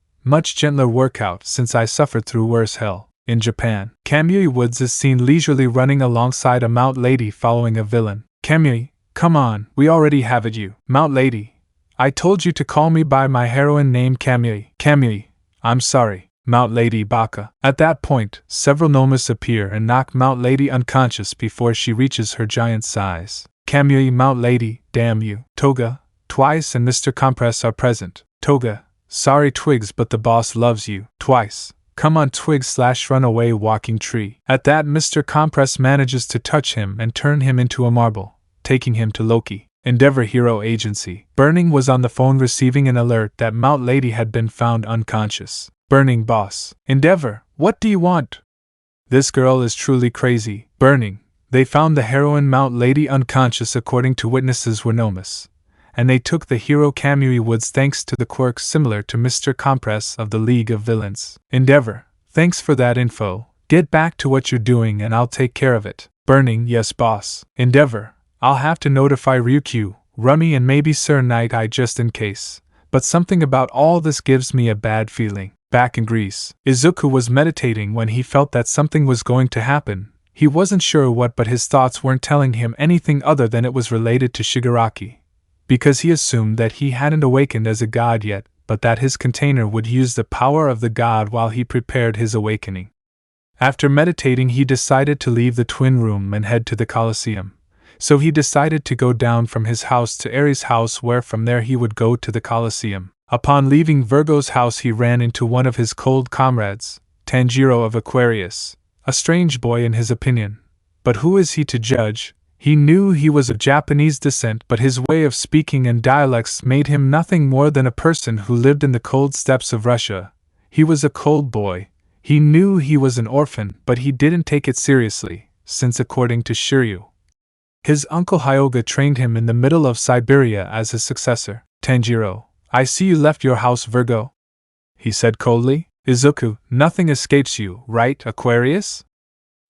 gentler workout since I suffered through worse hell. In Japan, Kamui Woods is seen leisurely running alongside a Mount Lady following a villain. Kamui, come on, we already have it you. Mount Lady, I told you to call me by my heroine name Kamui. Kamui, I'm sorry. Mount Lady Baka. At that point, several Nomas appear and knock Mount Lady unconscious before she reaches her giant size. Kamui, Mount Lady, damn you. Toga, Twice and Mr. Compress are present. Toga, sorry Twigs but the boss loves you. Twice, come on Twigs / runaway walking tree. At that Mr. Compress manages to touch him and turn him into a marble, taking him to Loki. Endeavor Hero Agency. Burning was on the phone receiving an alert that Mount Lady had been found unconscious. Burning boss. Endeavor, what do you want? This girl is truly crazy. Burning, they found the heroine Mount Lady unconscious according to witnesses were Nomas, and they took the hero Kamui Woods thanks to the quirk similar to Mr. Compress of the League of Villains. Endeavor, thanks for that info. Get back to what you're doing and I'll take care of it. Burning, yes boss. Endeavor, I'll have to notify Ryukyu, Rummy and maybe Sir Night Eye just in case, but something about all this gives me a bad feeling. Back in Greece, Izuku was meditating when he felt that something was going to happen. He wasn't sure what, but his thoughts weren't telling him anything other than it was related to Shigaraki, because he assumed that he hadn't awakened as a god yet, but that his container would use the power of the god while he prepared his awakening. After meditating, he decided to leave the twin room and head to the Colosseum. So he decided to go down from his house to Ares' house, where from there he would go to the Colosseum. Upon leaving Virgo's house, he ran into one of his cold comrades, Tanjiro of Aquarius, a strange boy in his opinion. But who is he to judge? He knew he was of Japanese descent, but his way of speaking and dialects made him nothing more than a person who lived in the cold steppes of Russia. He was a cold boy. He knew he was an orphan, but he didn't take it seriously, since according to Shiryu, his uncle Hyoga trained him in the middle of Siberia as his successor. Tanjiro, I see you left your house, Virgo, he said coldly. Izuku, nothing escapes you, right, Aquarius?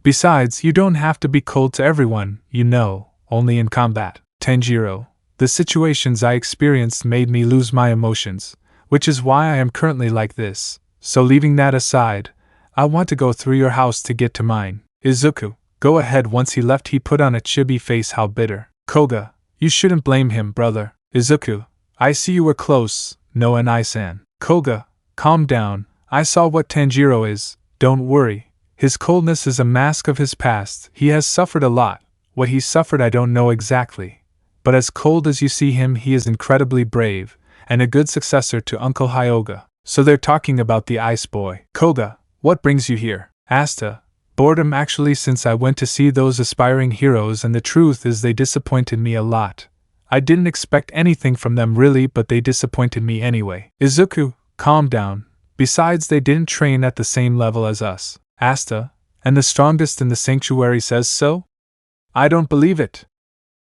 Besides, you don't have to be cold to everyone, you know, only in combat. Tanjiro, the situations I experienced made me lose my emotions, which is why I am currently like this, so leaving that aside, I want to go through your house to get to mine. Izuku, go ahead. Once he left, he put on a chibi face. How bitter. Koga, you shouldn't blame him, brother. Izuku, I see you were close, no and I-san. Koga, calm down, I saw what Tanjiro is, don't worry. His coldness is a mask of his past. He has suffered a lot. What he suffered I don't know exactly, but as cold as you see him, he is incredibly brave, and a good successor to Uncle Hyoga. So they're talking about the ice boy. Koga, what brings you here? Asta, boredom actually, since I went to see those aspiring heroes, and the truth is they disappointed me a lot. I didn't expect anything from them really, but they disappointed me anyway. Izuku, calm down. Besides, they didn't train at the same level as us. Asta, and the strongest in the sanctuary says so? I don't believe it.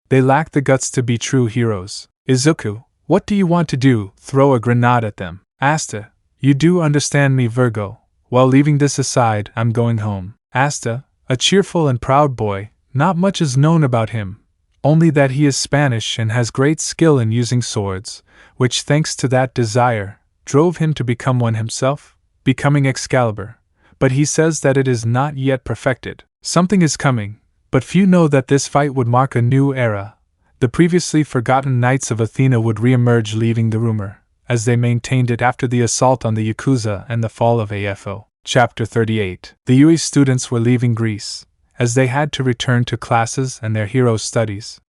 They lack the guts to be true heroes. Izuku, what do you want to do? Throw a grenade at them. Asta, you do understand me, Virgo. Well, leaving this aside, I'm going home. Asta, a cheerful and proud boy, not much is known about him, only that he is Spanish and has great skill in using swords, which thanks to that desire, drove him to become one himself, becoming Excalibur. But he says that it is not yet perfected. Something is coming, but few know that this fight would mark a new era. The previously forgotten Knights of Athena would re-emerge, leaving the rumor, as they maintained it after the assault on the Yakuza and the fall of AFO. Chapter 38. The UE students were leaving Greece, as they had to return to classes and their hero studies.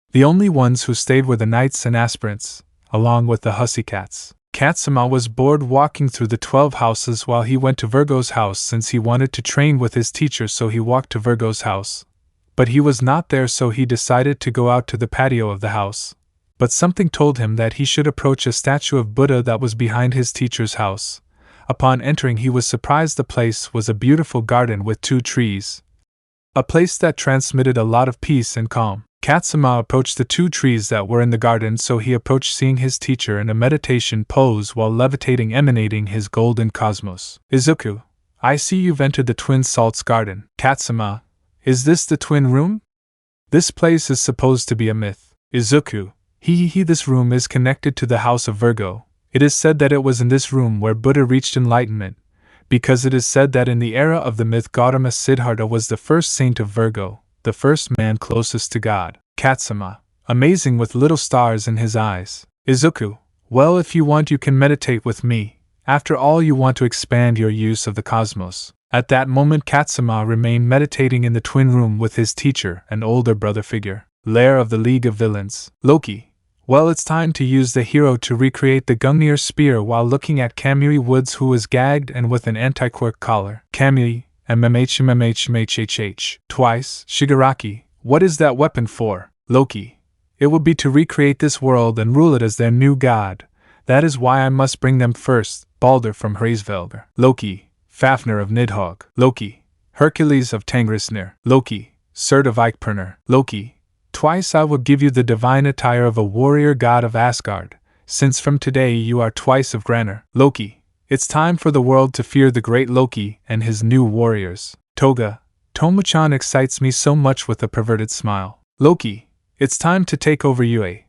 The only ones who stayed were the knights and aspirants, along with the Hussycats. Katsuma was bored walking through the 12 houses while he went to Virgo's house since he wanted to train with his teacher, so he walked to Virgo's house. But he was not there, so he decided to go out to the patio of the house. But something told him that he should approach a statue of Buddha that was behind his teacher's house. Upon entering, he was surprised. The place was a beautiful garden with 2 trees, a place that transmitted a lot of peace and calm. Katsuma approached the 2 trees that were in the garden, so he approached, seeing his teacher in a meditation pose while levitating, emanating his golden cosmos. Izuku, I see you've entered the Twin Salts garden. Katsuma, is this the twin room? This place is supposed to be a myth. Izuku, this room is connected to the house of Virgo. It is said that it was in this room where Buddha reached enlightenment, because it is said that in the era of the myth Gautama Siddhartha was the first saint of Virgo, the first man closest to God. Katsuma, amazing with little stars in his eyes. Izuku, well, if you want you can meditate with me. After all, you want to expand your use of the cosmos. At that moment Katsuma remained meditating in the twin room with his teacher, an older brother figure. Lair of the League of Villains. Loki, well, it's time to use the hero to recreate the Gungnir spear while looking at Kamui Woods, who was gagged and with an anti-quirk collar. Kamui, mmhmmhhhh. Twice. Shigaraki, what is that weapon for? Loki, it will be to recreate this world and rule it as their new god. That is why I must bring them first. Balder from Hraesvelgr. Loki, Fafnir of Nidhogg. Loki, Hercules of Tangrisnir. Loki, Surt of Eichpernir. Loki, twice I will give you the divine attire of a warrior god of Asgard, since from today you are twice of Granir. Loki, it's time for the world to fear the great Loki and his new warriors. Toga, Tomo-chan excites me so much with a perverted smile. Loki, it's time to take over Yue.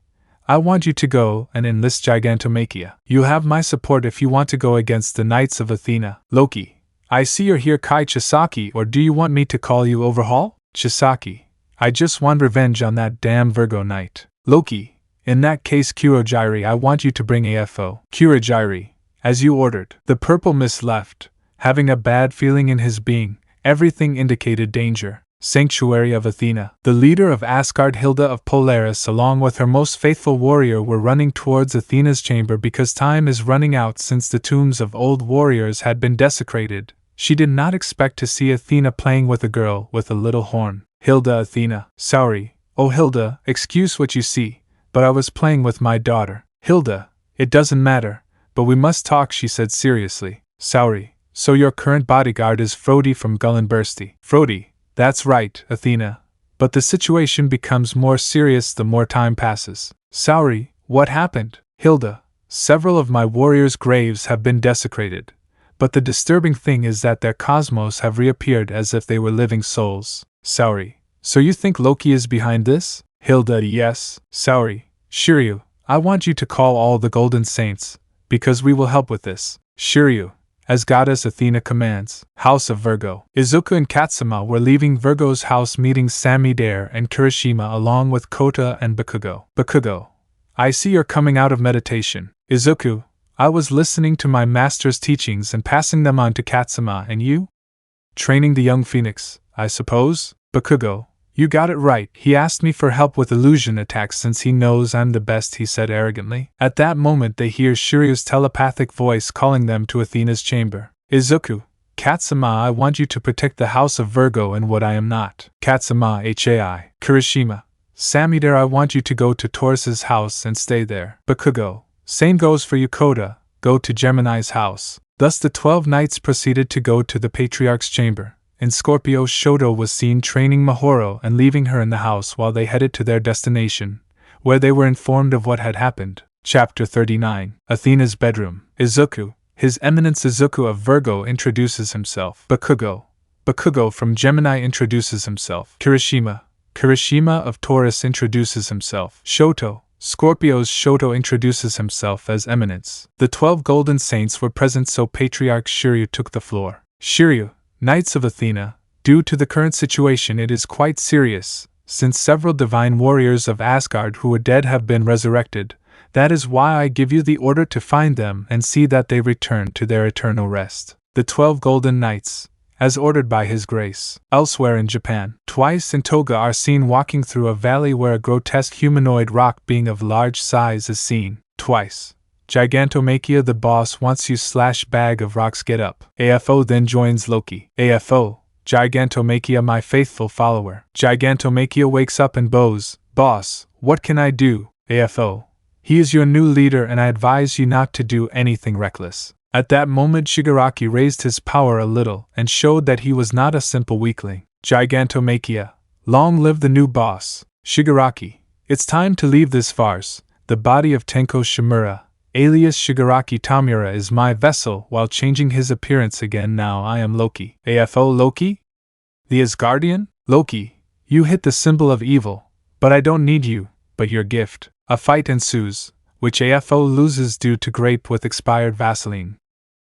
I want you to go and enlist Gigantomachia. You have my support if you want to go against the Knights of Athena. Loki, I see you're here, Kai Chisaki, or do you want me to call you Overhaul? Chisaki, I just want revenge on that damn Virgo knight. Loki, in that case Kurogiri, I want you to bring AFO. Kurogiri, as you ordered. The purple mist left, having a bad feeling in his being. Everything indicated danger. Sanctuary of Athena. The leader of Asgard, Hilda of Polaris, along with her most faithful warrior, were running towards Athena's chamber because time is running out since the tombs of old warriors had been desecrated. She did not expect to see Athena playing with a girl with a little horn. Hilda, Athena. Sorry, oh Hilda, excuse what you see, but I was playing with my daughter. Hilda, it doesn't matter, but we must talk, she said seriously. Sorry, so your current bodyguard is Frodi from Gullinbursti. Frodi, that's right, Athena, but the situation becomes more serious the more time passes. Saori, what happened? Hilda, several of my warriors' graves have been desecrated, but the disturbing thing is that their cosmos have reappeared as if they were living souls. Saori, so you think Loki is behind this? Hilda, yes. Saori, Shiryu, I want you to call all the Golden Saints, because we will help with this. Shiryu, as Goddess Athena commands. House of Virgo. Izuku and Katsuma were leaving Virgo's house, meeting Samidare and Kirishima along with Kota and Bakugo. Bakugo, I see you're coming out of meditation. Izuku, I was listening to my master's teachings and passing them on to Katsuma, and you? Training the young phoenix, I suppose? Bakugo, you got it right. He asked me for help with illusion attacks since he knows I'm the best, he said arrogantly. At that moment they hear Shiryu's telepathic voice calling them to Athena's chamber. Izuku, Katsuma, I want you to protect the House of Virgo and what I am not. Katsuma, HAI. Kirishima, Samidare, I want you to go to Taurus's house and stay there. Bakugo, same goes for you, Kota, go to Gemini's house. Thus the 12 knights proceeded to go to the Patriarch's chamber. In Scorpio, Shoto was seen training Mahoro and leaving her in the house while they headed to their destination, where they were informed of what had happened. Chapter 39. Athena's bedroom. Izuku, His Eminence Izuku of Virgo introduces himself. Bakugo from Gemini introduces himself. Kirishima of Taurus introduces himself. Shoto, Scorpio's Shoto introduces himself as Eminence. The 12 Golden Saints were present, so Patriarch Shiryu took the floor. Shiryu, Knights of Athena, due to the current situation it is quite serious, since several divine warriors of Asgard who were dead have been resurrected. That is why I give you the order to find them and see that they return to their eternal rest. The 12 Golden Knights, as ordered by His Grace. Elsewhere in Japan, Twice and Toga are seen walking through a valley where a grotesque humanoid rock being of large size is seen. Twice, Gigantomachia, the boss wants you / bag of rocks, get up. AFO then joins Loki. AFO, Gigantomachia, my faithful follower. Gigantomachia wakes up and bows, boss, what can I do? AFO, he is your new leader and I advise you not to do anything reckless. At that moment Shigaraki raised his power a little and showed that he was not a simple weakling. Gigantomachia, long live the new boss. Shigaraki, it's time to leave this farce. The body of Tenko Shimura, alias Shigaraki Tamura, is my vessel while changing his appearance again. Now I am Loki. AFO Loki? The Asgardian? Loki, you hit the symbol of evil, but I don't need you, but your gift. A fight ensues. which AFO loses due to grape with expired Vaseline.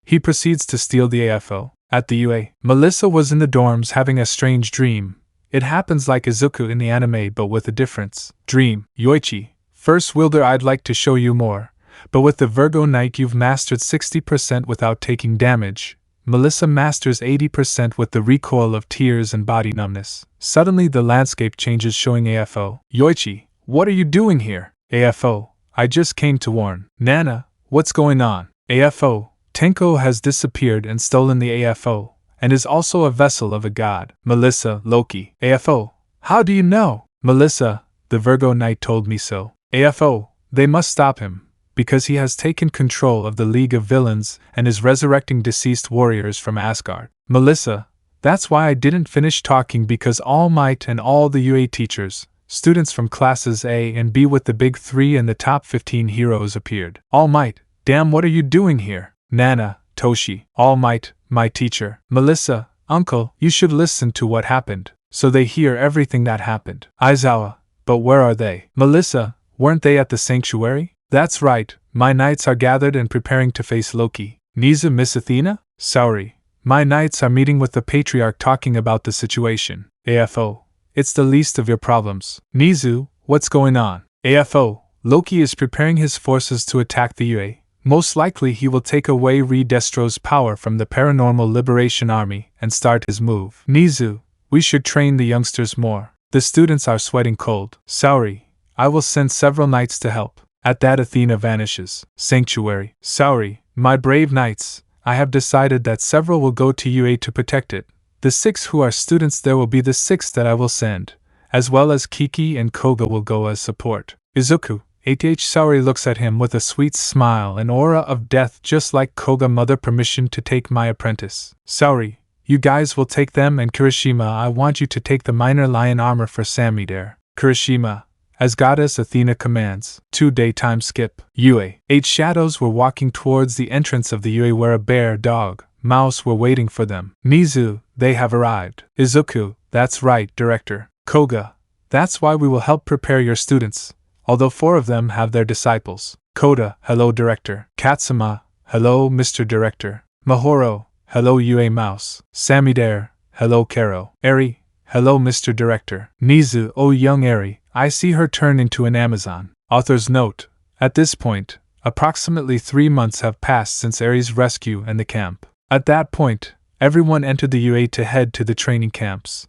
He proceeds to steal the AFO. At the UA, Melissa was in the dorms having a strange dream. It happens like Izuku in the anime but with a difference. Dream, Yoichi. First Wilder, I'd like to show you more, but with the Virgo Knight you've mastered 60% without taking damage. Melissa masters 80% with the recoil of tears and body numbness. Suddenly the landscape changes, showing AFO. Yoichi, what are you doing here? AFO, I just came to warn. Nana, what's going on? AFO, Tenko has disappeared and stolen the AFO, and is also a vessel of a god. Melissa, Loki. AFO, how do you know? Melissa, the Virgo Knight told me so. AFO, they must stop him, because he has taken control of the League of Villains and is resurrecting deceased warriors from Asgard. Melissa, that's why I didn't finish talking, because All Might and all the UA teachers, students from classes A and B with the big 3 and the top 15 heroes appeared. All Might, damn, what are you doing here? Nana, Toshi, All Might, my teacher. Melissa, uncle, you should listen to what happened, so they hear everything that happened. Aizawa, but where are they? Melissa, weren't they at the sanctuary? That's right, my knights are gathered and preparing to face Loki. Nizu, Miss Athena? Sorry, my knights are meeting with the patriarch talking about the situation. AFO, it's the least of your problems. Nizu, what's going on? AFO, Loki is preparing his forces to attack the UA. Most likely he will take away Destro's power from the Paranormal Liberation Army and start his move. Nizu, we should train the youngsters more. The students are sweating cold. Saori, I will send several knights to help. At that Athena vanishes. Sanctuary. Saori, my brave knights, I have decided that several will go to UA to protect it. The 6 who are students there will be the 6 that I will send, as well as Kiki and Koga will go as support. Izuku, Saori looks at him with a sweet smile and aura of death, just like Koga. Mother, permission to take my apprentice. Saori, you guys will take them, and Kirishima, I want you to take the minor lion armor for Samidare. Kirishima, as goddess Athena commands. 2-day time skip. UA. 8 shadows were walking towards the entrance of the UA where a bear, dog, mouse were waiting for them. Nizu, they have arrived. Izuku, that's right, director. Koga, that's why we will help prepare your students, although 4 of them have their disciples. Koda, hello director. Katsuma, hello Mr. Director. Mahoro, hello UA Mouse. Samidare, hello Karo. Eri, hello Mr. Director. Nizu, oh young Eri, I see her turn into an Amazon. Author's note, at this point, approximately 3 months have passed since Eri's rescue and the camp. At that point, everyone entered the UA to head to the training camps.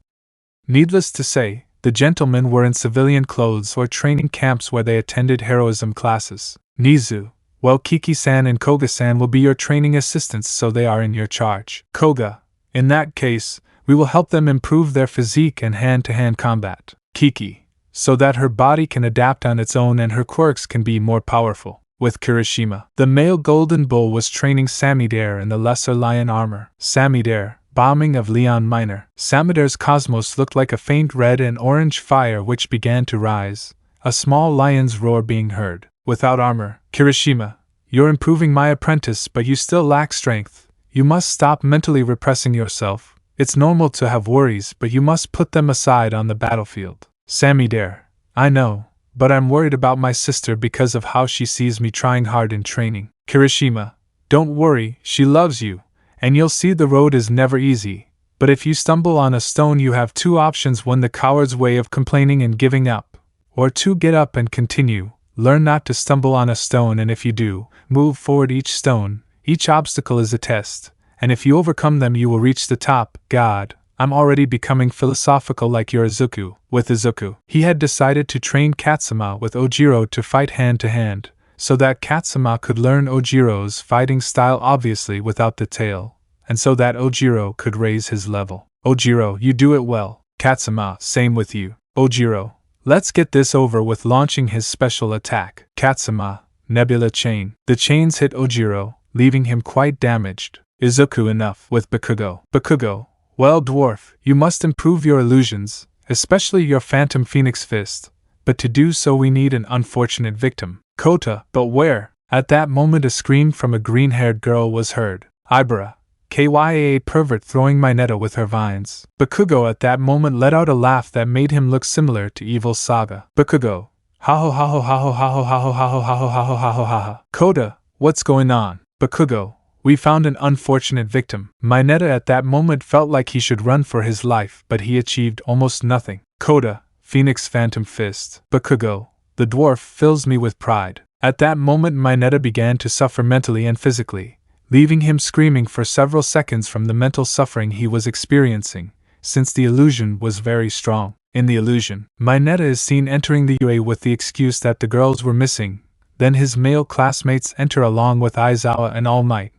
Needless to say, the gentlemen were in civilian clothes or training camps where they attended heroism classes. Nizu, well, Kiki-san and Koga-san will be your training assistants, so they are in your charge. Koga, in that case, we will help them improve their physique and hand-to-hand combat. Kiki, so that her body can adapt on its own and her quirks can be more powerful. With Kirishima, the male golden bull was training Samidare in the lesser lion armor. Samidare, bombing of Leon Minor. Samidare's cosmos looked like a faint red and orange fire which began to rise, a small lion's roar being heard. Without armor, Kirishima, you're improving my apprentice, but you still lack strength. You must stop mentally repressing yourself. It's normal to have worries, but you must put them aside on the battlefield. Samidare, I know, but I'm worried about my sister because of how she sees me trying hard in training. Kirishima, don't worry, she loves you. And you'll see the road is never easy, but if you stumble on a stone you have 2 options: 1, the coward's way of complaining and giving up, or 2, get up and continue. Learn not to stumble on a stone, and if you do, move forward each stone. Each obstacle is a test, and if you overcome them you will reach the top. God, I'm already becoming philosophical like your Izuku. With Izuku, he had decided to train Katsuma with Ojiro to fight hand to hand, so that Katsuma could learn Ojiro's fighting style obviously without the tail, and so that Ojiro could raise his level. Ojiro, you do it well. Katsuma, same with you. Ojiro, let's get this over with. Launching his special attack. Katsuma, Nebula Chain. The chains hit Ojiro, leaving him quite damaged. Izuku, enough. With Bakugo. Bakugo, well dwarf, you must improve your illusions, especially your Phantom Phoenix Fist, but to do so we need an unfortunate victim. Kota, but where? At that moment a scream from a green-haired girl was heard. Ibara, Kyaa pervert throwing Mineta with her vines. Bakugo at that moment let out a laugh that made him look similar to Evil Saga. Bakugo, Ha ho ha ho ha ho ha ho ha ho ha ho ha ho ha ho ha ho ha ha. Kota, what's going on? Bakugo, we found an unfortunate victim. Mineta at that moment felt like he should run for his life, but he achieved almost nothing. Kota, Phoenix Phantom Fist. Bakugo, the dwarf fills me with pride. At that moment Mineta began to suffer mentally and physically, leaving him screaming for several seconds from the mental suffering he was experiencing, since the illusion was very strong. In the illusion, Mineta is seen entering the UA with the excuse that the girls were missing. Then his male classmates enter along with Aizawa and Almight.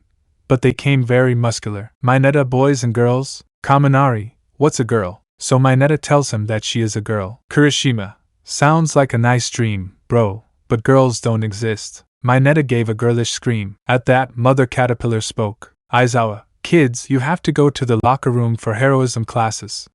But they came very muscular. Mineta, boys and girls? Kaminari, what's a girl? So Mineta tells him that she is a girl. Kirishima, sounds like a nice dream, bro, but girls don't exist. Mineta gave a girlish scream. At that, Mother Caterpillar spoke. Aizawa, kids, you have to go to the locker room for heroism classes.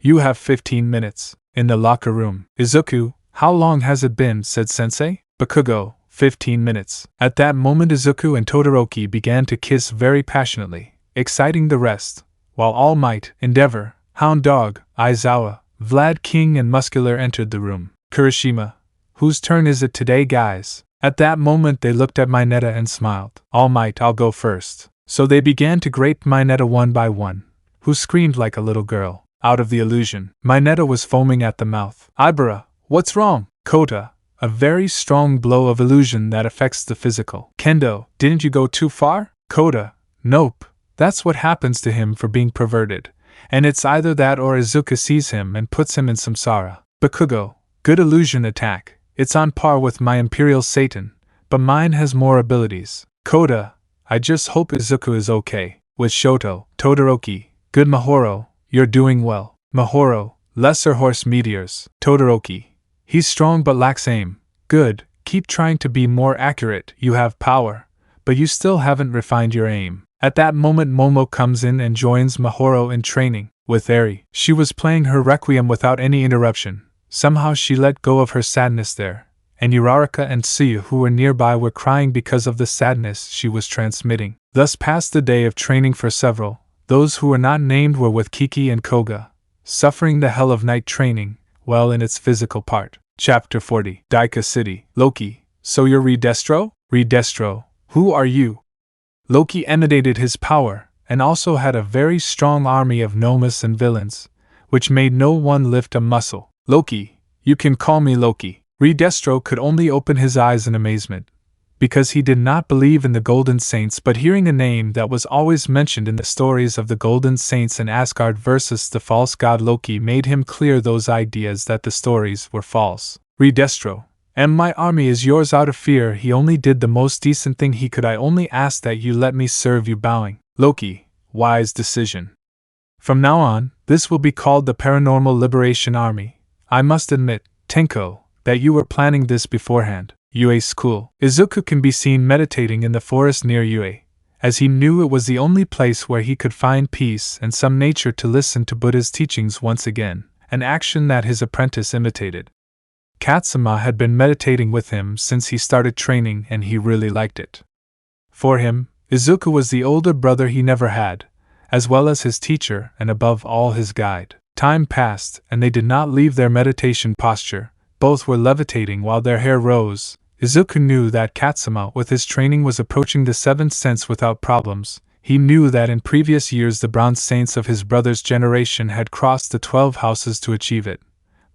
You have 15 minutes. In the locker room. Izuku, how long has it been? Said Sensei. Bakugo, 15 minutes. At that moment Izuku and Todoroki began to kiss very passionately, exciting the rest, while All Might, Endeavor, Hound Dog, Aizawa, Vlad King and Muscular entered the room. Kirishima, whose turn is it today, guys? At that moment they looked at Mineta and smiled. All Might, I'll go first. So they began to grape Mineta one by one, who screamed like a little girl. Out of the illusion, Mineta was foaming at the mouth. Ibara, what's wrong? Kota, a very strong blow of illusion that affects the physical. Kendo, didn't you go too far? Kota, nope, that's what happens to him for being perverted, and it's either that or Izuku sees him and puts him in samsara. Bakugo, good illusion attack, it's on par with my Imperial Satan, but mine has more abilities. Kota, I just hope Izuku is okay. With Shoto, Todoroki, good Mahoro, you're doing well. Mahoro, lesser horse meteors. Todoroki, he's strong but lacks aim. Good, keep trying to be more accurate, you have power, but you still haven't refined your aim. At that moment Momo comes in and joins Mahoro in training. With Eri, she was playing her requiem without any interruption. Somehow she let go of her sadness there, and Uraraka and Seiya who were nearby were crying because of the sadness she was transmitting. Thus passed the day of training for several. Those who were not named were with Kiki and Koga, suffering the hell of night training, well in its physical part. Chapter 40. Daika City. Loki, so you're Redestro? Redestro, who are you? Loki emanated his power, and also had a very strong army of gnomes and villains, which made no one lift a muscle. Loki, you can call me Loki. Redestro could only open his eyes in amazement, because he did not believe in the Golden Saints, but hearing a name that was always mentioned in the stories of the Golden Saints and Asgard versus the false god Loki made him clear those ideas that the stories were false. Redestro, and my army is yours out of fear. He only did the most decent thing he could. I only ask that you let me serve you. Bowing. Loki, wise decision. From now on, this will be called the Paranormal Liberation Army. I must admit, Tenko, that you were planning this beforehand. UA School. Izuku can be seen meditating in the forest near UA, as he knew it was the only place where he could find peace and some nature to listen to Buddha's teachings once again, an action that his apprentice imitated. Katsuma had been meditating with him since he started training and he really liked it. For him, Izuku was the older brother he never had, as well as his teacher and above all his guide. Time passed and they did not leave their meditation posture. Both were levitating while their hair rose. Izuku knew that Katsuma with his training was approaching the 7th sense without problems. He knew that in previous years the bronze saints of his brother's generation had crossed the 12 houses to achieve it.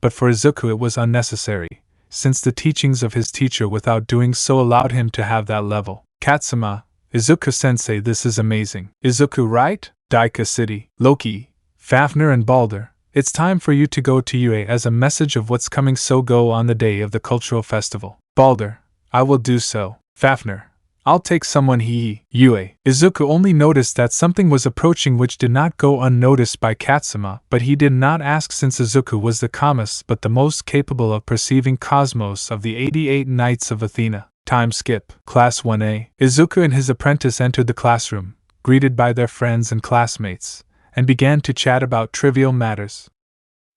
But for Izuku it was unnecessary, since the teachings of his teacher without doing so allowed him to have that level. Katsuma, Izuku-sensei, this is amazing. Izuku, right? Daika City. Loki, Fafnir and Balder, it's time for you to go to UA as a message of what's coming, so go on the day of the cultural festival. Balder, I will do so. Fafnir, I'll take someone. UA. Izuku only noticed that something was approaching which did not go unnoticed by Katsuma, but he did not ask since Izuku was the calmest but the most capable of perceiving cosmos of the 88 Knights of Athena. Time skip. Class 1A. Izuku and his apprentice entered the classroom, greeted by their friends and classmates, and began to chat about trivial matters.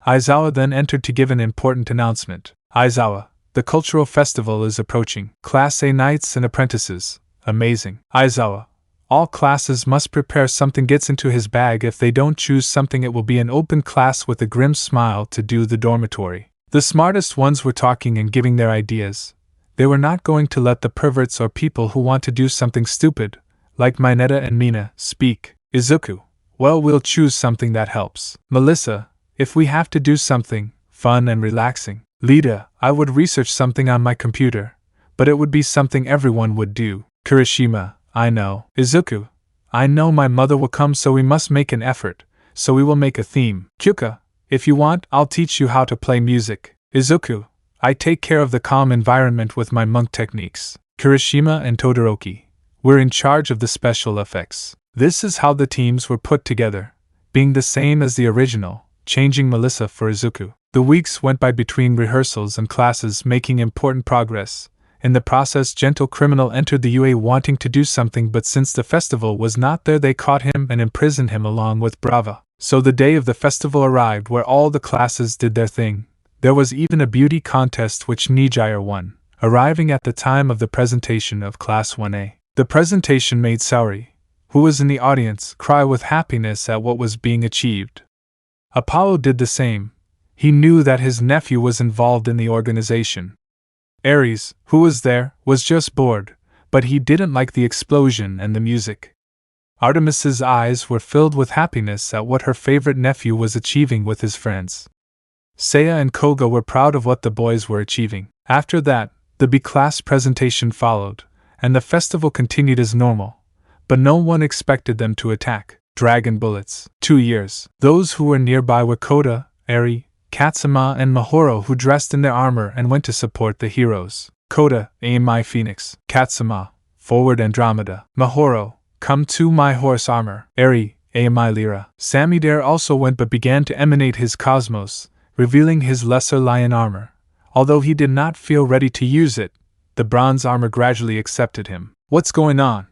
Aizawa then entered to give an important announcement. Aizawa, the cultural festival is approaching. Class A Knights and Apprentices. Amazing. Aizawa, all classes must prepare something. Gets into his bag. If they don't choose something it will be an open class with a grim smile to do the dormitory. The smartest ones were talking and giving their ideas. They were not going to let the perverts or people who want to do something stupid, like Mineta and Mina, speak. Izuku: well, we'll choose something that helps. Melissa: if we have to do something fun and relaxing. Lita: I would research something on my computer, but it would be something everyone would do. Kirishima: I know. Izuku: I know my mother will come, so we must make an effort, so we will make a theme. Kyuka: if you want, I'll teach you how to play music. Izuku: I take care of the calm environment with my monk techniques. Kirishima and Todoroki: we're in charge of the special effects. This is how the teams were put together, being the same as the original, changing Melissa for Izuku. The weeks went by between rehearsals and classes, making important progress. In the process, Gentle Criminal entered the UA wanting to do something, but since the festival was not there, they caught him and imprisoned him along with Brava. So the day of the festival arrived, where all the classes did their thing. There was even a beauty contest which Nijire won, arriving at the time of the presentation of Class 1A. The presentation made Saori, who was in the audience, cry with happiness at what was being achieved. Apollo did the same. He knew that his nephew was involved in the organization. Ares, who was there, was just bored, but he didn't like the explosion and the music. Artemis's eyes were filled with happiness at what her favorite nephew was achieving with his friends. Seiya and Koga were proud of what the boys were achieving. After that, the B-class presentation followed, and the festival continued as normal, but no one expected them to attack. Dragon bullets. 2 years. Those who were nearby were Koda, Eri, Katsuma, and Mahoro, who dressed in their armor and went to support the heroes. Koda: aim my phoenix. Katsuma: forward Andromeda. Mahoro: come to my horse armor. Eri: aim my Lyra. Samidare also went but began to emanate his cosmos, revealing his lesser lion armor. Although he did not feel ready to use it, the bronze armor gradually accepted him. What's going on?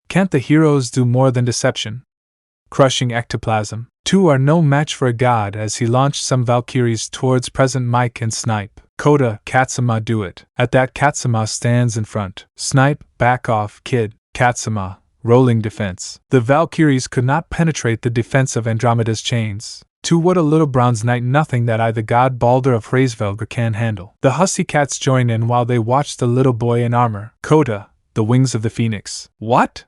Can't the heroes do more than deception? Crushing ectoplasm. 2 are no match for a god, as he launched some Valkyries towards present Mike and Snipe. Koda: Katsuma, do it. At that, Katsuma stands in front. Snipe: back off, kid. Katsuma: rolling defense. The Valkyries could not penetrate the defense of Andromeda's chains. To what a little bronze knight, nothing that I, the god Balder of Hraesvelgr, can handle. The hussy cats join in while they watch the little boy in armor. Koda: the wings of the phoenix. What?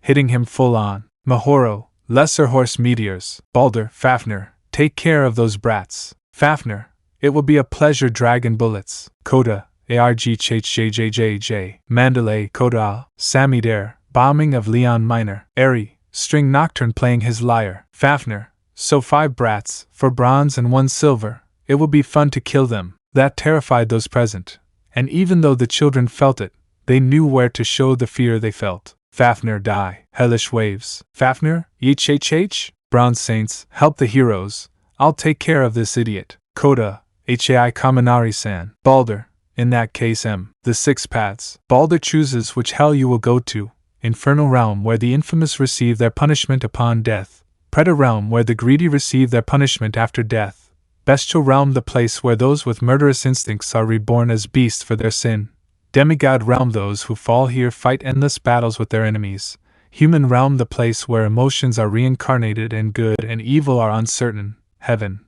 Hitting him full on. Mahoro: lesser horse meteors. Balder: Fafnir, take care of those brats. Fafnir: it will be a pleasure. Dragon bullets. Koda: ARGHJJJJ. Mandalay. Koda: Samidare, bombing of Leon Minor. Eri: string nocturne playing his lyre. Fafnir: so 5 brats, for bronze and 1 silver. It will be fun to kill them. That terrified those present, and even though the children felt it, they knew where to show the fear they felt. Fafnir: die. Hellish waves. Fafnir: HHH. Bronze saints, help the heroes. I'll take care of this idiot. Koda: HAI Kaminari-san. Balder: in that case the 6 paths. Balder chooses which hell you will go to. Infernal realm, where the infamous receive their punishment upon death. Predator realm, where the greedy receive their punishment after death. Bestial realm, the place where those with murderous instincts are reborn as beasts for their sin. Demigod realm, those who fall here fight endless battles with their enemies. Human realm, the place where emotions are reincarnated and good and evil are uncertain. Heaven.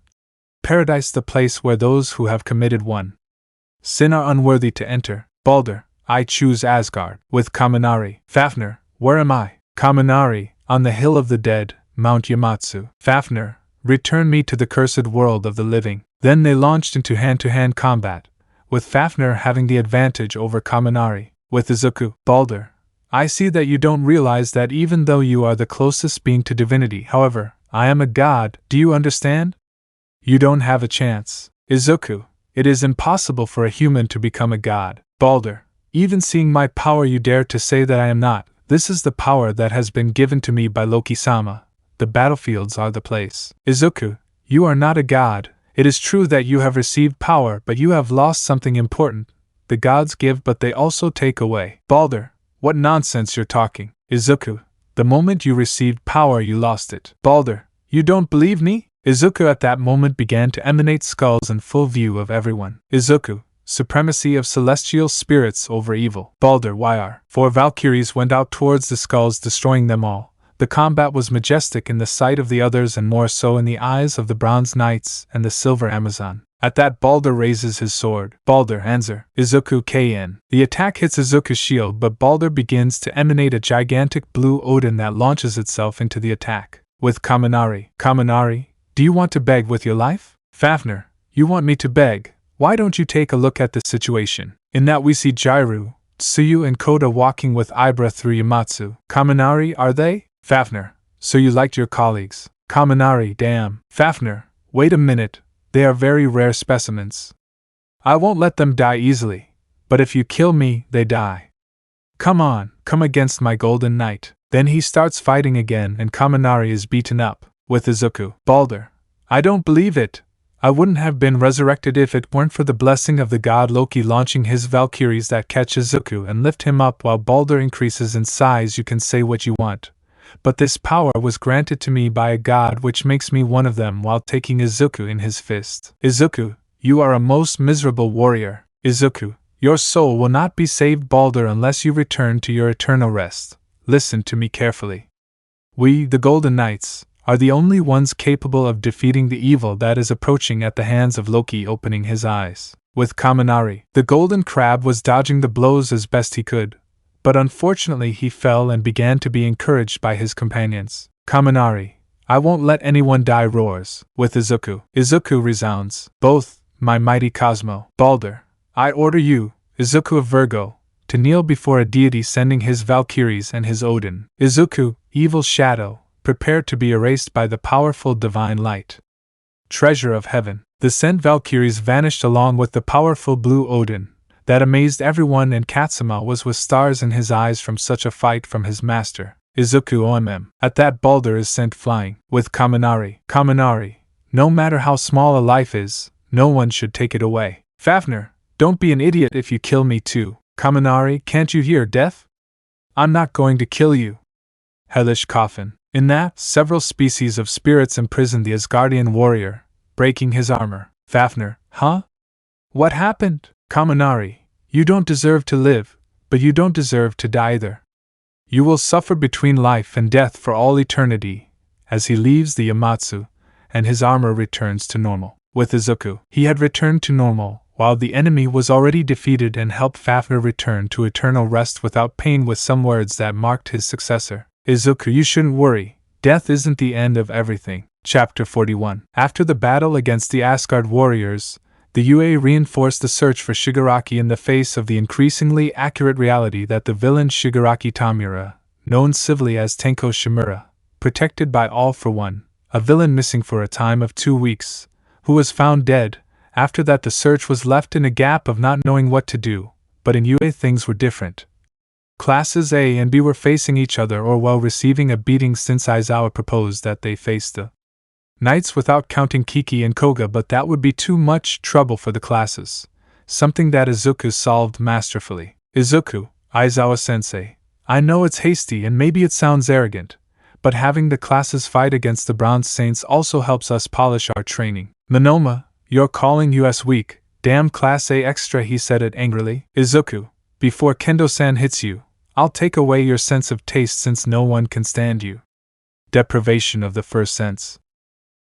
Paradise, the place where those who have committed one sin are unworthy to enter. Balder: I choose Asgard. With Kaminari. Fafnir: where am I? Kaminari: on the hill of the dead, Mount Yamatsu. Fafnir: return me to the cursed world of the living. Then they launched into hand-to-hand combat, with Fafnir having the advantage over Kaminari. With Izuku. Balder: I see that you don't realize that even though you are the closest being to divinity, however, I am a god, do you understand? You don't have a chance. Izuku: it is impossible for a human to become a god. Balder: even seeing my power, you dare to say that I am not. This is the power that has been given to me by Loki-sama. The battlefields are the place. Izuku: you are not a god. It is true that you have received power, but you have lost something important. The gods give, but they also take away. Balder: what nonsense you're talking. Izuku: the moment you received power, you lost it. Balder: you don't believe me? Izuku at that moment began to emanate skulls in full view of everyone. Izuku: supremacy of celestial spirits over evil. Balder: why are 4 Valkyries went out towards the skulls, destroying them all, The combat was majestic in the sight of the others and more so in the eyes of the Bronze Knights and the Silver Amazon. At that, Balder raises his sword. Balder answer. Izuku KN. The attack hits Izuku's shield, but Balder begins to emanate a gigantic blue Odin that launches itself into the attack. With Kaminari. Kaminari, do you want to beg with your life? Fafnir, you want me to beg? Why don't you take a look at the situation? In that we see Jiru, Tsuyu and Koda walking with Ibra through Yamatsu. Kaminari, are they? Fafnir, so you liked your colleagues. Kaminari, damn. Fafnir, wait a minute, they are very rare specimens. I won't let them die easily, but if you kill me, they die. Come on, come against my golden knight. Then he starts fighting again and Kaminari is beaten up. With Izuku. Balder, I don't believe it. I wouldn't have been resurrected if it weren't for the blessing of the god Loki launching his Valkyries that catch Izuku and lift him up while Balder increases in size. You can say what you want, but this power was granted to me by a god which makes me one of them while taking Izuku in his fist. Izuku, you are a most miserable warrior. Izuku, your soul will not be saved, Balder, unless you return to your eternal rest. Listen to me carefully. We, the Golden Knights, are the only ones capable of defeating the evil that is approaching at the hands of Loki opening his eyes. With Kaminari, the golden crab was dodging the blows as best he could, but unfortunately he fell and began to be encouraged by his companions. Kaminari, I won't let anyone die, roars. With Izuku. Izuku resounds. Both, my mighty Cosmo. Balder, I order you, Izuku of Virgo, to kneel before a deity sending his Valkyries and his Odin. Izuku, evil shadow, prepared to be erased by the powerful divine light. Treasure of heaven. The sent Valkyries vanished along with the powerful blue Odin. That amazed everyone, and Katsuma was with stars in his eyes from such a fight from his master. Izuku OMM. At that, Balder is sent flying. With Kaminari. Kaminari, no matter how small a life is, no one should take it away. Fafnir, don't be an idiot if you kill me too. Kaminari, can't you hear death? I'm not going to kill you. Hellish coffin. In that, several species of spirits imprison the Asgardian warrior, breaking his armor. Fafnir, huh? What happened? Kaminari, you don't deserve to live, but you don't deserve to die either. You will suffer between life and death for all eternity, as he leaves the Yamatsu, and his armor returns to normal. With Izuku, he had returned to normal, while the enemy was already defeated, and helped Fafnir return to eternal rest without pain with some words that marked his successor. Izuku, you shouldn't worry, death isn't the end of everything. Chapter 41. After the battle against the Asgard warriors, the UA reinforced the search for Shigaraki in the face of the increasingly accurate reality that the villain Shigaraki Tamura, known civilly as Tenko Shimura, protected by All for One, a villain missing for a time of 2 weeks, who was found dead. After that, the search was left in a gap of not knowing what to do, but in UA things were different. Classes A and B were facing each other or while receiving a beating since Aizawa proposed that they face the Knights without counting Kiki and Koga, but that would be too much trouble for the classes, something that Izuku solved masterfully. Izuku, Aizawa-sensei, I know it's hasty and maybe it sounds arrogant, but having the classes fight against the Bronze Saints also helps us polish our training. Monoma, you're calling us weak, damn Class A extra, he said it angrily. Izuku, before Kendo-san hits you, I'll take away your sense of taste since no one can stand you. Deprivation of the first sense.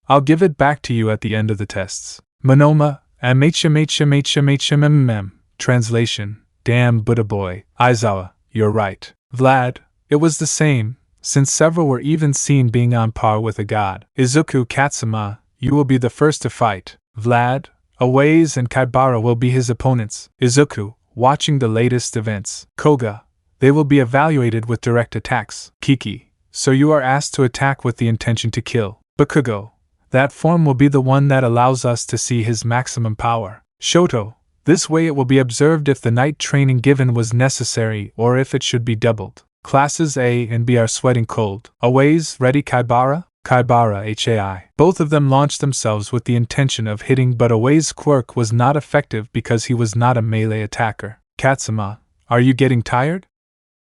I'll give it back to you at the end of the tests. Monoma, MHMHMHMHMMM. Translation, damn Buddha boy. Aizawa, you're right. Vlad, it was the same, since several were even seen being on par with a god. Izuku Katsuma, you will be the first to fight. Vlad, Aways and Kaibara will be his opponents. Izuku, watching the latest events. Koga, they will be evaluated with direct attacks. Kiki, so you are asked to attack with the intention to kill. Bakugo, that form will be the one that allows us to see his maximum power. Shoto, this way it will be observed if the night training given was necessary or if it should be doubled. Classes A and B are sweating cold. Aways, ready Kaibara? Kaibara HAI. Both of them launched themselves with the intention of hitting, but Away's quirk was not effective because he was not a melee attacker. Katsuma, are you getting tired?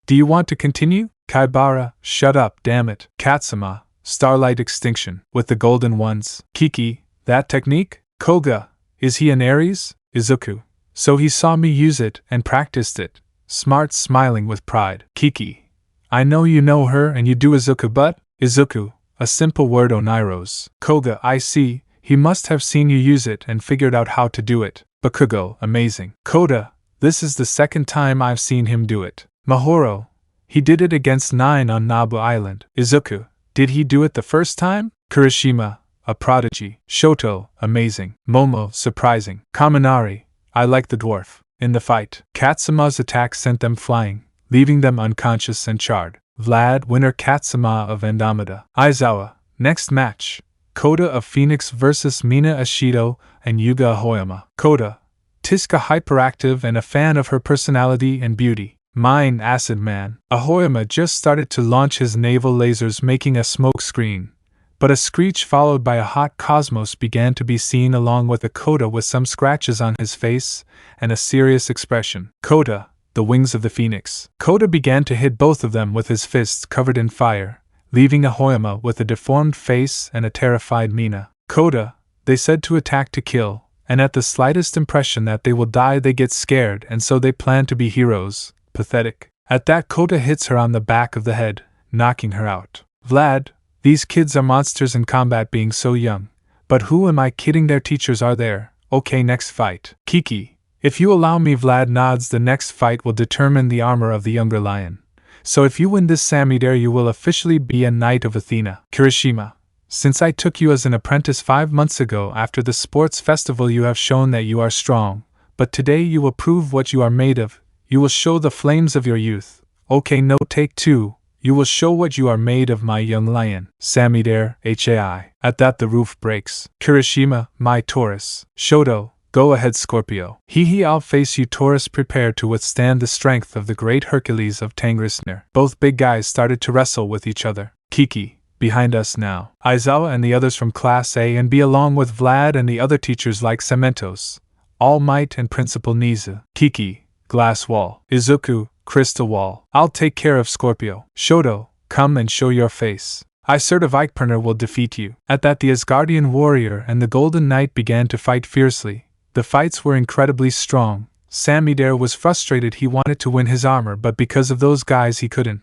Do you want to continue? Kaibara, shut up, damn it. Katsuma, Starlight Extinction. With the golden ones. Kiki, that technique? Koga, is he an Aries? Izuku, so he saw me use it and practiced it. Smart, smiling with pride. Kiki, I know you know her and you do Izuku, but Izuku, a simple word Oneiros. Koga, I see, he must have seen you use it and figured out how to do it. Bakugo, amazing. Koda, this is the second time I've seen him do it. Mahoro, he did it against 9 on Nabu Island. Izuku, did he do it the first time? Kirishima, a prodigy. Shoto, amazing. Momo, surprising. Kaminari, I like the dwarf. In the fight, Katsuma's attack sent them flying, leaving them unconscious and charred. Vlad, winner Katsuma of Andromeda. Aizawa, next match. Koda of Phoenix vs Mina Ashido and Yuga Ahoyama. Koda, Tiska hyperactive and a fan of her personality and beauty. Mine, Acid Man. Ahoyama just started to launch his naval lasers, making a smoke screen, but a screech followed by a hot cosmos began to be seen, along with a Koda with some scratches on his face and a serious expression. Koda, the wings of the phoenix. Koda began to hit both of them with his fists covered in fire, leaving Ahoyama with a deformed face and a terrified Mina. Koda, they said to attack to kill, and at the slightest impression that they will die they get scared, and so they plan to be heroes. Pathetic. At that, Koda hits her on the back of the head, knocking her out. Vlad, these kids are monsters in combat being so young. But who am I kidding, their teachers are there. Okay, next fight. Kiki, if you allow me. Vlad nods. The next fight will determine the armor of the younger lion. So if you win this Samidare, you will officially be a knight of Athena. Kirishima, since I took you as an apprentice 5 months ago after the sports festival, you have shown that you are strong. But today you will prove what you are made of. You will show the flames of your youth. Okay, no, take 2. You will show what you are made of, my young lion. Samidare, HAI. At that, the roof breaks. Kirishima, my Taurus. Shoto, go ahead, Scorpio. I'll face you, Taurus. Prepare to withstand the strength of the great Hercules of Tangrisnir. Both big guys started to wrestle with each other. Kiki, behind us now. Aizawa and the others from Class A and B, along with Vlad and the other teachers like Cementos, Almight and Principal Nizu. Kiki, glass wall. Izuku, crystal wall. I'll take care of Scorpio. Shoto, come and show your face. I Assertive Eichperner will defeat you. At that, the Asgardian warrior and the Golden Knight began to fight fiercely. The fights were incredibly strong. Samidare was frustrated. He wanted to win his armor, but because of those guys he couldn't.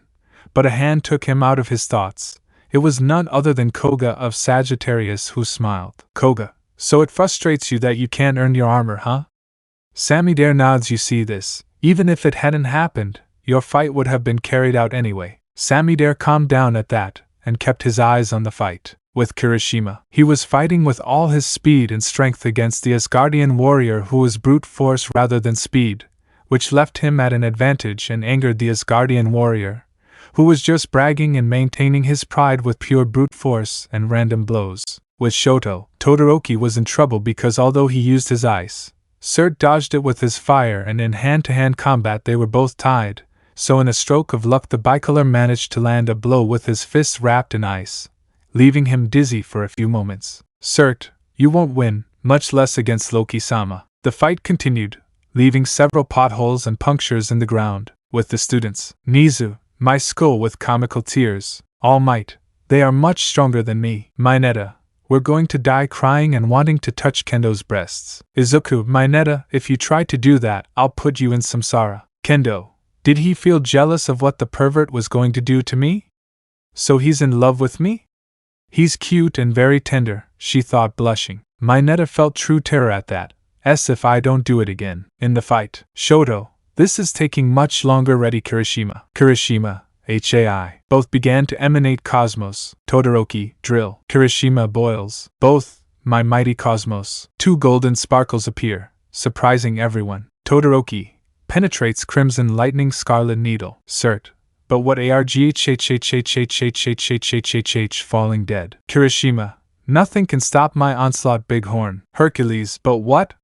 But a hand took him out of his thoughts. It was none other than Koga of Sagittarius, who smiled. Koga, so it frustrates you that you can't earn your armor, huh? Samidare nods. You see this. Even if it hadn't happened, your fight would have been carried out anyway. Samidare calmed down at that, and kept his eyes on the fight. With Kirishima, he was fighting with all his speed and strength against the Asgardian warrior, who was brute force rather than speed, which left him at an advantage and angered the Asgardian warrior, who was just bragging and maintaining his pride with pure brute force and random blows. With Shoto, Todoroki was in trouble because although he used his ice, Cert dodged it with his fire, and in hand-to-hand combat they were both tied, so in a stroke of luck the bicolor managed to land a blow with his fists wrapped in ice, leaving him dizzy for a few moments. Cert, you won't win, much less against Loki-sama. The fight continued, leaving several potholes and punctures in the ground. With the students, Nizu, my skull with comical tears. Almight, they are much stronger than me. Mineta, we're going to die crying and wanting to touch Kendo's breasts. Izuku, Mineta, if you try to do that, I'll put you in samsara. Kendo, did he feel jealous of what the pervert was going to do to me? So he's in love with me? He's cute and very tender, she thought, blushing. Mineta felt true terror at that. If I don't do it again. In the fight, Shoto, this is taking much longer. Ready, Kirishima. Kirishima, HAI. Both began to emanate cosmos. Todoroki, drill. Kirishima, boils. Both, my mighty cosmos. 2 golden sparkles appear, surprising everyone. Todoroki penetrates crimson lightning scarlet needle. Cert, but what arghhhhhhhhhhhhhhh falling dead. Kirishima, nothing can stop my onslaught, big horn. Hercules, but what?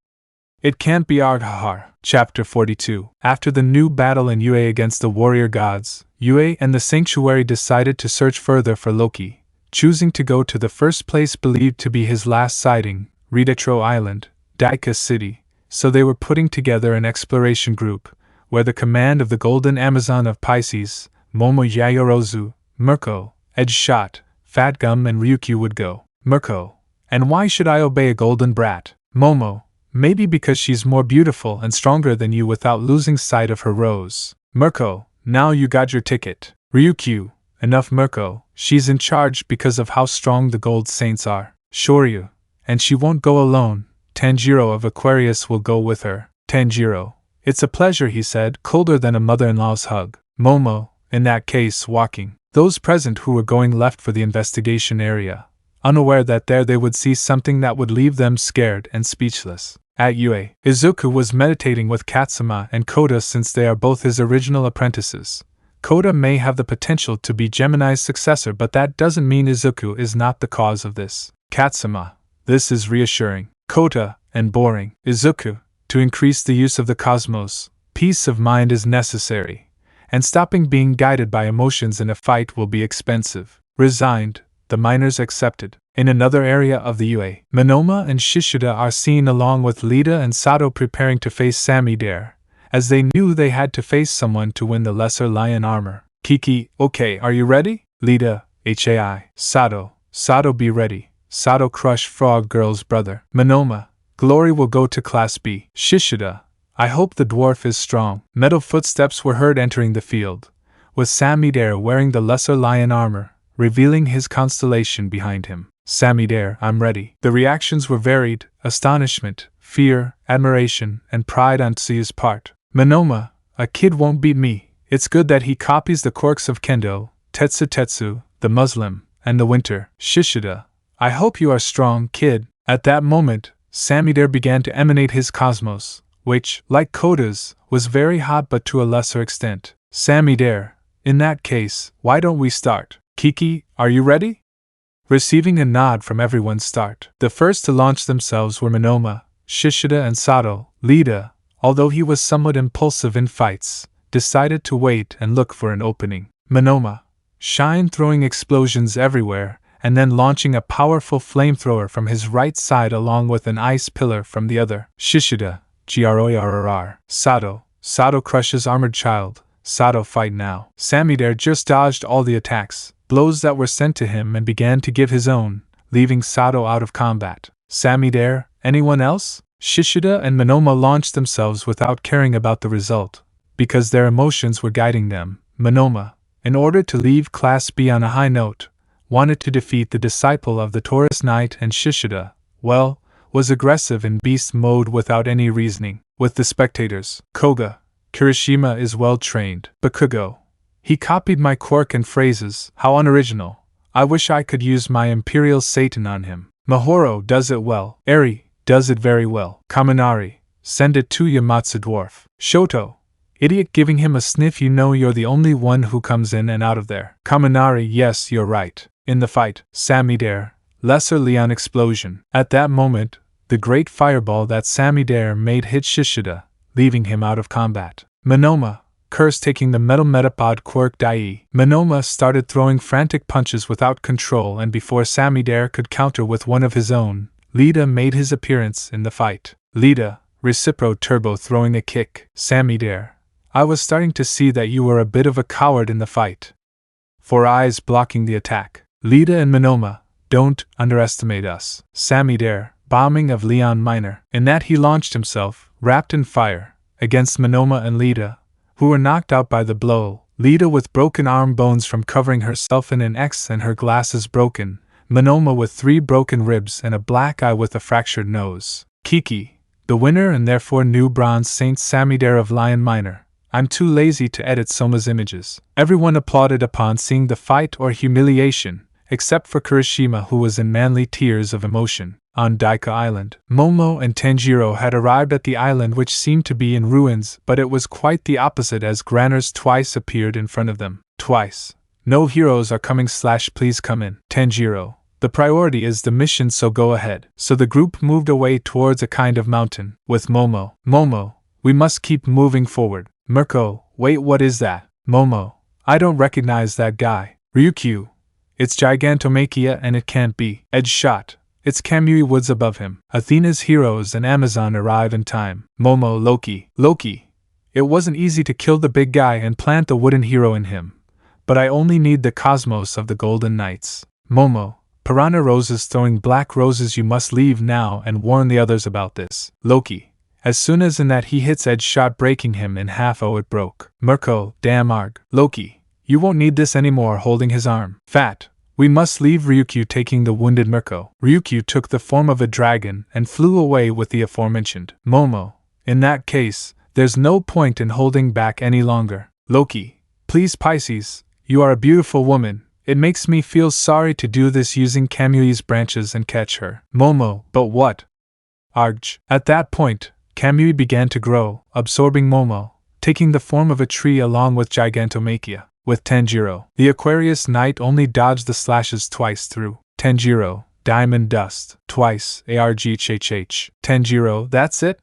It can't be Arghahar. Chapter 42. After the new battle in Yue against the warrior gods, Yue and the sanctuary decided to search further for Loki, choosing to go to the first place believed to be his last sighting, Redetro Island, Daika City, so they were putting together an exploration group, where the command of the Golden Amazon of Pisces, Momo Yayorozu, Mirko, Edgeshot, Fatgum and Ryukyu would go. Mirko, and why should I obey a golden brat? Momo, maybe because she's more beautiful and stronger than you without losing sight of her rose. Mirko, now you got your ticket. Ryukyu, enough Mirko, she's in charge because of how strong the Gold Saints are. Shoryu, and she won't go alone, Tanjiro of Aquarius will go with her. Tanjiro, it's a pleasure, he said, colder than a mother-in-law's hug. Momo, in that case, walking. Those present who were going left for the investigation area, unaware that there they would see something that would leave them scared and speechless. At UA, Izuku was meditating with Katsuma and Koda since they are both his original apprentices. Koda may have the potential to be Gemini's successor, but that doesn't mean Izuku is not the cause of this. Katsuma, this is reassuring. Koda, and boring. Izuku, to increase the use of the cosmos, peace of mind is necessary, and stopping being guided by emotions in a fight will be expensive. Resigned, the miners accepted. In another area of the UA, Monoma and Shishuda are seen along with Lita and Sato preparing to face Samidare, as they knew they had to face someone to win the Lesser Lion armor. Kiki, okay, are you ready? Lita, HAI. Sato be ready. Sato crush Frog Girl's brother. Monoma, glory will go to Class B. Shishuda, I hope the dwarf is strong. Metal footsteps were heard entering the field, with Samidare wearing the Lesser Lion armor, revealing his constellation behind him. Samidare, I'm ready. The reactions were varied: astonishment, fear, admiration, and pride on Tsuya's part. Monoma, a kid won't beat me. It's good that he copies the quirks of Kendo, Tetsu, the Muslim, and the Winter. Shishuda, I hope you are strong, kid. At that moment, Samidare began to emanate his cosmos, which, like Koda's, was very hot but to a lesser extent. Samidare, in that case, why don't we start? Kiki, are you ready? Receiving a nod from everyone, start. The first to launch themselves were Monoma, Shishuda and Sato. Lita, although he was somewhat impulsive in fights, decided to wait and look for an opening. Monoma, shine, throwing explosions everywhere, and then launching a powerful flamethrower from his right side along with an ice pillar from the other. Shishuda, Grorrr. Sato crushes Armored Child. Sato, fight now. Samidare just dodged all the attacks, blows that were sent to him, and began to give his own, leaving Sato out of combat. Samidare, anyone else? Shishuda and Monoma launched themselves without caring about the result, because their emotions were guiding them. Monoma, in order to leave Class B on a high note, wanted to defeat the disciple of the Taurus Knight, and Shishuda, well, was aggressive in beast mode without any reasoning. With the spectators, Koga, Kirishima is well trained. Bakugo, he copied my quirk and phrases, how unoriginal. I wish I could use my Imperial Satan on him. Mahoro does it well. Eri does it very well. Kaminari, send it to Yamatsu dwarf. Shoto, idiot, giving him a sniff, you know you're the only one who comes in and out of there. Kaminari, yes, you're right. In the fight, Samidare, Lesser Leon explosion. At that moment, the great fireball that Samidare made hit Shishuda, leaving him out of combat. Monoma, curse, taking the Metal Metapod quirk Dai. Monoma started throwing frantic punches without control, and before Samidare could counter with one of his own, Lita made his appearance in the fight. Lita, Recipro Turbo, throwing a kick. Samidare, I was starting to see that you were a bit of a coward in the fight. 4 eyes blocking the attack. Lita and Monoma, don't underestimate us. Samidare, bombing of Leon Minor. In that he launched himself, wrapped in fire, against Monoma and Lita, who were knocked out by the blow. Lita with broken arm bones from covering herself in an X and her glasses broken. Monoma with 3 broken ribs and a black eye with a fractured nose. Kiki, the winner and therefore new Bronze Saint Samidare of Lion Minor. I'm too lazy to edit Soma's images. Everyone applauded upon seeing the fight or humiliation, except for Kirishima, who was in manly tears of emotion. On Daika Island, Momo and Tanjiro had arrived at the island, which seemed to be in ruins, but it was quite the opposite, as Granners twice appeared in front of them. Twice. No heroes are coming / please come in. Tanjiro, the priority is the mission, so go ahead. So the group moved away towards a kind of mountain. With Momo, we must keep moving forward. Mirko, wait, what is that? Momo, I don't recognize that guy. Ryukyu, it's Gigantomachia and it can't be. Edge shot. It's Kamui Woods above him. Athena's heroes and Amazon arrive in time. Momo, Loki. It wasn't easy to kill the big guy and plant the wooden hero in him, but I only need the cosmos of the Golden Knights. Momo, Piranha Roses throwing black roses, you must leave now and warn the others about this. Loki, as soon as in that he hits Edge shot, breaking him in half. Oh, it broke. Mirko, damn arg. Loki, You won't need this anymore, holding his arm. Fat. We must leave Ryukyu taking the wounded Mirko. Ryukyu took the form of a dragon and flew away with the aforementioned Momo. In that case, there's no point in holding back any longer. Loki, please Pisces, you are a beautiful woman. It makes me feel sorry to do this using Kamui's branches and catch her. Momo, but what? Arg. At that point, Kamui began to grow, absorbing Momo, taking the form of a tree along with Gigantomachia. With Tanjiro, the Aquarius Knight only dodged the slashes twice through. Tanjiro, Diamond Dust, twice. ARGHHH. Tanjiro, that's it?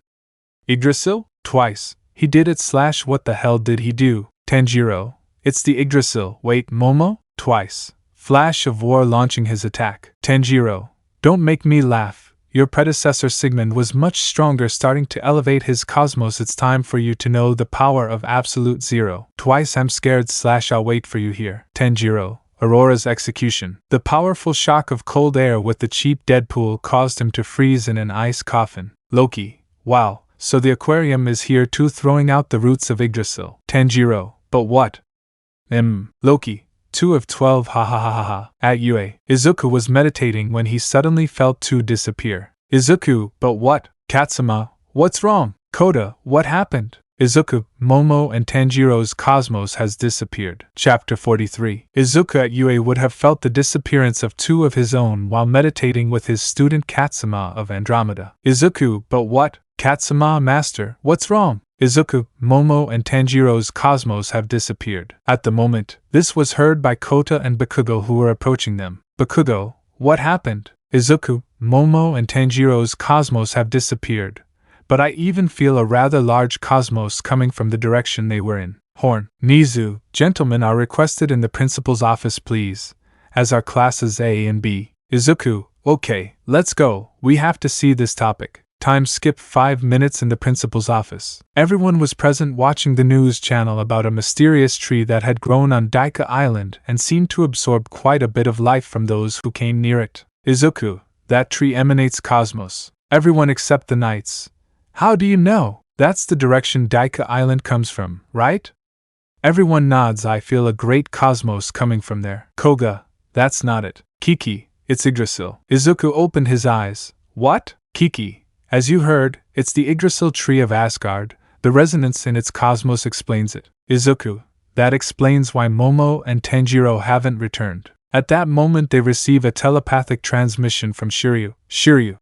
Yggdrasil? Twice. He did it / what the hell did he do? Tanjiro, it's the Yggdrasil. Wait, Momo? Twice. Flash of War launching his attack. Tanjiro, don't make me laugh. Your predecessor Sigmund was much stronger, starting to elevate his cosmos. It's time for you to know the power of absolute zero. Twice. I'm scared / I'll wait for you here. Tanjiro, Aurora's execution. The powerful shock of cold air with the cheap Deadpool caused him to freeze in an ice coffin. Loki, wow, so the aquarium is here too, throwing out the roots of Yggdrasil. Tanjiro, but what? Loki, 2 of 12 ha ha ha ha ha. At UA, Izuku was meditating when he suddenly felt 2 disappear. Izuku, but what? Katsuma, what's wrong? Koda, what happened? Izuku, Momo and Tanjiro's cosmos has disappeared. Chapter 43. Izuku at UA would have felt the disappearance of 2 of his own while meditating with his student Katsuma of Andromeda. Izuku, but what? Katsuma, master, what's wrong? Izuku, Momo and Tanjiro's cosmos have disappeared. At the moment, this was heard by Kota and Bakugo, who were approaching them. Bakugo, what happened? Izuku, Momo and Tanjiro's cosmos have disappeared, but I even feel a rather large cosmos coming from the direction they were in. Horn, Nizu, gentlemen are requested in the principal's office please, as are classes A and B. Izuku, okay, let's go, we have to see this topic. Time skip 5 minutes in the principal's office. Everyone was present watching the news channel about a mysterious tree that had grown on Daika Island and seemed to absorb quite a bit of life from those who came near it. Izuku, that tree emanates cosmos. Everyone except the knights. How do you know? That's the direction Daika Island comes from, right? Everyone nods. I feel a great cosmos coming from there. Koga, that's not it. Kiki, it's Yggdrasil. Izuku opened his eyes. What? Kiki, as you heard, it's the Yggdrasil tree of Asgard. The resonance in its cosmos explains it. Izuku, that explains why Momo and Tanjiro haven't returned. At that moment they receive a telepathic transmission from Shiryu. Shiryu,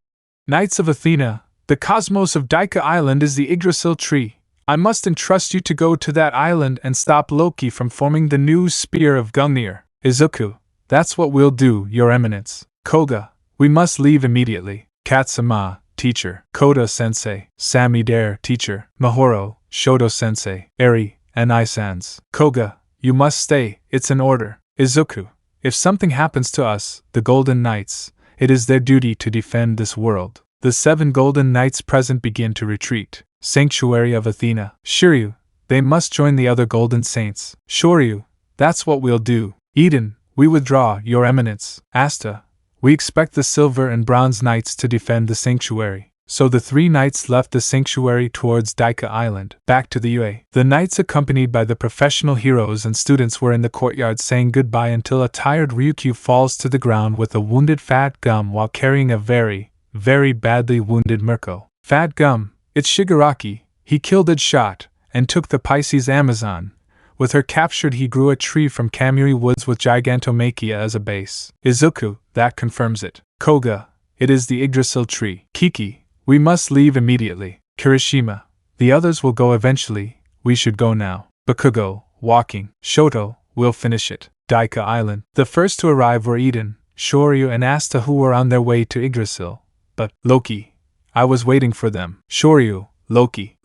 Knights of Athena, the cosmos of Daika Island is the Yggdrasil tree. I must entrust you to go to that island and stop Loki from forming the new spear of Gungnir. Izuku, that's what we'll do, Your Eminence. Koga, we must leave immediately. Katsuma, teacher. Koda-sensei. Samidare, teacher. Mahoro, Shoto-sensei. Eri, and Isans. Koga, you must stay, it's an order. Izuku, if something happens to us, the Golden Knights, it is their duty to defend this world. The 7 Golden Knights present begin to retreat. Sanctuary of Athena. Shiryu, they must join the other Golden Saints. Shoryu, that's what we'll do. Eden, we withdraw, Your Eminence. Asta, we expect the Silver and Bronze Knights to defend the sanctuary. So the 3 knights left the sanctuary towards Daika Island, back to the UA. The knights, accompanied by the professional heroes and students, were in the courtyard saying goodbye until a tired Ryukyu falls to the ground with a wounded Fat Gum while carrying a very, very badly wounded Mirko. Fat Gum, it's Shigaraki, he killed it shot, and took the Pisces Amazon. With her captured he grew a tree from Kamui Woods with Gigantomachia as a base. Izuku, that confirms it. Koga, it is the Yggdrasil tree. Kiki, we must leave immediately. Kirishima, the others will go eventually, we should go now. Bakugo, walking. Shoto, we'll finish it. Daika Island. The first to arrive were Eden, Shoryu and Asta, who were on their way to Yggdrasil. But, Loki, I was waiting for them. Shoryu, Loki,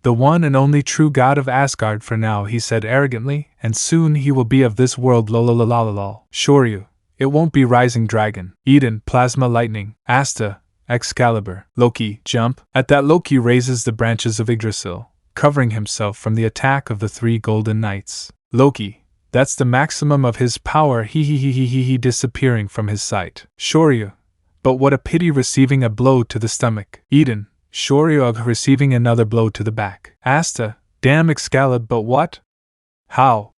the one and only true god of Asgard for now, he said arrogantly, and soon he will be of this world lol. Shoryu, it won't be Rising Dragon. Eden, Plasma Lightning. Asta, Excalibur. Loki, jump. At that Loki raises the branches of Yggdrasil, covering himself from the attack of the 3 Golden Knights. Loki, that's the maximum of his power, he disappearing from his sight. Shoryu, but what a pity, receiving a blow to the stomach. Eden, Shoryu receiving another blow to the back. Asta, damn Excalibur, but what? How?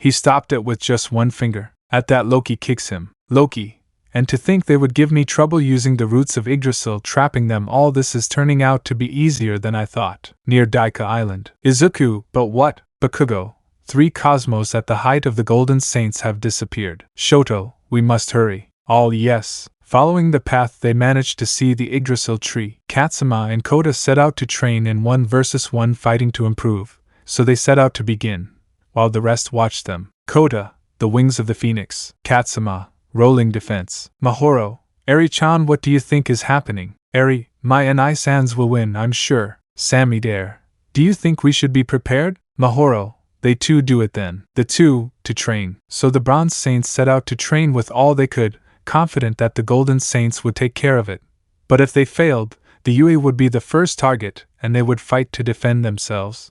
He stopped it with just one finger. At that Loki kicks him. Loki. And to think they would give me trouble using the roots of Yggdrasil trapping them, all this is turning out to be easier than I thought. Near Daika Island. Izuku, but what? Bakugo. 3 cosmos at the height of the Golden Saints have disappeared. Shoto, we must hurry. All yes. Following the path they managed to see the Yggdrasil tree. Katsuma and Kota set out to train in 1 versus 1 fighting to improve, so they set out to begin, while the rest watched them. Kota, the wings of the phoenix. Katsuma, rolling defense. Mahoro, Eri-chan, what do you think is happening? Eri, my and I-sans will win, I'm sure. Sammy Dare, do you think we should be prepared? Mahoro, they too do it then. The two, to train. So the Bronze Saints set out to train with all they could, confident that the Golden Saints would take care of it. But if they failed, the Yue would be the first target, and they would fight to defend themselves.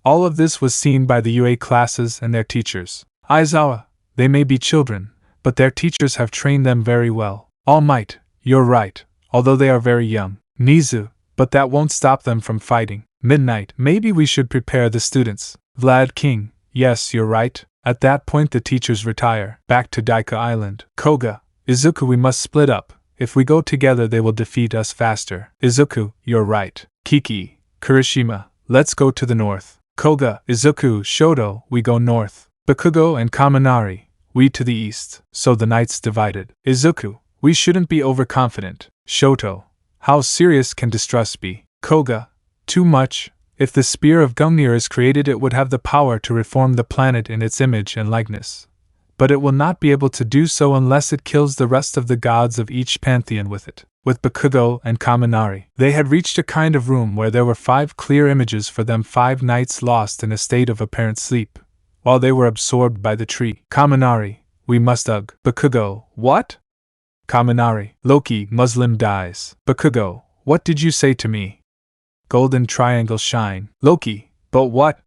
All of this was seen by the Yue classes and their teachers. Aizawa, they may be children, but their teachers have trained them very well. Almight, you're right, although they are very young. Nizu, but that won't stop them from fighting. Midnight, maybe we should prepare the students. Vlad King, yes, you're right. At that point the teachers retire. Back to Daika Island. Koga, Izuku, we must split up. If we go together they will defeat us faster. Izuku, you're right. Kiki, Kirishima, let's go to the north. Koga, Izuku, Shoto, we go north. Bakugo and Kaminari, we to the east. So the knights divided. Izuku, we shouldn't be overconfident. Shoto, how serious can distrust be? Koga, too much. If the Spear of Gungnir is created, it would have the power to reform the planet in its image and likeness. But it will not be able to do so unless it kills the rest of the gods of each pantheon with it. With Bakugo and Kaminari, they had reached a kind of room where there were 5 clear images for them, 5 knights lost in a state of apparent sleep, while they were absorbed by the tree. Kaminari, we must ugh. Bakugo, what? Kaminari, Loki, Muslim dies. Bakugo, what did you say to me? Golden triangle shine. Loki, but what?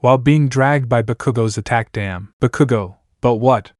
While being dragged by Bakugo's attack, damn. Bakugo, but what?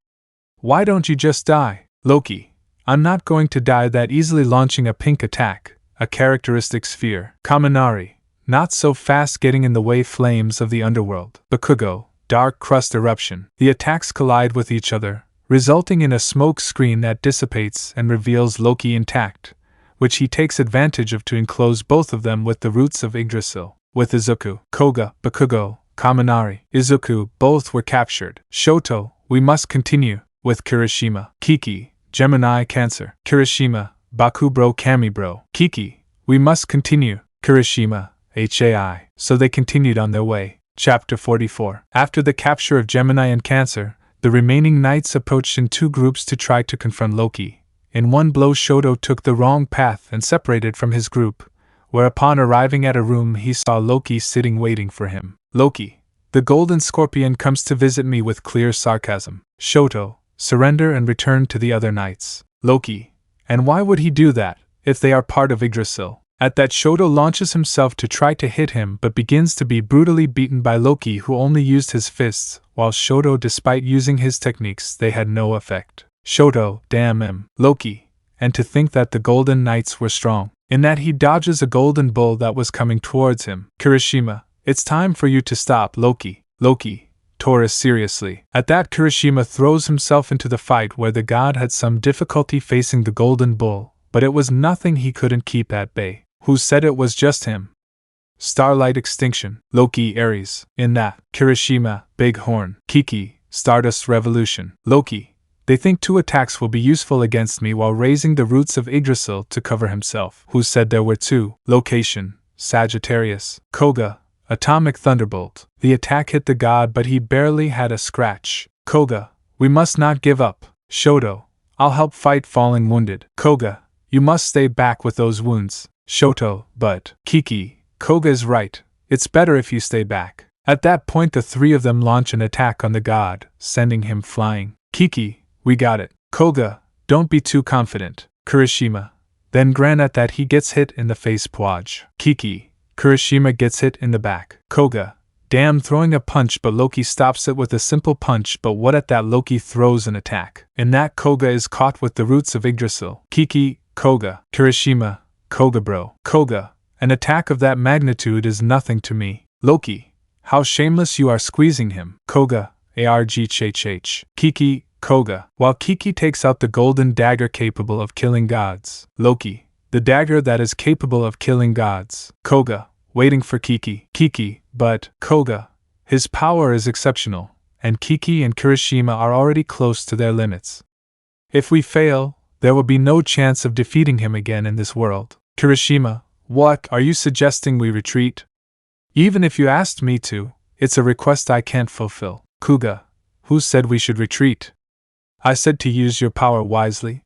Why don't you just die? Loki, I'm not going to die that easily, launching a pink attack, a characteristic sphere. Kaminari, not so fast, getting in the way, flames of the underworld. Bakugo, dark crust eruption. The attacks collide with each other, resulting in a smoke screen that dissipates and reveals Loki intact, which he takes advantage of to enclose both of them with the roots of Yggdrasil. With Izuku, Koga, Bakugo, Kaminari, Izuku, both were captured. Shoto, we must continue. With Kirishima, Kiki, Gemini Cancer, Kirishima, Baku bro, Kami bro. Kiki, we must continue. Kirishima, HAI. So they continued on their way. Chapter 44. After the capture of Gemini and Cancer, the remaining knights approached in 2 groups to try to confront Loki. In one blow, Shoto took the wrong path and separated from his group, where upon arriving at a room he saw Loki sitting waiting for him. Loki, the golden scorpion, comes to visit me, with clear sarcasm. Shoto, surrender and return to the other knights. Loki, and why would he do that, if they are part of Yggdrasil? At that, Shoto launches himself to try to hit him, but begins to be brutally beaten by Loki, who only used his fists, while Shoto, despite using his techniques, they had no effect. Shoto, damn him. Loki, and to think that the Golden Knights were strong, in that he dodges a golden bull that was coming towards him. Kirishima, it's time for you to stop. Loki, Taurus, seriously. At that, Kirishima throws himself into the fight, where the god had some difficulty facing the golden bull, but it was nothing he couldn't keep at bay. Who said it was just him? Starlight Extinction, Loki, Ares. In that, Kirishima, Big Horn. Kiki, Stardust Revolution. Loki, they think 2 attacks will be useful against me, while raising the roots of Yggdrasil to cover himself. Who said there were 2? Location, Sagittarius. Koga, Atomic Thunderbolt. The attack hit the god, but he barely had a scratch. Koga, we must not give up. Shoto, I'll help fight falling wounded. Koga, you must stay back with those wounds. Shoto, but Kiki, Koga is right. It's better if you stay back. At that point the 3 of them launch an attack on the god, sending him flying. Kiki, we got it. Koga, don't be too confident. Kirishima, then Gran. At that he gets hit in the face. Pwaj. Kiki, Kirishima gets hit in the back. Koga, damn, throwing a punch, but Loki stops it with a simple punch. But what? At that Loki throws an attack. In that, Koga is caught with the roots of Yggdrasil. Kiki, Koga, Kirishima, Koga bro. Koga, an attack of that magnitude is nothing to me. Loki, how shameless you are squeezing him. Koga, ARGHHH. Kiki, Koga. While Kiki takes out the golden dagger capable of killing gods. Loki, the dagger that is capable of killing gods. Koga, waiting for Kiki. Kiki, but, Koga, his power is exceptional, and Kiki and Kirishima are already close to their limits. If we fail, there will be no chance of defeating him again in this world. Kirishima, what, are you suggesting we retreat? Even if you asked me to, it's a request I can't fulfill. Kuga, who said we should retreat? I said to use your power wisely.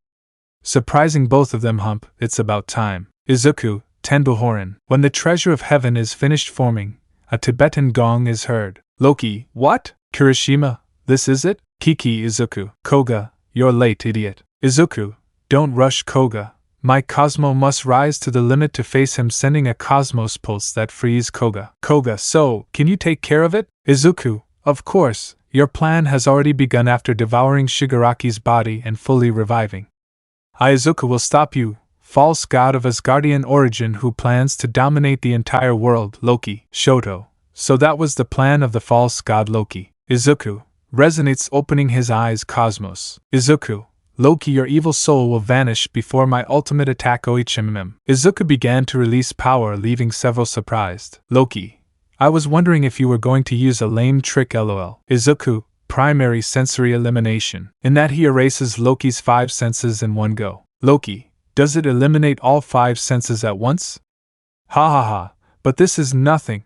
Surprising both of them hump, it's about time. Izuku, Tenbuhorin. When the treasure of heaven is finished forming, a Tibetan gong is heard. Loki, what? Kirishima, this is it? Kiki, Izuku. Koga, you're late, idiot. Izuku, don't rush Koga. My Cosmo must rise to the limit to face him, sending a Cosmos pulse that frees Koga. Koga, so, can you take care of it? Izuku, of course, your plan has already begun after devouring Shigaraki's body and fully reviving. Izuku will stop you, false god of Asgardian origin who plans to dominate the entire world. Loki, Shoto, so that was the plan of the false god Loki. Izuku, resonates, opening his eyes. Cosmos. Izuku, Loki, your evil soul will vanish before my ultimate attack. Oichimim. Izuku began to release power, leaving several surprised. Loki, I was wondering if you were going to use a lame trick. LOL. Izuku, primary sensory elimination, in that he erases Loki's 5 senses in one go. Loki, does it eliminate all 5 senses at once? Ha ha ha, but this is nothing.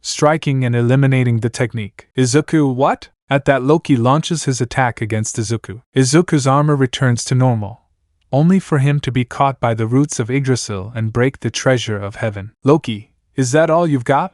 Striking and eliminating the technique. Izuku, what? At that, Loki launches his attack against Izuku. Izuku's armor returns to normal, only for him to be caught by the roots of Yggdrasil and break the treasure of heaven. Loki, is that all you've got?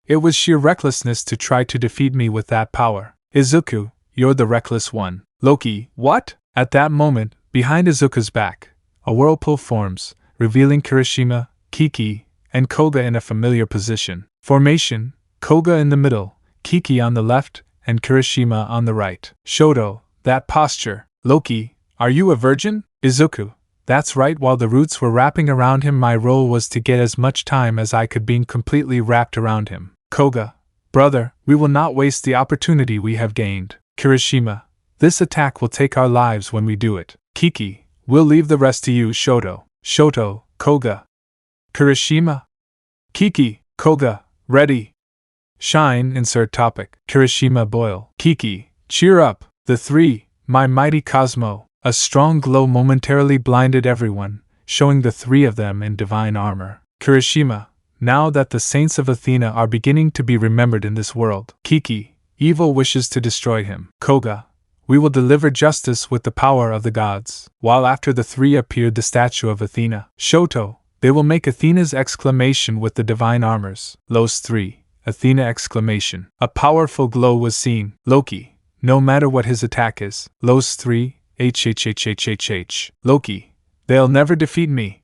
It was sheer recklessness to try to defeat me with that power. Izuku, you're the reckless one. Loki, what? At that moment, behind Izuku's back, a whirlpool forms, revealing Kirishima, Kiki, and Koga in a familiar position. Formation, Koga in the middle, Kiki on the left, and Kirishima on the right. Shoto, that posture. Loki, are you a virgin? Izuku, that's right. While the roots were wrapping around him, my role was to get as much time as I could being completely wrapped around him. Koga, brother, we will not waste the opportunity we have gained. Kirishima, this attack will take our lives when we do it. Kiki, we'll leave the rest to you. Shoto, Koga. Kirishima. Kiki, Koga, ready. Shine, insert topic. Kirishima, boil. Kiki, cheer up. The 3, my mighty Cosmo. A strong glow momentarily blinded everyone, showing the 3 of them in divine armor. Kirishima, now that the saints of Athena are beginning to be remembered in this world. Kiki, evil wishes to destroy him. Koga, we will deliver justice with the power of the gods. While after the 3 appeared the statue of Athena. Shoto, they will make Athena's exclamation with the divine armors. Los 3. Athena exclamation. A powerful glow was seen. Loki, no matter what his attack is. Los 3, HHHHHH. Loki, they'll never defeat me.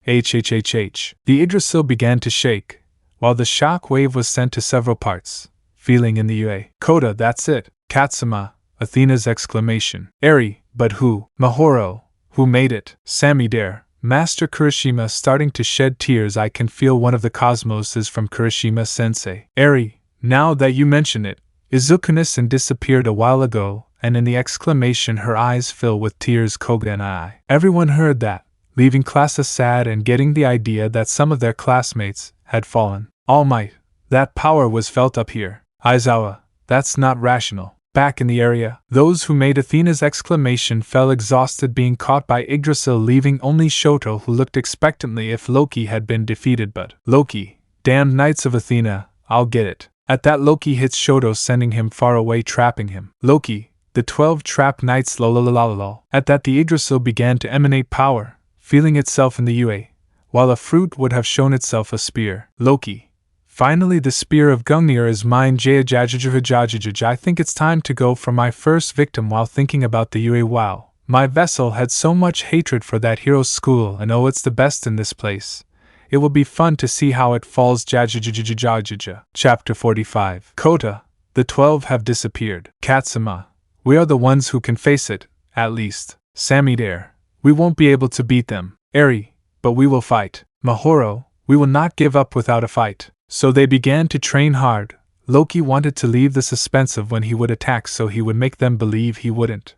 HHHH. The Yggdrasil began to shake, while the shock wave was sent to several parts, feeling in the UA. Koda, that's it. Katsuma, Athena's exclamation. Eri, but who? Mahoro, who made it? Samidare. Master Kirishima starting to shed tears. I can feel one of the cosmos is from Kirishima-sensei. Eri, now that you mention it, Izuku-san disappeared a while ago, and in the exclamation her eyes fill with tears. Koga and I. Everyone heard that, leaving classes sad and getting the idea that some of their classmates had fallen. Almight, that power was felt up here. Aizawa, that's not rational. Back in the area, those who made Athena's exclamation fell exhausted, being caught by Yggdrasil, leaving only Shoto, who looked expectantly if Loki had been defeated. But Loki, damned knights of Athena, I'll get it. At that, Loki hits Shoto, sending him far away, trapping him. Loki, the 12 trapped knights. Lololololol. At that, the Yggdrasil began to emanate power, feeling itself in the UA, while a fruit would have shown itself a spear. Loki, finally the spear of Gungnir is mine. I think it's time to go for my first victim. While thinking about the UA, wow, my vessel had so much hatred for that hero's school, and oh, it's the best in this place. It will be fun to see how it falls. Chapter 45. Kota, the 12 have disappeared. Katsuma, we are the ones who can face it, at least. Samidare, we won't be able to beat them. Eri, but we will fight. Mahoro, we will not give up without a fight. So they began to train hard, Loki wanted to leave the suspense of when he would attack so he would make them believe he wouldn't.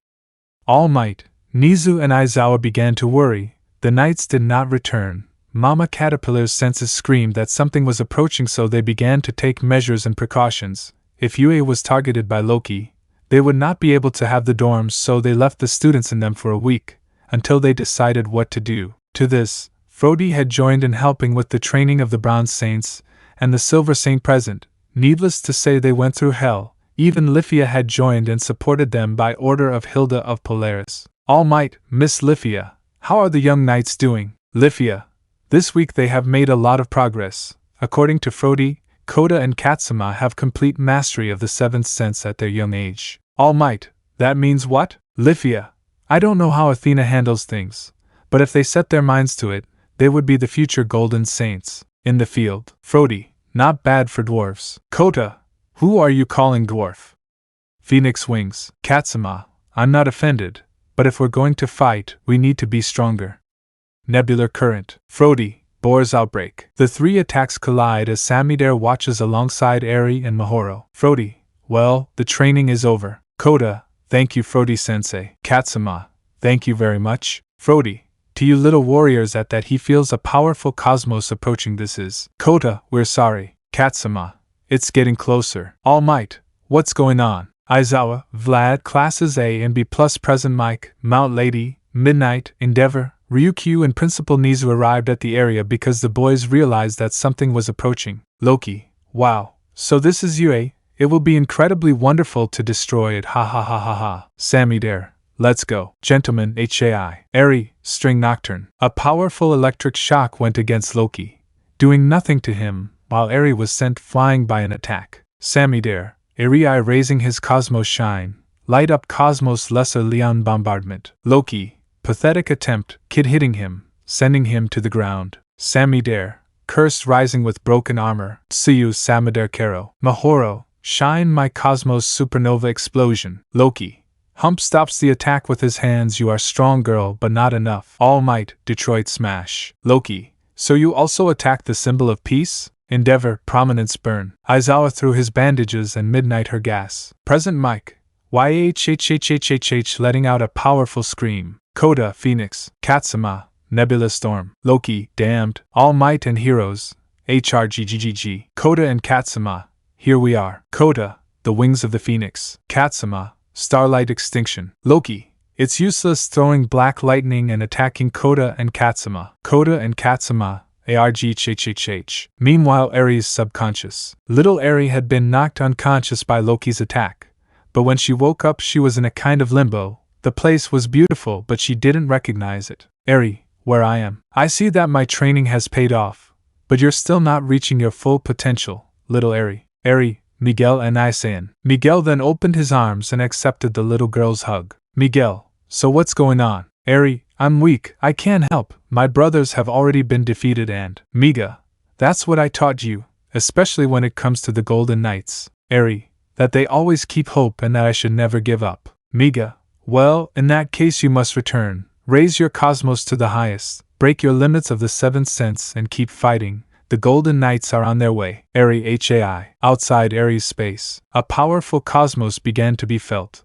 All Might, Nizu and Aizawa began to worry. The knights did not return. Mama Caterpillar's senses screamed that something was approaching, so they began to take measures and precautions. If UA was targeted by Loki, they would not be able to have the dorms, so they left the students in them for a week, until they decided what to do. To this, Frody had joined in helping with the training of the Bronze Saints and the Silver Saint present. Needless to say, they went through hell. Even Lifia had joined and supported them by order of Hilda of Polaris. All Might, Miss Lifia, how are the young knights doing? Lifia, this week they have made a lot of progress. According to Frody, Koda and Katsuma have complete mastery of the seventh sense at their young age. All Might, that means what? Lifia, I don't know how Athena handles things, but if they set their minds to it, they would be the future Golden Saints. In the field, Frody, not bad for dwarves. Kota, who are you calling dwarf? Phoenix Wings, Katsuma, I'm not offended, but if we're going to fight, we need to be stronger. Nebular Current, Frody, Boar's Outbreak. The three attacks collide as Samidare watches alongside Eri and Mahoro. Frody, well, the training is over. Kota, thank you Frody-sensei. Katsuma, thank you very much. Frody, to you little warriors at that he feels a powerful cosmos approaching. This is. Kota, we're sorry. Katsuma, it's getting closer. All Might, what's going on? Aizawa, Vlad, Classes A and B plus present. Mike, Mount Lady, Midnight, Endeavor, Ryukyu and Principal Nizu arrived at the area because the boys realized that something was approaching. Loki, wow, so this is UA, it will be incredibly wonderful to destroy it, ha ha ha ha ha. Samidare, let's go. Gentlemen, HAI. Eri, String Nocturne. A powerful electric shock went against Loki, doing nothing to him, while Eri was sent flying by an attack. Samidare, Eri raising his Cosmos Shine, light up Cosmos Lesser Leon Bombardment. Loki, pathetic attempt, Kid hitting him, sending him to the ground. Samidare, Curse rising with broken armor. Tsuyu Samidare Kero. Mahoro, Shine my Cosmos Supernova Explosion. Loki, Hump stops the attack with his hands. You are strong girl, but not enough. All Might, Detroit Smash. Loki, so you also attack the symbol of peace? Endeavor, Prominence Burn. Aizawa threw his bandages and Midnight her gas. Present Mike, YHHHHHH letting out a powerful scream. Koda, Phoenix. Katsuma, Nebula Storm. Loki, Damned. All Might and Heroes. HRGGGG. Koda and Katsuma, here we are. Koda, the Wings of the Phoenix. Katsuma, Starlight Extinction. Loki, it's useless throwing black lightning and attacking Koda and Katsuma. Koda and Katsuma, ARGHHHH. Meanwhile, Eri's subconscious. Little Eri had been knocked unconscious by Loki's attack, but when she woke up she was in a kind of limbo. The place was beautiful, but she didn't recognize it. Eri, where I am. I see that my training has paid off, but you're still not reaching your full potential, little Eri. Eri, Miguel and Isayan. Miguel then opened his arms and accepted the little girl's hug. Miguel, so what's going on? Eri, I'm weak, I can't help, my brothers have already been defeated and… Miga, that's what I taught you, especially when it comes to the Golden Knights. Eri, that they always keep hope and that I should never give up. Miga, well, in that case you must return, raise your cosmos to the highest, break your limits of the seventh sense and keep fighting. The Golden Knights are on their way. Eri HAI. Outside Eri's space, a powerful cosmos began to be felt.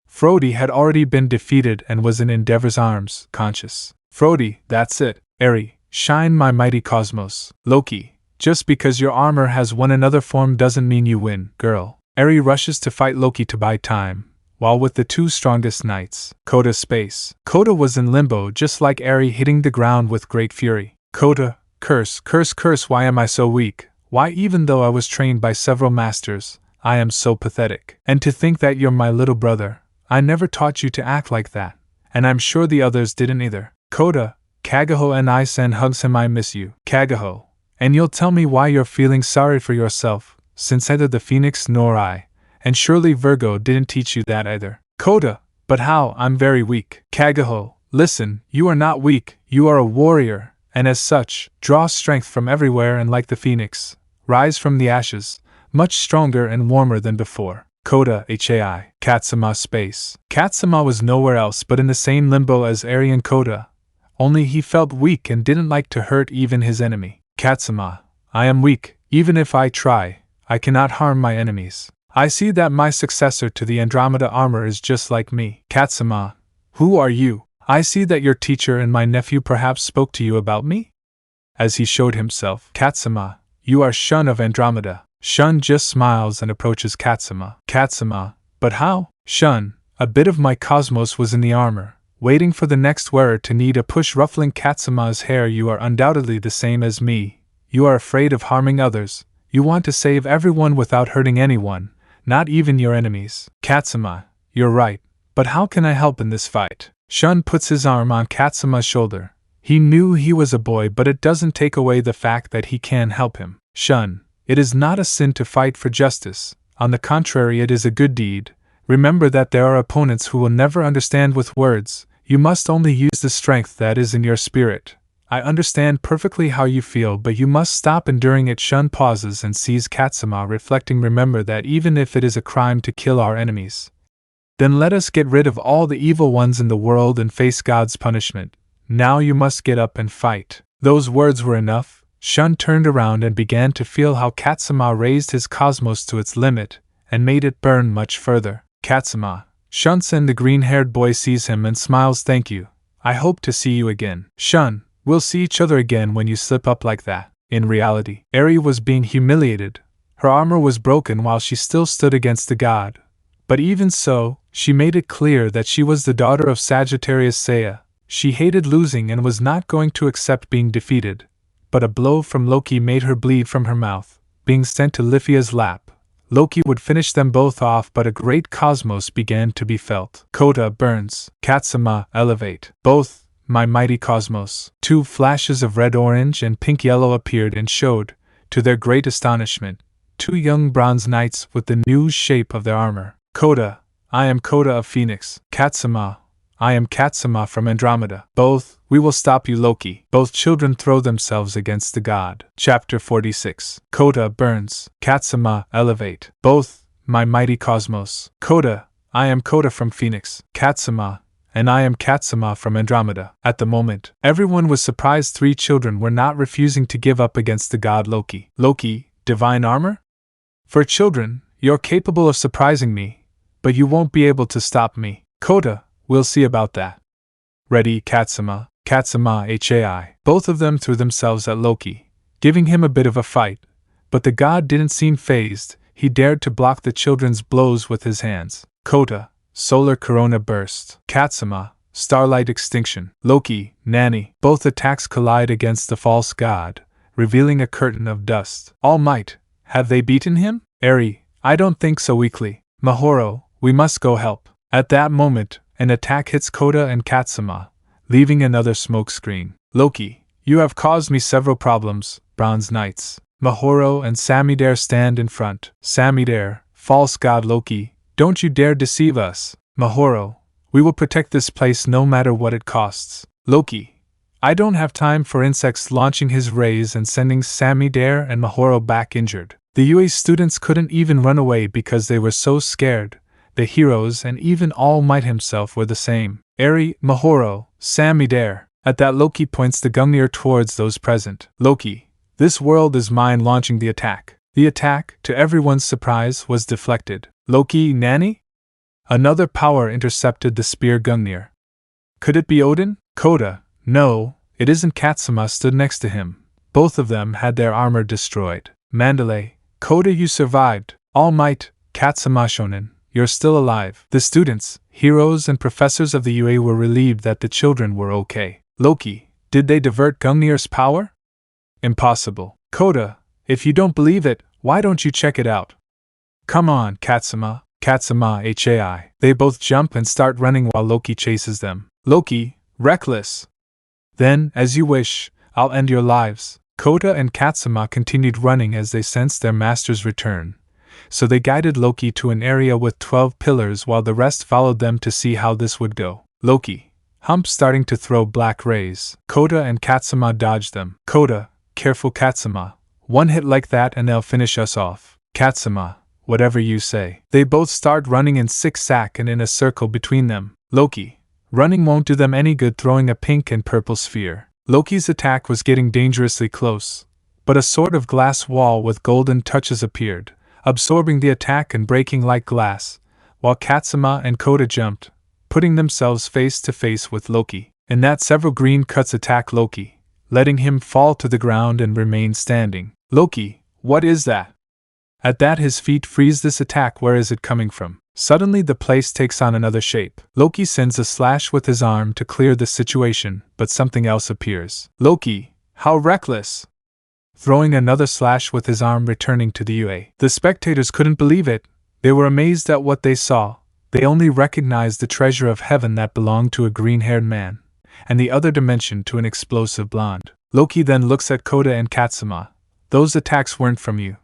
Frody had already been defeated and was in Endeavor's arms, conscious. Frody, that's it. Eri, shine my mighty cosmos. Loki, just because your armor has one another form doesn't mean you win, girl. Eri rushes to fight Loki to buy time, while with the two strongest knights. Koda space. Koda was in limbo just like Eri, hitting the ground with great fury. Koda, curse, curse, curse, why am I so weak? Why, even though I was trained by several masters, I am so pathetic. And to think that you're my little brother. I never taught you to act like that, and I'm sure the others didn't either. Koda, Kagaho and I send hugs him, I miss you. Kagaho, and you'll tell me why you're feeling sorry for yourself, since neither the Phoenix nor I, and surely Virgo didn't teach you that either. Koda, but how? I'm very weak. Kagaho, listen, you are not weak, you are a warrior, and as such, draw strength from everywhere and like the Phoenix, rise from the ashes, much stronger and warmer than before. Koda HAI. Katsuma space. Katsuma was nowhere else but in the same limbo as Eri and Koda, only he felt weak and didn't like to hurt even his enemy. Katsuma, I am weak, even if I try, I cannot harm my enemies. I see that my successor to the Andromeda armor is just like me. Katsuma, who are you? I see that your teacher and my nephew perhaps spoke to you about me? As he showed himself, Katsuma, you are Shun of Andromeda. Shun just smiles and approaches Katsuma. Katsuma, but how? Shun, a bit of my cosmos was in the armor, waiting for the next wearer to need a push. Ruffling Katsuma's hair. You are undoubtedly the same as me. You are afraid of harming others. You want to save everyone without hurting anyone, not even your enemies. Katsuma, you're right, but how can I help in this fight? Shun puts his arm on Katsuma's shoulder. He knew he was a boy, but it doesn't take away the fact that he can help him. Shun, it is not a sin to fight for justice. On the contrary, it is a good deed. Remember that there are opponents who will never understand with words. You must only use the strength that is in your spirit. I understand perfectly how you feel, but you must stop enduring it. Shun pauses and sees Katsuma reflecting. Remember that even if it is a crime to kill our enemies, then let us get rid of all the evil ones in the world and face God's punishment. Now you must get up and fight. Those words were enough. Shun turned around and began to feel how Katsuma raised his cosmos to its limit and made it burn much further. Katsuma, Shun-sen, the green-haired boy, sees him and smiles. Thank you. I hope to see you again. Shun, we'll see each other again when you slip up like that. In reality, Eri was being humiliated. Her armor was broken while she still stood against the god. But even so, she made it clear that she was the daughter of Sagittarius Seiya. She hated losing and was not going to accept being defeated. But a blow from Loki made her bleed from her mouth. Being sent to Lithia's lap, Loki would finish them both off, but a great cosmos began to be felt. Kota burns. Katsuma, elevate. Both, my mighty cosmos. Two flashes of red, orange, and pink yellow appeared and showed, to their great astonishment, two young bronze knights with the new shape of their armor. Kota, I am Kota of Phoenix. Katsuma, I am Katsuma from Andromeda. Both, we will stop you, Loki. Both children throw themselves against the god. Chapter 46. Kota burns. Katsuma, elevate. Both, my mighty cosmos. Kota, I am Kota from Phoenix. Katsuma, and I am Katsuma from Andromeda. At the moment, everyone was surprised. Three children were not refusing to give up against the god Loki. Loki, divine armor? For children, you're capable of surprising me, but you won't be able to stop me. Kota, we'll see about that. Ready, Katsuma. Katsuma HAI. Both of them threw themselves at Loki, giving him a bit of a fight, but the god didn't seem fazed. He dared to block the children's blows with his hands. Kota, solar corona burst. Katsuma, starlight extinction. Loki, nanny. Both attacks collide against the false god, revealing a curtain of dust. Almight, have they beaten him? Eri, I don't think so. Weakly. Mahoro, we must go help. At that moment, an attack hits Kota and Katsuma, leaving another smoke screen. Loki, you have caused me several problems. Bronze Knights. Mahoro and Samidare stand in front. Samidare, false god Loki, don't you dare deceive us. Mahoro, we will protect this place no matter what it costs. Loki, I don't have time for insects. Launching his rays and sending Samidare and Mahoro back injured. The UA students couldn't even run away because they were so scared. The heroes and even All Might himself were the same. Eri, Mahoro, Samidare. At that, Loki points the Gungnir towards those present. Loki, this world is mine. Launching the attack. The attack, to everyone's surprise, was deflected. Loki, nanny? Another power intercepted the spear Gungnir. Could it be Odin? Kota, no, it isn't. Katsuma stood next to him. Both of them had their armor destroyed. Mandalay, Kota, you survived. All Might, Katsuma Shonen, you're still alive. The students, heroes, and professors of the UA were relieved that the children were okay. Loki, did they divert Gungnir's power? Impossible. Kota, if you don't believe it, why don't you check it out? Come on, Katsuma. Katsuma HAI. They both jump and start running while Loki chases them. Loki, reckless. Then, as you wish, I'll end your lives. Kota and Katsuma continued running as they sensed their master's return. So they guided Loki to an area with 12 pillars while the rest followed them to see how this would go. Loki, Hump starting to throw black rays. Kota and Katsuma dodged them. Kota, careful Katsuma. One hit like that and they'll finish us off. Katsuma, whatever you say. They both start running in zigzag and in a circle between them. Loki, running won't do them any good, throwing a pink and purple sphere. Loki's attack was getting dangerously close, but a sort of glass wall with golden touches appeared, absorbing the attack and breaking like glass, while Katsuma and Koda jumped, putting themselves face to face with Loki. In that, several green cuts attack Loki, letting him fall to the ground and remain standing. Loki, what is that? At that, his feet freeze. This attack, where is it coming from? Suddenly the place takes on another shape. Loki sends a slash with his arm to clear the situation, but something else appears. Loki, how reckless! Throwing another slash with his arm, returning to the UA. The spectators couldn't believe it. They were amazed at what they saw. They only recognized the treasure of heaven that belonged to a green-haired man, and the other dimension to an explosive blonde. Loki then looks at Koda and Katsuma. Those attacks weren't from you.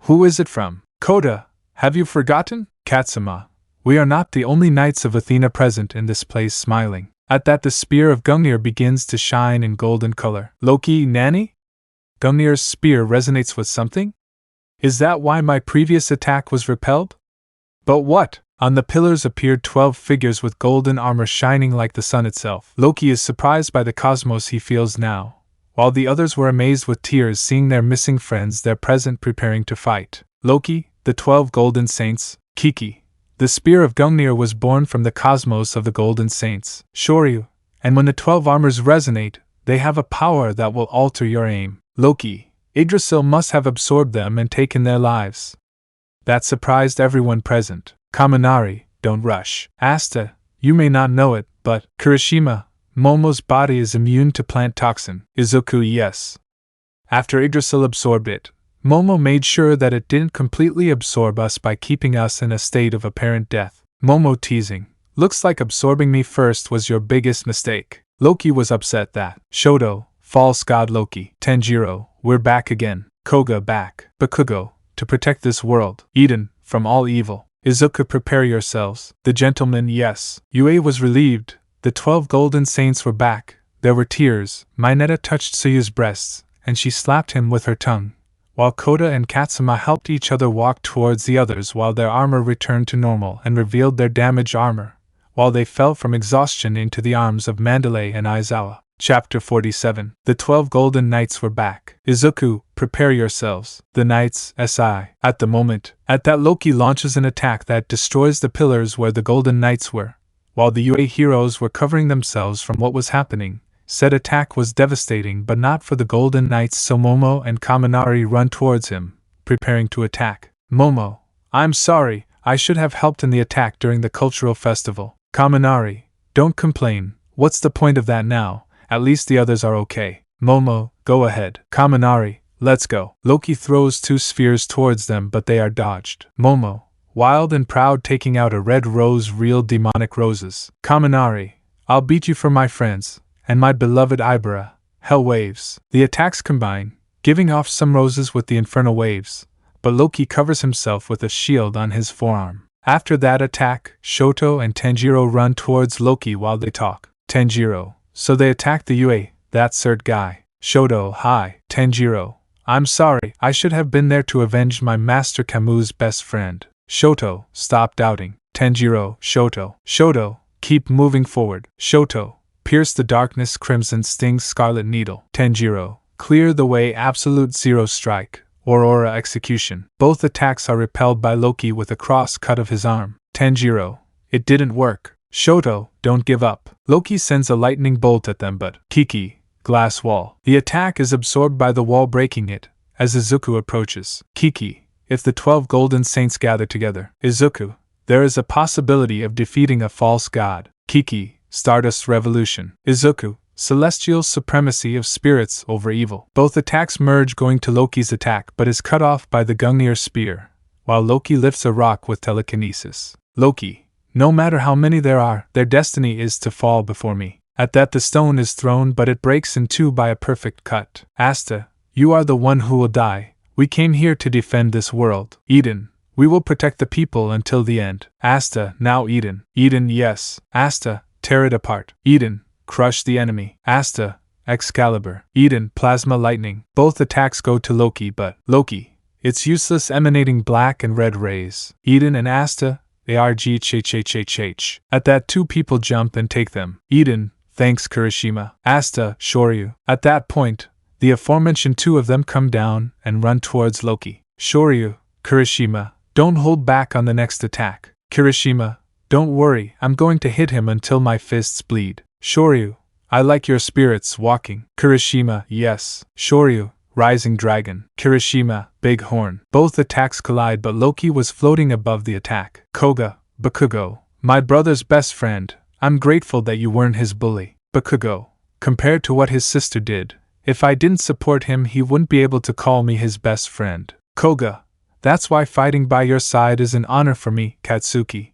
Who is it from? Koda, have you forgotten? Katsuma, we are not the only knights of Athena present in this place. Smiling. At that, the spear of Gungnir begins to shine in golden color. Loki, Nanny? Gungnir's spear resonates with something? Is that why my previous attack was repelled? But what? On the pillars appeared 12 figures with golden armor shining like the sun itself. Loki is surprised by the cosmos he feels now, while the others were amazed with tears seeing their missing friends there present preparing to fight. Loki, the 12 golden saints, Kiki. The spear of Gungnir was born from the cosmos of the golden saints, Shoryu, and when the 12 armors resonate, they have a power that will alter your aim. Loki, Yggdrasil must have absorbed them and taken their lives. That surprised everyone present. Kaminari, don't rush. Asta, you may not know it, but Kirishima, Momo's body is immune to plant toxin. Izuku, yes. After Yggdrasil absorbed it, Momo made sure that it didn't completely absorb us by keeping us in a state of apparent death. Momo teasing, looks like absorbing me first was your biggest mistake. Loki was upset that. Shoto, false god Loki. Tanjiro, we're back again. Koga back. Bakugo, to protect this world. Eden, from all evil. Izuku, prepare yourselves. The gentleman, yes. Yue was relieved. The 12 golden saints were back. There were tears. Mineta touched Seiya's breasts, and she slapped him with her tongue, while Koda and Katsuma helped each other walk towards the others while their armor returned to normal and revealed their damaged armor, while they fell from exhaustion into the arms of Mandalay and Aizawa. Chapter 47. The 12 golden knights were back. Izuku, prepare yourselves. The knights, SI. At the moment, at that Loki launches an attack that destroys the pillars where the golden knights were, while the UA heroes were covering themselves from what was happening. Said attack was devastating but not for the golden knights, so Momo and Kaminari run towards him, preparing to attack. Momo, I'm sorry, I should have helped in the attack during the cultural festival. Kaminari, don't complain, what's the point of that now? At least the others are okay. Momo, go ahead. Kaminari, let's go. Loki throws 2 spheres towards them but they are dodged. Momo, wild and proud, taking out a red rose, real demonic roses. Kaminari, I'll beat you for my friends, and my beloved Ibera. Hell waves. The attacks combine, giving off some roses with the infernal waves, but Loki covers himself with a shield on his forearm. After that attack, Shoto and Tanjiro run towards Loki while they talk. Tanjiro, so they attacked the UA, that cert guy. Shoto, hi. Tanjiro, I'm sorry, I should have been there to avenge my master Camus' best friend. Shoto, stop doubting. Tanjiro, Shoto, keep moving forward. Shoto, pierce the darkness, crimson stings, scarlet needle. Tanjiro, clear the way, absolute zero strike, Aurora execution. Both attacks are repelled by Loki with a cross cut of his arm. Tanjiro, it didn't work. Shoto, don't give up. Loki sends a lightning bolt at them but Kiki, glass wall. The attack is absorbed by the wall, breaking it, as Izuku approaches. Kiki, if the 12 golden saints gather together. Izuku, there is a possibility of defeating a false god. Kiki, Stardust revolution. Izuku, celestial supremacy of spirits over evil. Both attacks merge, going to Loki's attack but is cut off by the Gungnir spear, while Loki lifts a rock with telekinesis. Loki, no matter how many there are, their destiny is to fall before me. At that the stone is thrown but it breaks in 2 by a perfect cut. Asta, you are the one who will die. We came here to defend this world. Eden, we will protect the people until the end. Asta, now Eden. Eden, yes. Asta, tear it apart. Eden, crush the enemy. Asta, Excalibur. Eden, plasma lightning. Both attacks go to Loki but Loki, it's useless, emanating black and red rays. Eden and Asta, ARGHHHHH. At that 2 people jump and take them. Eden, thanks Kirishima. Asta, Shoryu. At that point, the aforementioned 2 of them come down and run towards Loki. Shoryu, Kirishima, don't hold back on the next attack. Kirishima, don't worry, I'm going to hit him until my fists bleed. Shoryu, I like your spirits walking. Kirishima, yes. Shoryu, Rising Dragon. Kirishima, Big Horn. Both attacks collide, but Loki was floating above the attack. Koga, Bakugo, my brother's best friend, I'm grateful that you weren't his bully. Bakugo, compared to what his sister did, if I didn't support him he wouldn't be able to call me his best friend. Koga, that's why fighting by your side is an honor for me. Katsuki,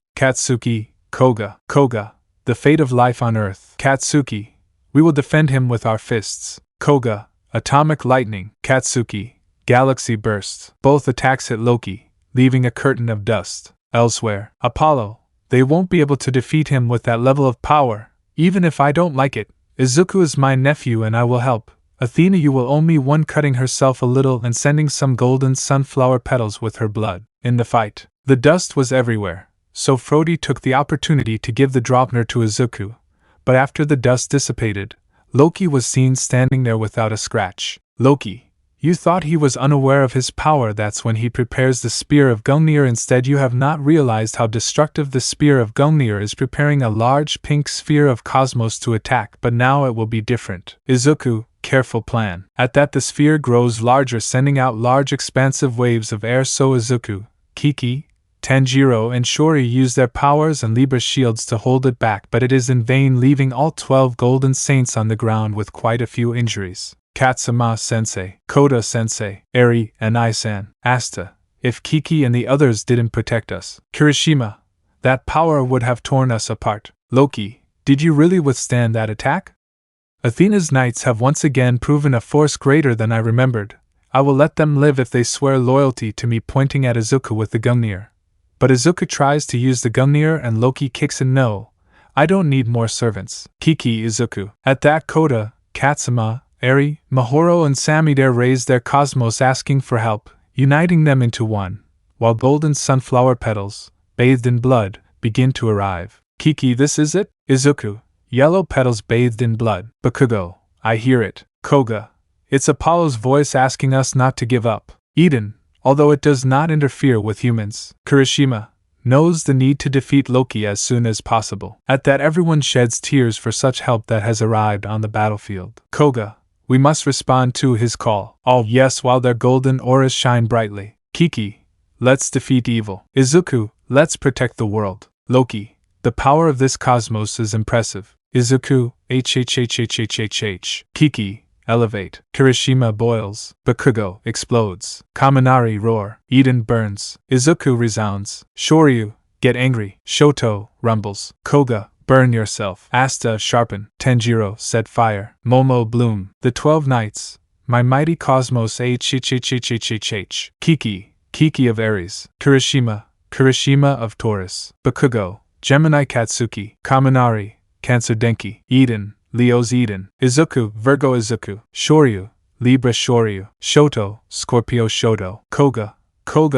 Koga, the fate of life on Earth. Katsuki, we will defend him with our fists. Koga, Atomic Lightning. Katsuki, Galaxy Burst. Both attacks hit Loki, leaving a curtain of dust. Elsewhere, Apollo, they won't be able to defeat him with that level of power, even if I don't like it. Izuku is my nephew and I will help. Athena, you will owe me one, cutting herself a little and sending some golden sunflower petals with her blood. In the fight, the dust was everywhere, so Frody took the opportunity to give the Draupner to Izuku, but after the dust dissipated, Loki was seen standing there without a scratch. Loki, you thought he was unaware of his power, that's when he prepares the Spear of Gungnir. Instead you have not realized how destructive the Spear of Gungnir is, preparing a large pink sphere of cosmos to attack, but now it will be different. Izuku, careful plan. At that the sphere grows larger, sending out large expansive waves of air, so Izuku, Kiki, Tanjiro and Shori use their powers and Libra shields to hold it back, but it is in vain, leaving all 12 Golden Saints on the ground with quite a few injuries. Katsuma-sensei, Koda-sensei, Eri, and Ai-san, Asta, if Kiki and the others didn't protect us. Kirishima, that power would have torn us apart. Loki, did you really withstand that attack? Athena's knights have once again proven a force greater than I remembered. I will let them live if they swear loyalty to me, pointing at Izuku with the Gungnir. But Izuku tries to use the Gungnir and Loki kicks in. No, I don't need more servants. Kiki, Izuku. At that Koda, Katsuma, Eri, Mahoro and Samidare raise their cosmos asking for help, uniting them into one, while golden sunflower petals, bathed in blood, begin to arrive. Kiki, this is it? Izuku, yellow petals bathed in blood. Bakugo, I hear it. Koga, it's Apollo's voice asking us not to give up. Eden, although it does not interfere with humans. Kirishima knows the need to defeat Loki as soon as possible. At that everyone sheds tears for such help that has arrived on the battlefield. Koga, we must respond to his call. All yes, while their golden auras shine brightly. Kiki, let's defeat evil. Izuku, let's protect the world. Loki, the power of this cosmos is impressive. Izuku, Kiki, elevate. Kirishima boils. Bakugo explodes. Kaminari roar. Eden burns. Izuku resounds. Shoryu, get angry. Shoto rumbles. Koga, burn yourself. Asta sharpen. Tanjiro set fire. Momo bloom. The 12 knights. My mighty cosmos. Kiki of Aries. Kirishima of Taurus. Bakugo, Gemini Katsuki. Kaminari, Cancer Denki. Eden, Leo's Eden. Izuku, Virgo Izuku. Shoryu, Libra Shoryu. Shoto, Scorpio Shoto. Koga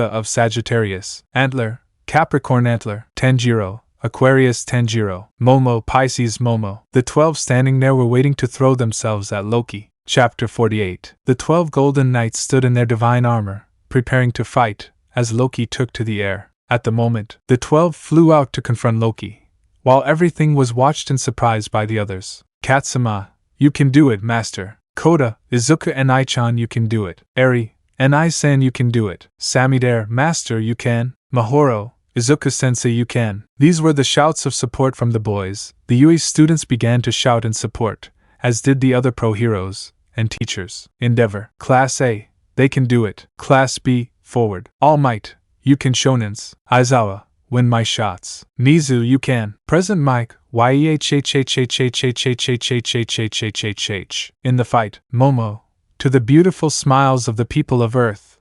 of Sagittarius. Antler, Capricorn Antler. Tanjiro, Aquarius Tanjiro. Momo, Pisces Momo. The 12 standing there were waiting to throw themselves at Loki. Chapter 48. The 12 golden knights stood in their divine armor, preparing to fight, as Loki took to the air. At the moment, the 12 flew out to confront Loki, while everything was watched in surprise by the others. Katsuma, you can do it, master. Koda, Izuku and Ai-chan, you can do it. Eri and Ai-san, you can do it. Samidare, master, you can. Mahoro, Izuku-sensei, you can. These were the shouts of support from the boys. The UE students began to shout in support, as did the other pro heroes and teachers. Endeavor. Class A, they can do it. Class B, forward. Almight, you can shonens. Aizawa, win my shots. Mizu, you can. Present Mike, YEHHHHHHHHHHHHHH. In the fight, Momo, to the beautiful smiles of the people of Earth,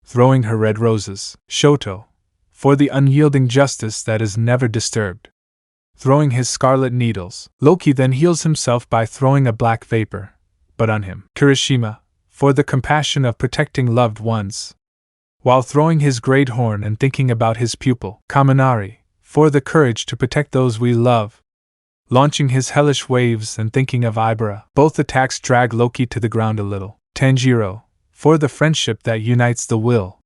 throwing her red roses. Shoto, for the unyielding justice that is never disturbed, throwing his scarlet needles. Loki then heals himself by throwing a black vapor, but on him. Kirishima, for the compassion of protecting loved ones, while throwing his great horn and thinking about his pupil. Kaminari, for the courage to protect those we love, launching his hellish waves and thinking of Ibera. Both attacks drag Loki to the ground a little. Tanjiro, for the friendship that unites the will,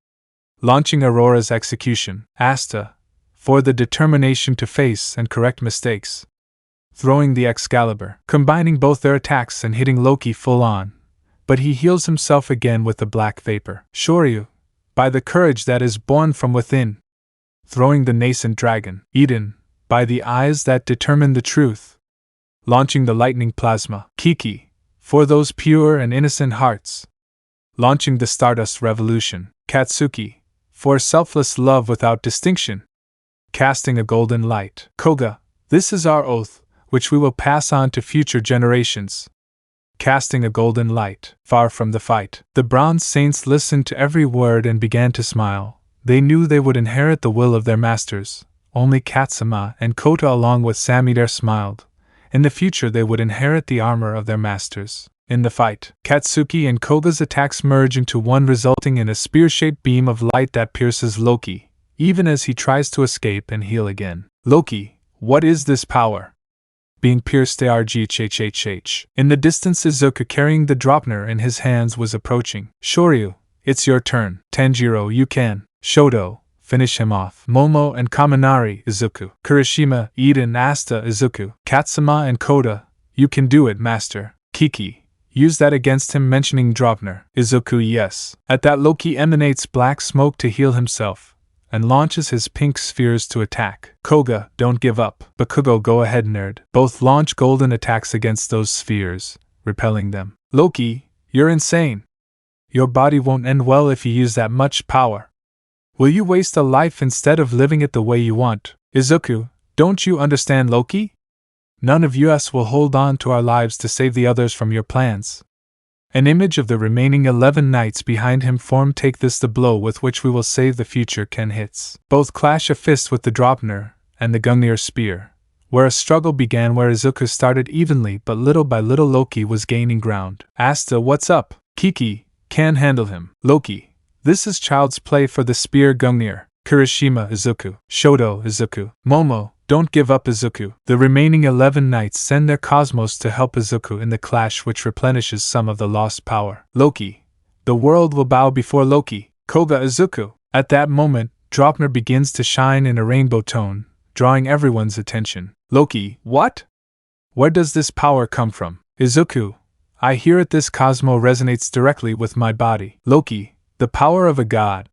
launching Aurora's execution, Asta, for the determination to face and correct mistakes. Throwing the Excalibur, combining both their attacks and hitting Loki full on, but he heals himself again with the black vapor. Shoryu, by the courage that is born from within. Throwing the nascent dragon, Eden, by the eyes that determine the truth. Launching the lightning plasma, Kiki, for those pure and innocent hearts. Launching the Stardust Revolution, Katsuki, for selfless love without distinction. Casting a golden light, Koga, this is our oath, which we will pass on to future generations. Casting a golden light, far from the fight, the Bronze Saints listened to every word and began to smile. They knew they would inherit the will of their masters. Only Katsuma and Kota along with Samidare smiled. In the future they would inherit the armor of their masters. In the fight, Katsuki and Koga's attacks merge into one, resulting in a spear-shaped beam of light that pierces Loki, even as he tries to escape and heal again. Loki, what is this power? Being pierced arghhhh. In the distance, Izuku carrying the Dropner in his hands was approaching. Shoryu, it's your turn. Tanjiro, you can. Shoto, finish him off. Momo and Kaminari, Izuku. Kirishima, Eden, Asta, Izuku. Katsuma and Kota, you can do it, master. Kiki, use that against him, mentioning Dropner. Izuku, yes. At that, Loki emanates black smoke to heal himself, and launches his pink spheres to attack. Koga, don't give up. Bakugo, go ahead, nerd. Both launch golden attacks against those spheres, repelling them. Loki, you're insane. Your body won't end well if you use that much power. Will you waste a life instead of living it the way you want? Izuku, don't you understand, Loki? None of us will hold on to our lives to save the others from your plans. An image of the remaining 11 knights behind him form. Take this, the blow with which we will save the future. Ken hits. Both clash a fist with the Dropner and the Gungnir spear, where a struggle began where Izuku started evenly, but little by little Loki was gaining ground. Asta, what's up? Kiki, can handle him. Loki, this is child's play for the spear. Gungnir. Kirishima, Izuku. Shoto, Izuku. Momo, don't give up, Izuku. The remaining 11 knights send their cosmos to help Izuku in the clash, which replenishes some of the lost power. Loki, the world will bow before Loki. Koga, Izuku. At that moment, Dropner begins to shine in a rainbow tone, drawing everyone's attention. Loki, what? Where does this power come from? Izuku, I hear it. This cosmo resonates directly with my body. Loki, the power of a god.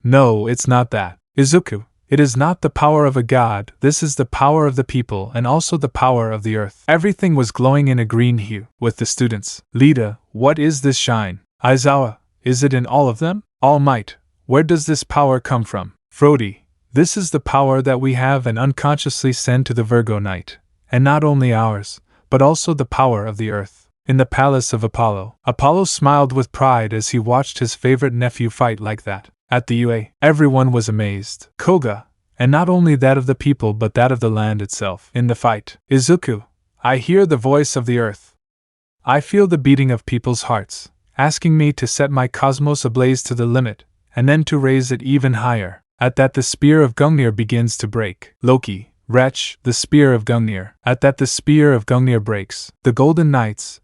No, it's not that. Izuku, it is not the power of a god, this is the power of the people and also the power of the earth. Everything was glowing in a green hue. With the students. Lita, what is this shine? Aizawa, is it in all of them? Almight, where does this power come from? Frody, this is the power that we have and unconsciously send to the Virgo Knight, and not only ours, but also the power of the earth. In the palace of Apollo, Apollo smiled with pride as he watched his favorite nephew fight like that. At the UA, everyone was amazed. Koga, and not only that of the people but that of the land itself. In the fight, Izuku, I hear the voice of the earth. I feel the beating of people's hearts, asking me to set my cosmos ablaze to the limit, and then to raise it even higher. At that, the spear of Gungnir begins to break. Loki, wretch, the spear of Gungnir. At that, the spear of Gungnir breaks. The Golden Knights,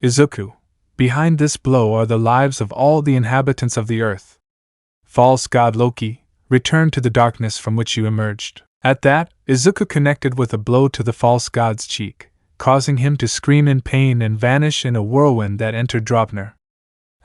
Izuku. Behind this blow are the lives of all the inhabitants of the earth. False god Loki, return to the darkness from which you emerged. At that, Izuku connected with a blow to the false god's cheek, causing him to scream in pain and vanish in a whirlwind that entered Dropner.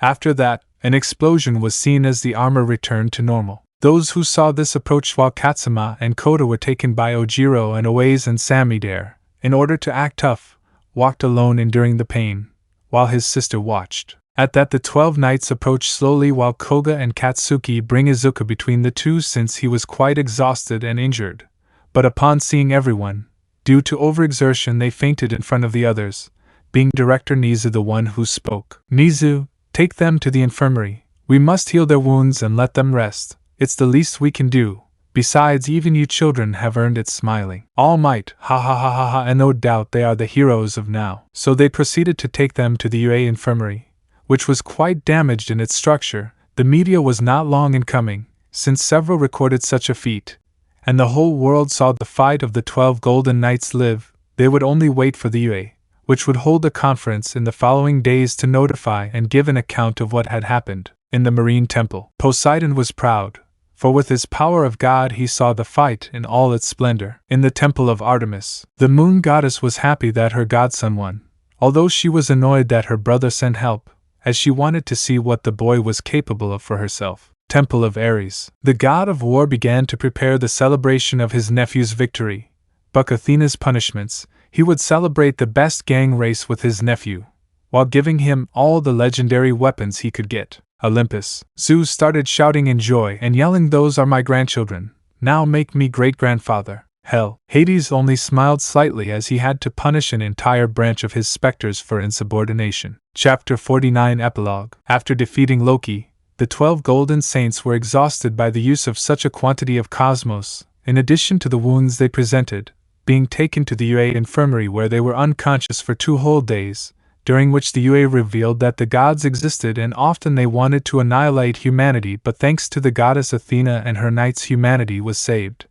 After that, an explosion was seen as the armor returned to normal. Those who saw this approached while Katsuma and Kota were taken by Ojiro and Owaze and Samidare, in order to act tough, walked alone enduring the pain, while his sister watched. At that, the 12 knights approached slowly while Koga and Katsuki bring Izuku between the two since he was quite exhausted and injured. But upon seeing everyone, due to overexertion they fainted in front of the others, being Director Nizu the one who spoke. Nizu, take them to the infirmary. We must heal their wounds and let them rest. It's the least we can do. Besides, even you children have earned it. Smiling. All might, ha ha ha ha ha, and no doubt they are the heroes of now. So they proceeded to take them to the UA infirmary, which was quite damaged in its structure. The media was not long in coming, since several recorded such a feat, and the whole world saw the fight of the 12 Golden Knights live. They would only wait for the UA, which would hold a conference in the following days to notify and give an account of what had happened. In the marine temple, Poseidon was proud, for with his power of God he saw the fight in all its splendor. In the temple of Artemis, the moon goddess was happy that her godson won, although she was annoyed that her brother sent help, as she wanted to see what the boy was capable of for herself. Temple of Ares, the god of war began to prepare the celebration of his nephew's victory. Buck Athena's punishments, he would celebrate the best gang race with his nephew, while giving him all the legendary weapons he could get. Olympus, Zeus started shouting in joy and yelling, "Those are my grandchildren, now make me great-grandfather." Hell, Hades only smiled slightly as he had to punish an entire branch of his specters for insubordination. Chapter 49 Epilogue. After defeating Loki, the 12 Golden Saints were exhausted by the use of such a quantity of cosmos, in addition to the wounds they presented, being taken to the UA infirmary where they were unconscious for 2 whole days, during which the UA revealed that the gods existed and often they wanted to annihilate humanity, but thanks to the goddess Athena and her knights humanity was saved.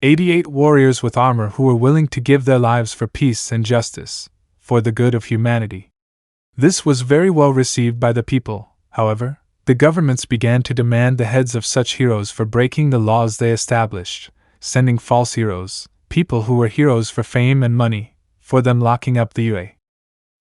88 warriors with armor who were willing to give their lives for peace and justice, for the good of humanity. This was very well received by the people. However, the governments began to demand the heads of such heroes for breaking the laws they established, sending false heroes, people who were heroes for fame and money, for them locking up the UA.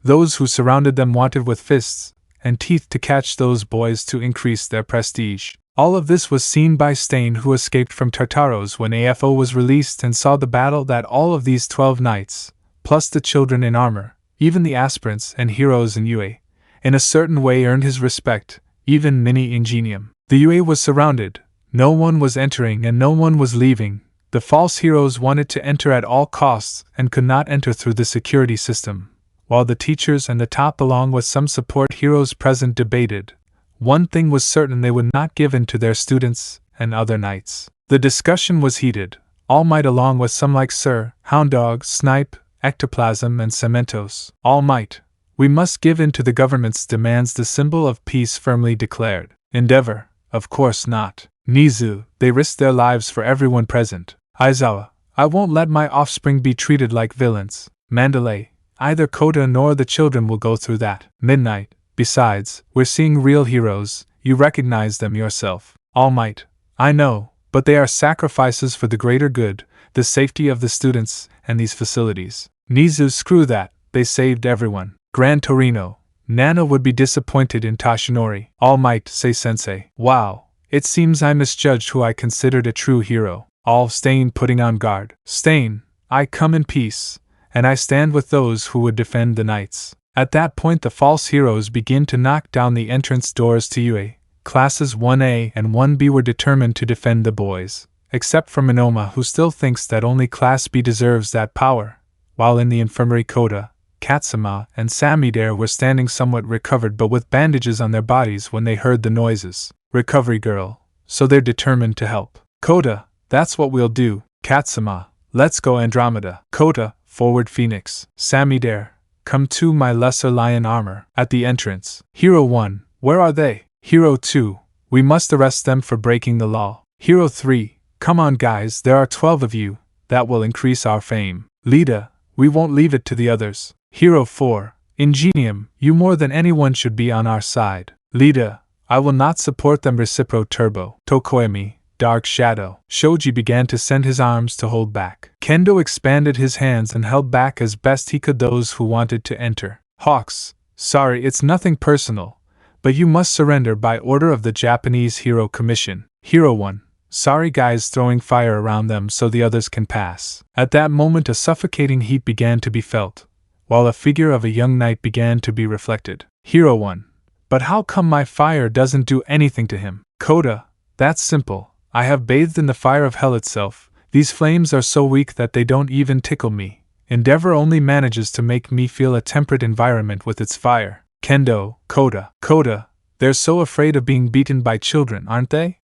Those who surrounded them wanted with fists and teeth to catch those boys to increase their prestige. All of this was seen by Stain, who escaped from Tartaros when AFO was released and saw the battle that all of these 12 knights, plus the children in armor, even the aspirants and heroes in UA, in a certain way earned his respect, even Mini Ingenium. The UA was surrounded, no one was entering and no one was leaving. The false heroes wanted to enter at all costs and could not enter through the security system. While the teachers and the top along with some support heroes present debated, one thing was certain: they would not give in to their students and other knights. The discussion was heated. Almight along with some like Sir, Hounddog, Snipe, Ectoplasm and Cementos. Almight, we must give in to the government's demands, the symbol of peace firmly declared. Endeavor, of course not. Nizu, they risked their lives for everyone present. Aizawa, I won't let my offspring be treated like villains. Mandalay, either Kota nor the children will go through that. Midnight, besides, we're seeing real heroes, you recognize them yourself. Almight, I know, but they are sacrifices for the greater good, the safety of the students, and these facilities. Nizu, screw that, they saved everyone. Gran Torino, Nana would be disappointed in Tashinori. Almight, say Sensei. Wow, it seems I misjudged who I considered a true hero. All Stain putting on guard. Stain, I come in peace, and I stand with those who would defend the knights. At that point the false heroes begin to knock down the entrance doors to UA. Classes 1A and 1B were determined to defend the boys, except for Minoma, who still thinks that only Class B deserves that power, while in the infirmary Kota, Katsuma, and Samidare were standing somewhat recovered but with bandages on their bodies when they heard the noises. Recovery girl, so they're determined to help. Kota, that's what we'll do. Katsuma, let's go. Andromeda. Kota, forward Phoenix. Samidare, come to my lesser lion armor. At the entrance. Hero 1, where are they? Hero 2, we must arrest them for breaking the law. Hero 3, come on guys, there are 12 of you, that will increase our fame. Lida, we won't leave it to the others. Hero 4, Ingenium, you more than anyone should be on our side. Lida, I will not support them. Recipro Turbo. Tokoemi, Dark Shadow. Shoji began to send his arms to hold back. Kendo expanded his hands and held back as best he could those who wanted to enter. Hawks, sorry, it's nothing personal, but you must surrender by order of the Japanese Hero Commission. Hero 1, sorry guys, throwing fire around them so the others can pass. At that moment a suffocating heat began to be felt, while a figure of a young knight began to be reflected. Hero 1, but how come my fire doesn't do anything to him? Kota, that's simple. I have bathed in the fire of hell itself. These flames are so weak that they don't even tickle me. Endeavor only manages to make me feel a temperate environment with its fire. Kendo, Kota, they're so afraid of being beaten by children, aren't they?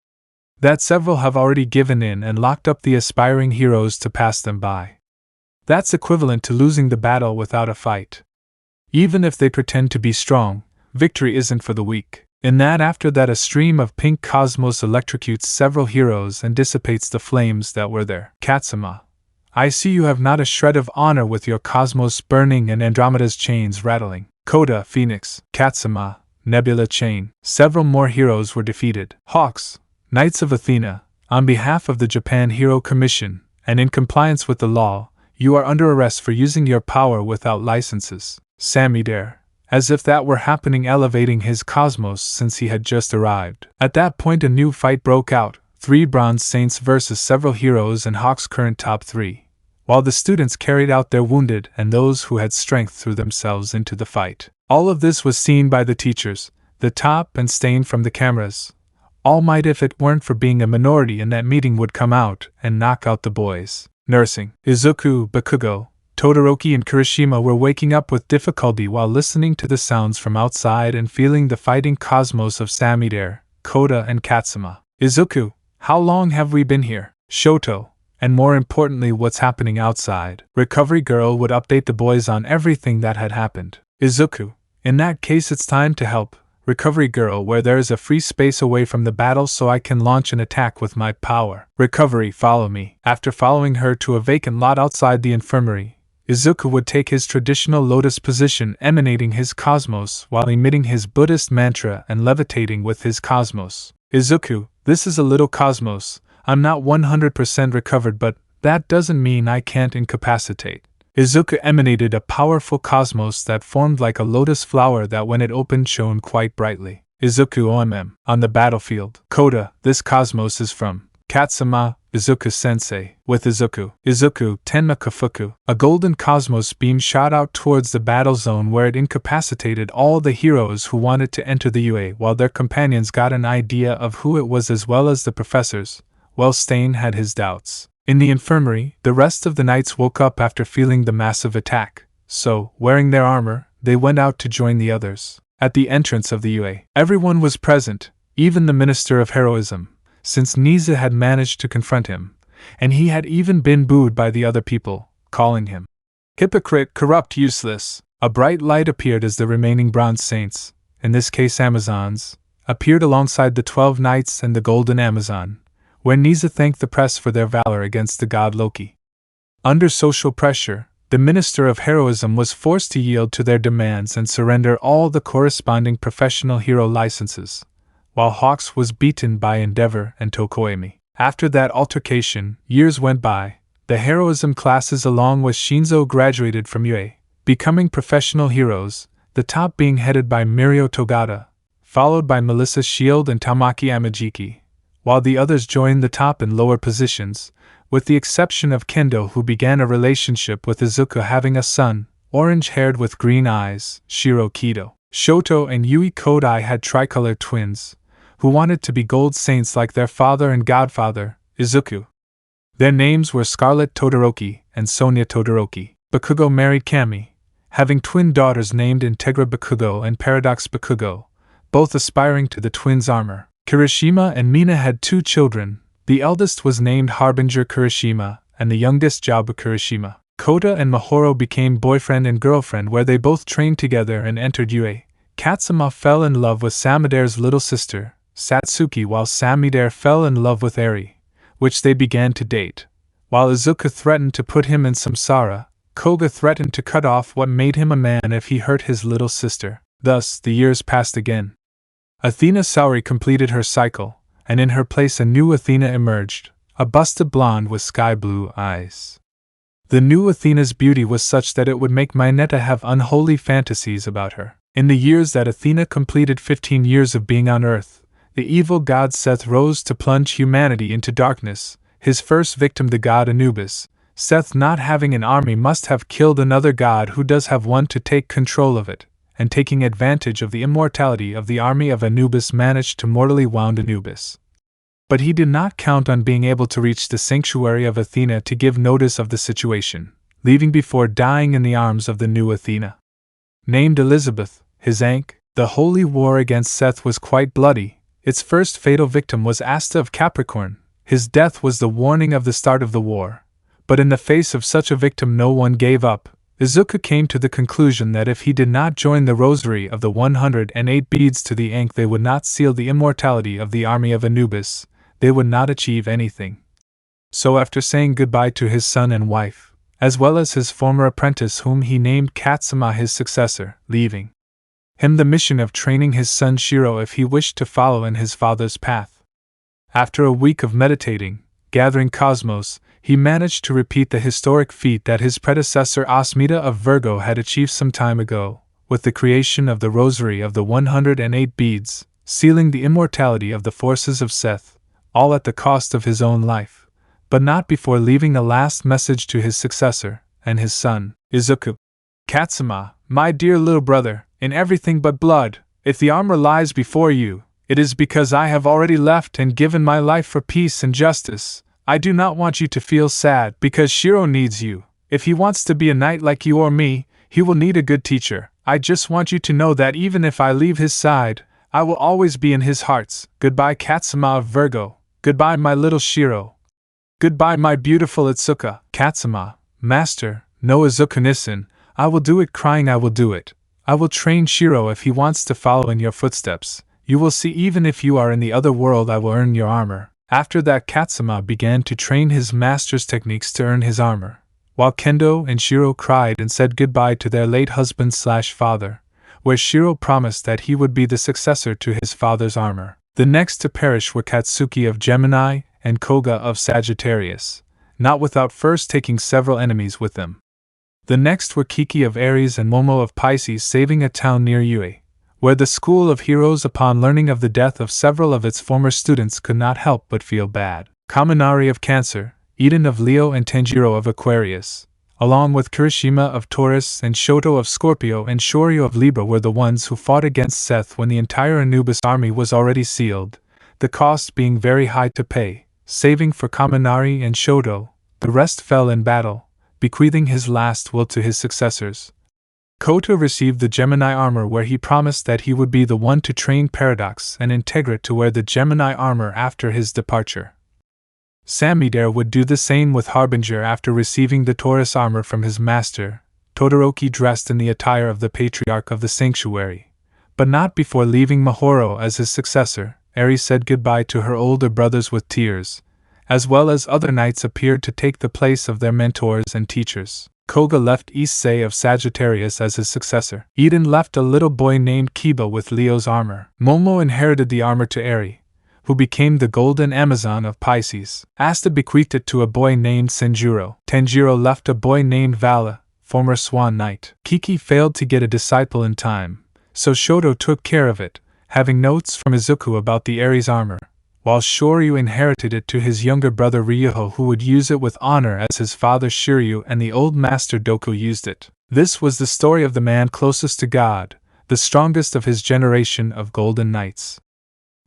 That several have already given in and locked up the aspiring heroes to pass them by. That's equivalent to losing the battle without a fight. Even if they pretend to be strong, victory isn't for the weak. In that after that a stream of pink cosmos electrocutes several heroes and dissipates the flames that were there. Katsuma, I see you have not a shred of honor with your cosmos burning and Andromeda's chains rattling. Kota, Phoenix, Katsuma, Nebula Chain. Several more heroes were defeated. Hawks, Knights of Athena, on behalf of the Japan Hero Commission, and in compliance with the law, you are under arrest for using your power without licenses. Samidare, as if that were happening, elevating his cosmos since he had just arrived. At that point a new fight broke out, 3 Bronze Saints versus several heroes and Hawk's current top 3. While the students carried out their wounded and those who had strength threw themselves into the fight. All of this was seen by the teachers, the top and Stain from the cameras. Almight, if it weren't for being a minority in that meeting, would come out and knock out the boys. Nursing. Izuku, Bakugo, Todoroki and Kirishima were waking up with difficulty while listening to the sounds from outside and feeling the fighting cosmos of Samidare, Koda and Katsuma. Izuku, how long have we been here? Shoto, and more importantly, what's happening outside? Recovery Girl would update the boys on everything that had happened. Izuku, in that case it's time to help Recovery Girl where there is a free space away from the battle so I can launch an attack with my power. Recovery, follow me. After following her to a vacant lot outside the infirmary, Izuku would take his traditional lotus position, emanating his cosmos while emitting his Buddhist mantra and levitating with his cosmos. Izuku, this is a little cosmos. I'm not 100% recovered, but that doesn't mean I can't incapacitate. Izuku emanated a powerful cosmos that formed like a lotus flower that when it opened shone quite brightly. Izuku OMM. On the battlefield. Koda, this cosmos is from Katsuma, Izuku-sensei. With Izuku. Izuku, Tenma Kafuku. A golden cosmos beam shot out towards the battle zone where it incapacitated all the heroes who wanted to enter the UA while their companions got an idea of who it was as well as the professors. Well, Stain had his doubts. In the infirmary, the rest of the knights woke up after feeling the massive attack, so, wearing their armor, they went out to join the others. At the entrance of the UA, everyone was present, even the Minister of Heroism, since Niza had managed to confront him, and he had even been booed by the other people, calling him hypocrite, corrupt, useless. A bright light appeared as the remaining Bronze Saints, in this case Amazons, appeared alongside the 12 knights and the Golden Amazon, where Niza thanked the press for their valor against the god Loki. Under social pressure, the Minister of Heroism was forced to yield to their demands and surrender all the corresponding professional hero licenses, while Hawks was beaten by Endeavor and Tokoemi. After that altercation, years went by. The heroism classes along with Shinzo graduated from UA, becoming professional heroes, the top being headed by Mirio Togata, followed by Melissa Shield and Tamaki Amajiki, while the others joined the top in lower positions, with the exception of Kendo, who began a relationship with Izuku, having a son, orange-haired with green eyes, Shiro Kido. Shoto and Yui Kodai had tricolor twins, who wanted to be gold saints like their father and godfather, Izuku. Their names were Scarlet Todoroki and Sonia Todoroki. Bakugo married Kami, having twin daughters named Integra Bakugo and Paradox Bakugo, both aspiring to the twins' armor. Kirishima and Mina had 2 children. The eldest was named Harbinger Kirishima, and the youngest Jabu Kirishima. Koda and Mahoro became boyfriend and girlfriend where they both trained together and entered UA. Katsuma fell in love with Samidare's little sister, Satsuki, while Samidare fell in love with Eri, which they began to date. While Izuku threatened to put him in samsara, Koga threatened to cut off what made him a man if he hurt his little sister. Thus, the years passed again. Athena Saori completed her cycle, and in her place a new Athena emerged, a busted blonde with sky-blue eyes. The new Athena's beauty was such that it would make Mineta have unholy fantasies about her. In the years that Athena completed 15 years of being on Earth, the evil god Seth rose to plunge humanity into darkness, his first victim the god Anubis. Seth, not having an army, must have killed another god who does have one to take control of it, and taking advantage of the immortality of the army of Anubis managed to mortally wound Anubis. But he did not count on being able to reach the sanctuary of Athena to give notice of the situation, leaving before dying in the arms of the new Athena. Named Elizabeth, his Ankh, the holy war against Seth was quite bloody. Its first fatal victim was Asta of Capricorn. His death was the warning of the start of the war. But in the face of such a victim no one gave up. Izuku came to the conclusion that if he did not join the rosary of the 108 beads to the Ankh, they would not seal the immortality of the army of Anubis. They would not achieve anything. So after saying goodbye to his son and wife, as well as his former apprentice whom he named Katsuma his successor, leaving him the mission of training his son Shiro if he wished to follow in his father's path. After a week of meditating, gathering cosmos, he managed to repeat the historic feat that his predecessor Asmita of Virgo had achieved some time ago, with the creation of the Rosary of the 108 beads, sealing the immortality of the forces of Seth, all at the cost of his own life, but not before leaving a last message to his successor, and his son, Izuku. Katsuma, my dear little brother, in everything but blood, if the armor lies before you, it is because I have already left and given my life for peace and justice. I do not want you to feel sad because Shiro needs you. If he wants to be a knight like you or me, he will need a good teacher. I just want you to know that even if I leave his side, I will always be in his hearts. Goodbye, Katsuma of Virgo. Goodbye, my little Shiro. Goodbye, my beautiful Itsuka. Katsuma, master, no Izuku-nisan, I will do it, crying I will do it. I will train Shiro if he wants to follow in your footsteps. You will see, even if you are in the other world, I will earn your armor. After that, Katsuma began to train his master's techniques to earn his armor, while Kendo and Shiro cried and said goodbye to their late husband/father, where Shiro promised that he would be the successor to his father's armor. The next to perish were Katsuki of Gemini and Koga of Sagittarius, not without first taking several enemies with them. The next were Kiki of Aries and Momo of Pisces, saving a town near Yue, where the School of Heroes, upon learning of the death of several of its former students, could not help but feel bad. Kaminari of Cancer, Eden of Leo and Tenjiro of Aquarius, along with Kirishima of Taurus and Shoto of Scorpio and Shoryu of Libra, were the ones who fought against Seth when the entire Anubis army was already sealed, the cost being very high to pay. Saving for Kaminari and Shoto, the rest fell in battle, bequeathing his last will to his successors. Koto received the Gemini armor, where he promised that he would be the one to train Paradox and Integra to wear the Gemini armor after his departure. Samidare would do the same with Harbinger after receiving the Taurus armor from his master, Todoroki, dressed in the attire of the Patriarch of the Sanctuary. But not before leaving Mahoro as his successor. Aries said goodbye to her older brothers with tears, as well as other knights appeared to take the place of their mentors and teachers. Koga left Issei of Sagittarius as his successor. Eden left a little boy named Kiba with Leo's armor. Momo inherited the armor to Eri, who became the Golden Amazon of Pisces. Asta bequeathed it to a boy named Senjuro. Tenjiro left a boy named Vala, former Swan Knight. Kiki failed to get a disciple in time, so Shoto took care of it, having notes from Izuku about the Aries armor, while Shoryu inherited it to his younger brother Ryuho, who would use it with honor as his father Shiryu and the old master Doku used it. This was the story of the man closest to God, the strongest of his generation of Golden Knights.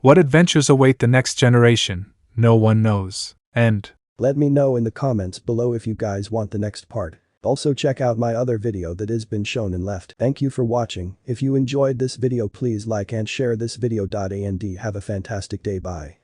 What adventures await the next generation, no one knows. And let me know in the comments below if you guys want the next part. Also check out my other video that has been shown and left. Thank you for watching. If you enjoyed this video, please like and share this video. And have a fantastic day. Bye.